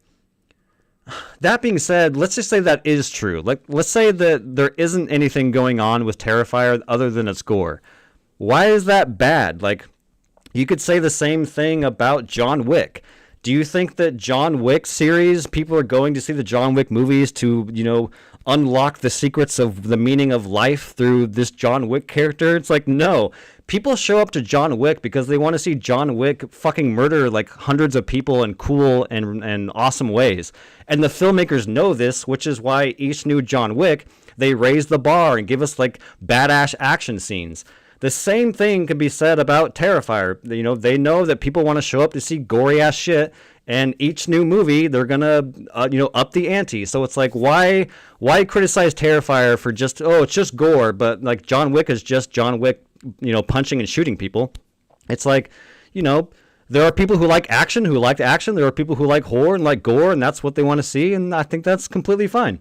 that being said, let's just say that is true. Like, let's say that there isn't anything going on with Terrifier other than its gore. Why is that bad? Like, you could say the same thing about John Wick. Do you think that John Wick series, people are going to see the John Wick movies to, you know, unlock the secrets of the meaning of life through this John Wick character? It's like, no. People show up to John Wick because they want to see John Wick fucking murder like hundreds of people in cool and awesome ways. And the filmmakers know this, which is why each new John Wick, they raise the bar and give us like badass action scenes. The same thing can be said about Terrifier. You know, they know that people want to show up to see gory ass shit, and each new movie they're gonna up the ante. So it's like, why criticize Terrifier for just, oh, it's just gore, but like John Wick is just John Wick, you know, punching and shooting people. It's like, you know, there are people who like action, who like action. There are people who like horror and like gore, and that's what they want to see, and I think that's completely fine.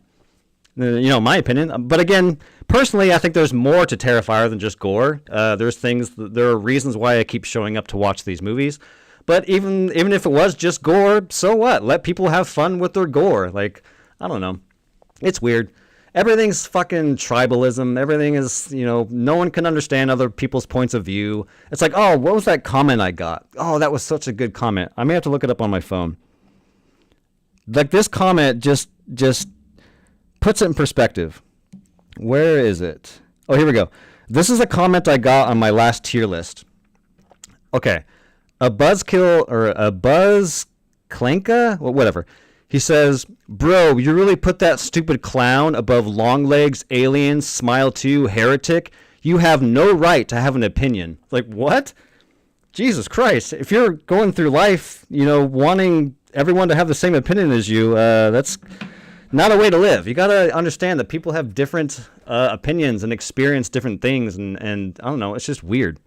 You know, my opinion. But again, personally, I think there's more to Terrifier than just gore. There are reasons why I keep showing up to watch these movies. But even if it was just gore, so what? Let people have fun with their gore. Like, I don't know. It's weird. Everything's fucking tribalism. Everything is, you know, no one can understand other people's points of view. It's like, oh, what was that comment I got? Oh, that was such a good comment. I may have to look it up on my phone. Like, this comment just puts it in perspective. Where is it? Oh, here we go. This is a comment I got on my last tier list. Okay. A buzzkill or a buzz clanka? Well, whatever. He says, bro, you really put that stupid clown above Longlegs, Aliens, Smile 2, Heretic? You have no right to have an opinion. Like, what? Jesus Christ. If you're going through life, you know, wanting everyone to have the same opinion as you, that's not a way to live. You got to understand that people have different opinions and experience different things. And I don't know, it's just weird.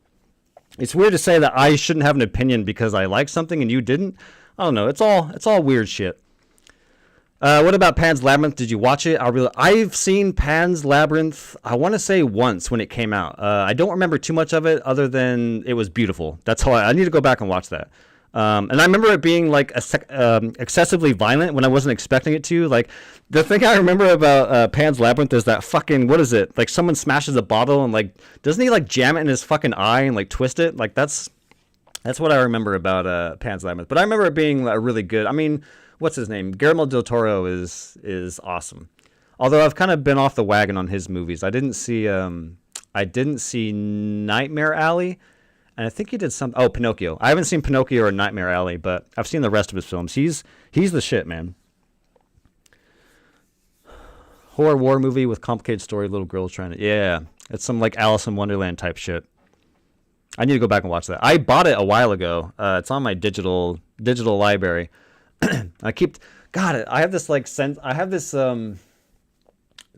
It's weird to say that I shouldn't have an opinion because I like something and you didn't. I don't know. It's all weird shit. What about Pan's Labyrinth? Did you watch it? I've seen Pan's Labyrinth, I want to say once when it came out. I don't remember too much of it other than it was beautiful. That's all. I need to go back and watch that. And I remember it being like excessively violent when I wasn't expecting it to. Like, the thing I remember about Pan's Labyrinth is that fucking, what is it? Like, someone smashes a bottle and like, doesn't he like jam it in his fucking eye and like twist it? Like, that's what I remember about Pan's Labyrinth. But I remember it being really good. I mean, what's his name? Guillermo del Toro is awesome. Although I've kind of been off the wagon on his movies. I didn't see Nightmare Alley. And I think he did some. Oh, Pinocchio. I haven't seen Pinocchio or Nightmare Alley, but I've seen the rest of his films. He's the shit, man. Horror war movie with complicated story. Little girl trying to. Yeah, it's some like Alice in Wonderland type shit. I need to go back and watch that. I bought it a while ago. It's on my digital library. I have this like sense. I have this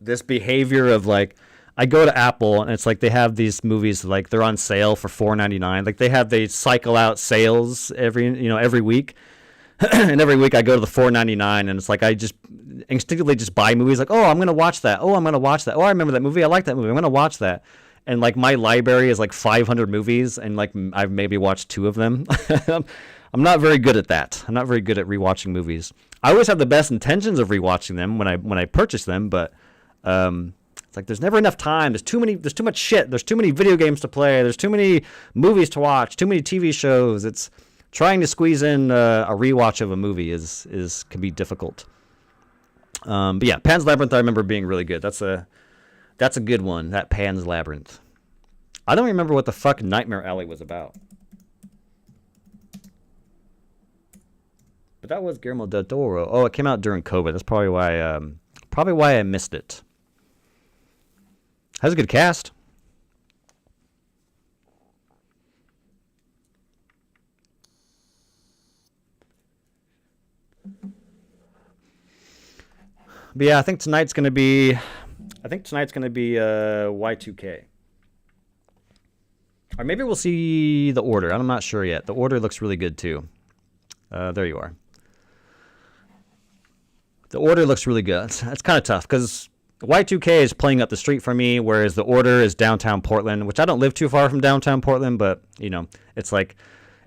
this behavior of like. I go to Apple and it's like they have these movies like they're on sale for $4.99. Like they cycle out sales every week, and every week I go to the $4.99 and it's like I just instinctively just buy movies like, oh, I'm gonna watch that. Oh, I'm gonna watch that. Oh, I remember that movie. I like that movie. I'm gonna watch that. And like my library is like 500 movies and like I've maybe watched 2 of them. I'm not very good at that. I'm not very good at rewatching movies. I always have the best intentions of rewatching them when I purchase them, but it's like there's never enough time. There's too much shit. There's too many video games to play. There's too many movies to watch. Too many TV shows. It's trying to squeeze in a rewatch of a movie can be difficult. But yeah, Pan's Labyrinth I remember being really good. That's a good one. That Pan's Labyrinth. I don't remember what the fuck Nightmare Alley was about. But that was Guillermo del Toro. Oh, it came out during COVID. That's probably why I missed it. Has a good cast. But yeah, I think tonight's gonna be Y2K. Or maybe we'll see The Order. I'm not sure yet. The Order looks really good too. There you are. The Order looks really good. It's kind of tough because Y2K is playing up the street for me, whereas The Order is downtown Portland, which I don't live too far from downtown Portland, but it's like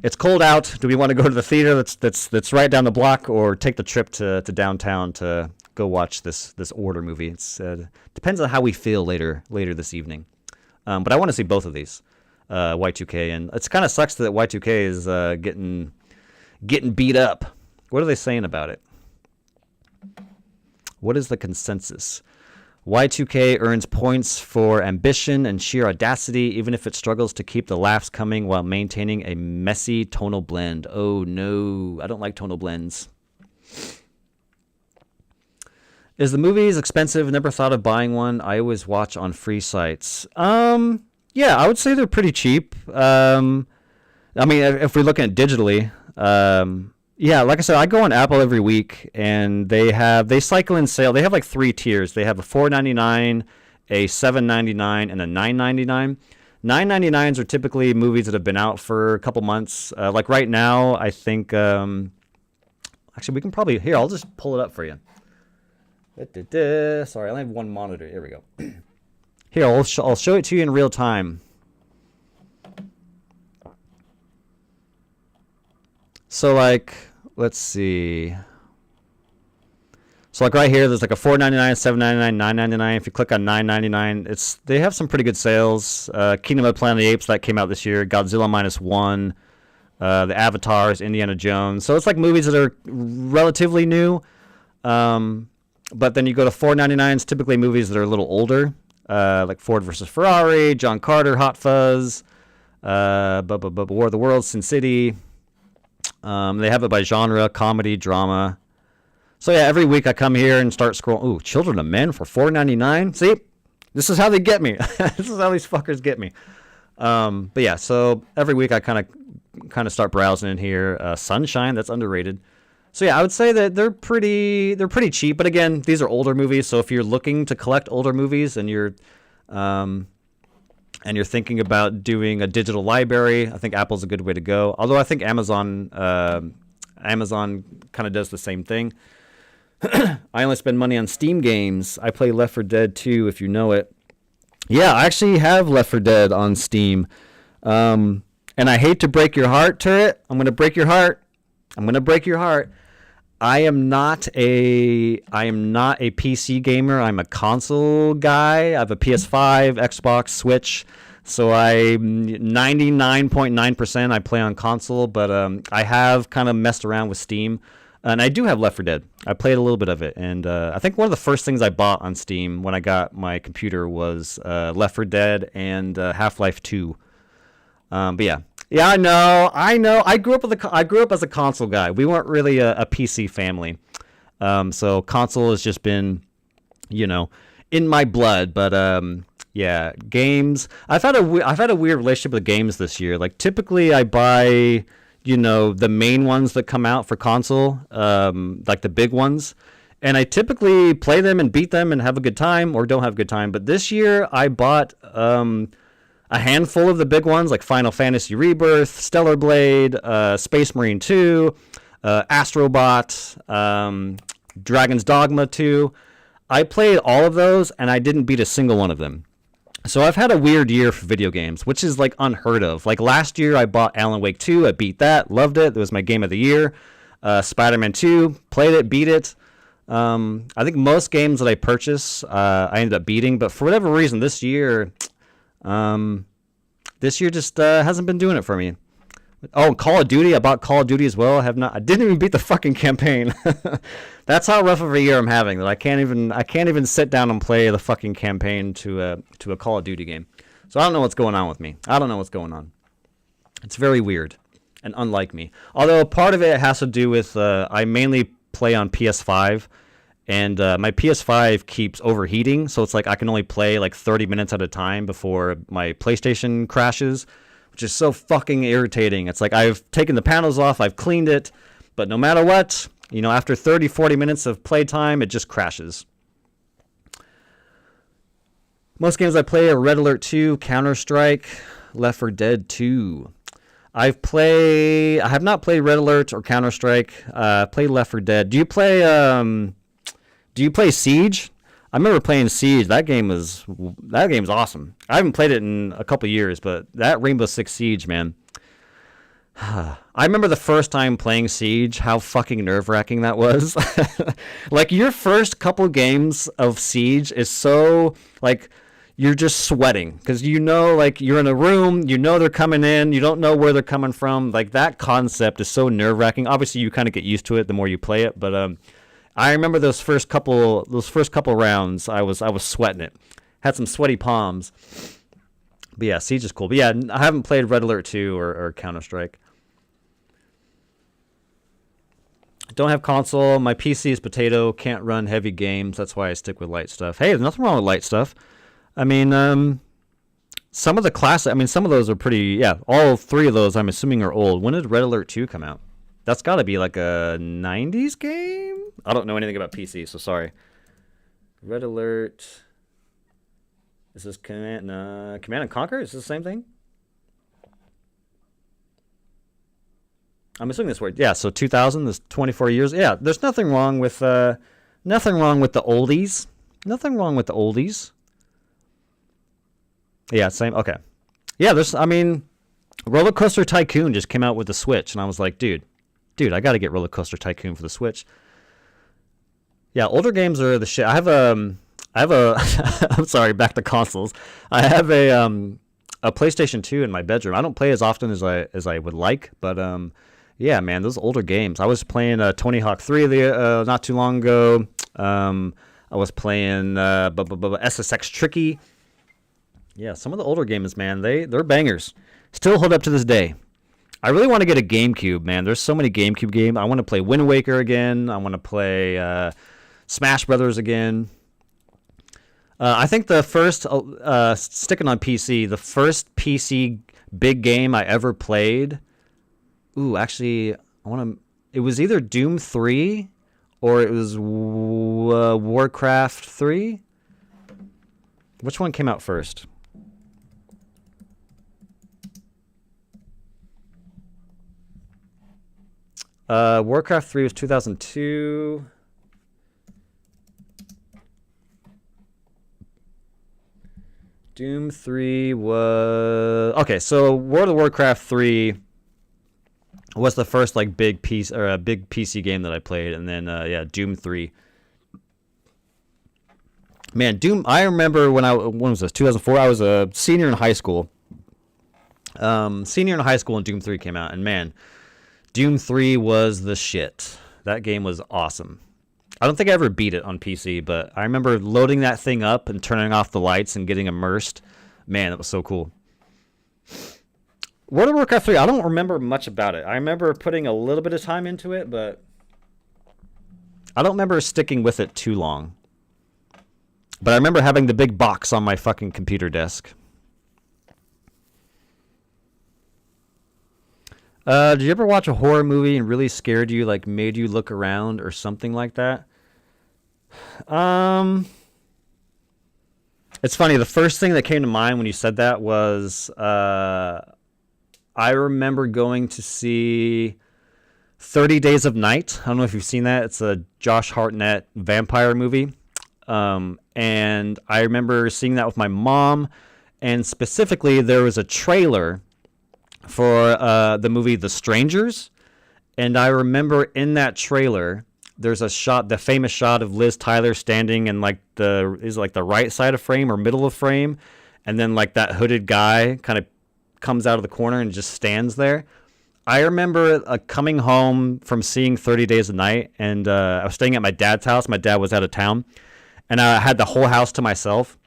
it's cold out. Do we want to go to the theater that's right down the block, or take the trip to downtown to go watch this Order movie? It's depends on how we feel later this evening. But I want to see both of these, Y2K, and it's kind of sucks that Y2K is getting beat up. What are they saying about it? What is the consensus? Y2K earns points for ambition and sheer audacity, even if it struggles to keep the laughs coming while maintaining a messy tonal blend. Oh no, I don't like tonal blends. Is the movies expensive? Never thought of buying one. I always watch on free sites. Yeah, I would say they're pretty cheap. I mean, if we're looking at digitally, yeah, like I said, I go on Apple every week, and they cycle in sale. They have like 3 tiers. They have a $4.99, a $7.99, and a $9.99. $9.99s are typically movies that have been out for a couple months. Like right now, I think. Actually, we can probably here. I'll just pull it up for you. Sorry, I only have one monitor. Here we go. Here, I'll show it to you in real time. So like, let's see. So like right here, there's like a $4.99, $7.99, $9.99. If you click on $9.99, they have some pretty good sales. Kingdom of the Planet of the Apes that came out this year, Godzilla -1, the Avatars, Indiana Jones. So it's like movies that are relatively new. But then you go to $4.99s, typically movies that are a little older, like Ford versus Ferrari, John Carter, Hot Fuzz, War of the Worlds, Sin City. They have it by genre, comedy, drama. So yeah, every week I come here and start scrolling. Ooh, Children of Men for $4.99. See, this is how they get me. This is how these fuckers get me. But yeah, so every week I kind of start browsing in here. Sunshine, that's underrated. So yeah, I would say that they're pretty cheap. But again, these are older movies. So if you're looking to collect older movies and you're thinking about doing a digital library, I think Apple's a good way to go. Although I think Amazon kind of does the same thing. I only spend money on Steam games. I play Left 4 Dead 2, if you know it. Yeah, I actually have Left 4 Dead on Steam. And I hate to break your heart, Turret. I'm going to break your heart. I am not a PC gamer. I'm a console guy. I have a PS5, Xbox, Switch. So I 99.9% I play on console, but I have kind of messed around with Steam. And I do have Left 4 Dead. I played a little bit of it, and I think one of the first things I bought on Steam when I got my computer was Left 4 Dead and Half-Life 2. But yeah, I know. I grew up as a console guy. We weren't really a PC family, so console has just been, in my blood. But yeah, games. I've had a weird relationship with games this year. Like typically, I buy the main ones that come out for console, like the big ones, and I typically play them and beat them and have a good time or don't have a good time. But this year, I bought a handful of the big ones like Final Fantasy Rebirth, Stellar Blade, Space Marine 2, Astrobot, Dragon's Dogma 2. I played all of those, and I didn't beat a single one of them. So I've had a weird year for video games, which is like unheard of. Like last year, I bought Alan Wake 2. I beat that, loved it. It was my game of the year. Spider-Man 2, played it, beat it. I think most games that I purchase, I ended up beating. But for whatever reason, this year just hasn't been doing it for me. Oh, Call of Duty. I bought Call of Duty as well. I didn't even beat the fucking campaign. That's how rough of a year I'm having. That I can't even sit down and play the fucking campaign to a Call of Duty game. So I don't know what's going on with me. I don't know what's going on. It's very weird and unlike me. Although part of it has to do with I mainly play on PS5. And my PS5 keeps overheating, so it's like I can only play like 30 minutes at a time before my PlayStation crashes, which is so fucking irritating. It's like I've taken the panels off, I've cleaned it, but no matter what, after 30, 40 minutes of playtime, it just crashes. Most games I play are Red Alert 2, Counter-Strike, Left 4 Dead 2. I have not played Red Alert or Counter-Strike. Played Left 4 Dead. Do you play Siege? I remember playing Siege. That game's awesome. I haven't played it in a couple years, but that Rainbow Six Siege, man. I remember the first time playing Siege, how fucking nerve-wracking that was. Like, your first couple games of Siege is so, like, you're just sweating. Because you know, like, you're in a room, you know they're coming in, you don't know where they're coming from. Like, that concept is so nerve-wracking. Obviously, you kind of get used to it the more you play it, but I remember those first couple rounds, I was sweating it. Had some sweaty palms. But yeah, Siege is cool. But yeah, I haven't played Red Alert 2 or Counter-Strike. Don't have console. My PC is potato. Can't run heavy games. That's why I stick with light stuff. Hey, there's nothing wrong with light stuff. I mean, some of the classic. I mean, some of those are pretty. Yeah, all three of those, I'm assuming, are old. When did Red Alert 2 come out? That's got to be like a 90s game? I don't know anything about PC, so sorry. Red Alert. Is this Command and Conquer? Is this the same thing? I'm assuming this word. Yeah, so 2000 is 24 years. Yeah, there's nothing wrong with the oldies. Nothing wrong with the oldies. Yeah, same. Okay. Yeah, I mean, Roller Coaster Tycoon just came out with the Switch, and I was like, dude, I got to get Roller Coaster Tycoon for the Switch. Yeah, older games are the shit. I have a I'm sorry, back to consoles. I have a PlayStation 2 in my bedroom. I don't play as often as I would like, but yeah, man, those older games. I was playing Tony Hawk 3 not too long ago. I was playing SSX Tricky. Yeah, some of the older games, man, they're bangers. Still hold up to this day. I really want to get a GameCube, man. There's so many GameCube games. I want to play Wind Waker again. I want to play Smash Brothers again. I think the first, sticking on PC, the first PC big game I ever played. Ooh, actually, it was either Doom 3 or it was Warcraft 3. Which one came out first? Warcraft 3 was 2002. Doom 3 was... Okay, so World of Warcraft 3 was the first like big piece or a big PC game that I played, and then yeah, Doom 3. Man, Doom. I remember when was this? 2004. I was a senior in high school. And Doom 3 came out, and man, Doom 3 was the shit. That game was awesome. I don't think I ever beat it on PC, but I remember loading that thing up and turning off the lights and getting immersed. Man, that was so cool. World of Warcraft 3, I don't remember much about it. I remember putting a little bit of time into it, but I don't remember sticking with it too long. But I remember having the big box on my fucking computer desk. Did you ever watch a horror movie and really scared you, like made you look around or something like that? It's funny. The first thing that came to mind when you said that was I remember going to see 30 Days of Night. I don't know if you've seen that. It's a Josh Hartnett vampire movie. And I remember seeing that with my mom. And specifically, there was a trailer for the movie The Strangers. And I remember in that trailer, there's a shot, the famous shot of Liz Tyler standing in like the right side of frame or middle of frame. And then like that hooded guy kind of comes out of the corner and just stands there. I remember coming home from seeing 30 Days a Night, and I was staying at my dad's house. My dad was out of town, and I had the whole house to myself.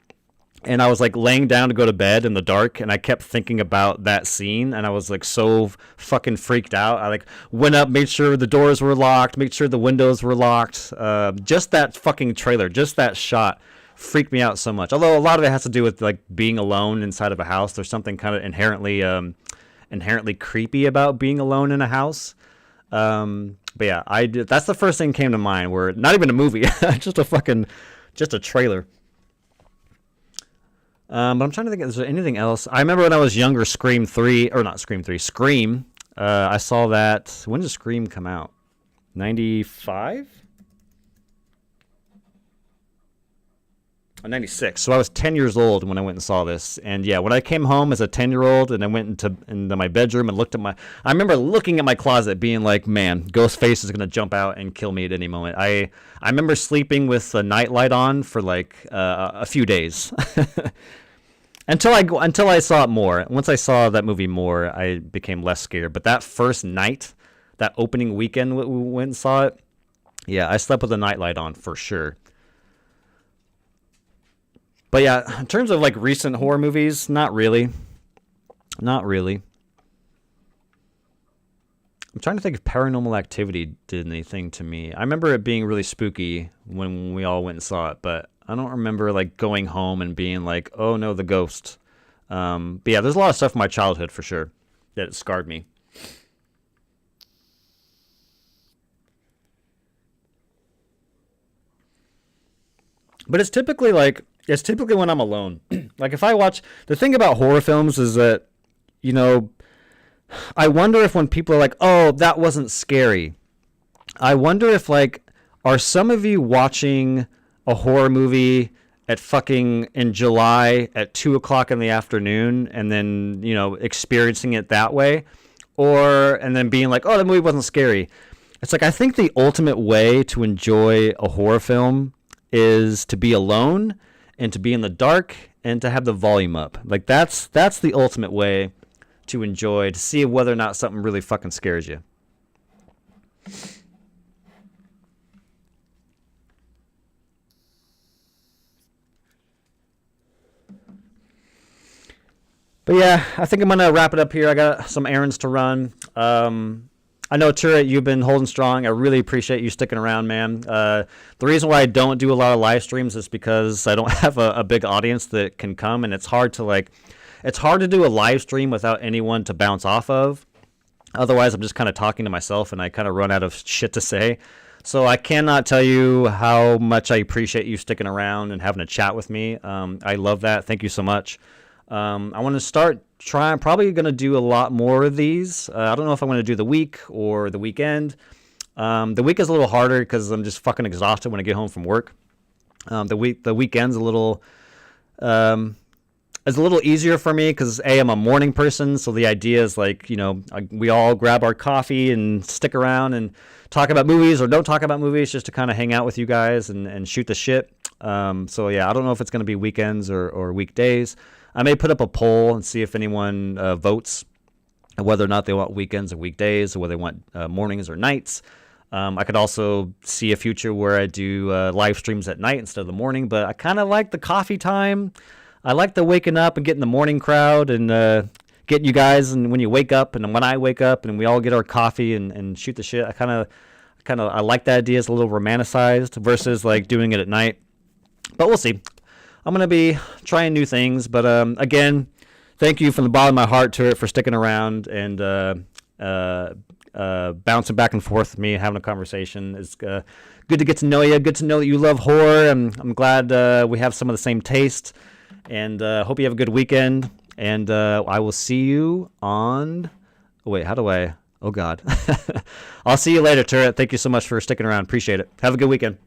And I was like laying down to go to bed in the dark, and I kept thinking about that scene, and I was like so fucking freaked out. I like went up, made sure the doors were locked, made sure the windows were locked. Just that fucking trailer, just that shot freaked me out so much. Although a lot of it has to do with like being alone inside of a house. There's something kind of inherently creepy about being alone in a house. But yeah, that's the first thing that came to mind. Where not even a movie, just a trailer. But I'm trying to think, is there anything else? I remember when I was younger, Scream. I saw that. When did Scream come out? 95? 96. So I was 10 years old when I went and saw this. And yeah, when I came home as a 10-year-old and I went into my bedroom and looked at I remember looking at my closet being like, man, Ghostface is going to jump out and kill me at any moment. I remember sleeping with the nightlight on for like a few days. Until I saw it more. Once I saw that movie more, I became less scared. But that first night, that opening weekend we went and saw it, yeah, I slept with the nightlight on for sure. But yeah, in terms of like recent horror movies, not really. Not really. I'm trying to think if Paranormal Activity did anything to me. I remember it being really spooky when we all went and saw it, but I don't remember like going home and being like, oh no, the ghost. But yeah, there's a lot of stuff from my childhood for sure that scarred me. But it's typically when I'm alone. Like if I watch, the thing about horror films is that, you know, I wonder if when people are like, oh, that wasn't scary. I wonder if like, are some of you watching a horror movie at fucking in July at 2:00 in the afternoon and then, you know, experiencing it that way, and then being like, oh, the movie wasn't scary. It's like, I think the ultimate way to enjoy a horror film is to be alone and to be in the dark and to have the volume up. Like that's the ultimate way to enjoy, to see whether or not something really fucking scares you. But yeah, I think I'm going to wrap it up here. I got some errands to run. I know, Turret, you've been holding strong. I really appreciate you sticking around, man. The reason why I don't do a lot of live streams is because I don't have a big audience that can come, and it's hard to do a live stream without anyone to bounce off of. Otherwise, I'm just kind of talking to myself, and I kind of run out of shit to say. So I cannot tell you how much I appreciate you sticking around and having a chat with me. I love that. Thank you so much. I want to start trying, probably going to do a lot more of these. I don't know if I'm going to do the week or the weekend. The week is a little harder because I'm just fucking exhausted when I get home from work. The weekend's a little easier for me because I'm a morning person. So the idea is like, you know, we all grab our coffee and stick around and talk about movies or don't talk about movies, just to kind of hang out with you guys and shoot the shit. So yeah, I don't know if it's going to be weekends or weekdays. I may put up a poll and see if anyone votes whether or not they want weekends or weekdays, or whether they want mornings or nights. I could also see a future where I do live streams at night instead of the morning, but I kind of like the coffee time. I like the waking up and getting the morning crowd and getting you guys, and when you wake up and when I wake up and we all get our coffee and shoot the shit. I like that idea. It's a little romanticized versus like doing it at night, but we'll see. I'm going to be trying new things, but again, thank you from the bottom of my heart to it for sticking around and bouncing back and forth with me, having a conversation. It's good to get to know you, good to know that you love horror, and I'm glad we have some of the same taste, and hope you have a good weekend, and I will see you on... Wait, how do I... Oh, God. I'll see you later, Turret. Thank you so much for sticking around. Appreciate it. Have a good weekend.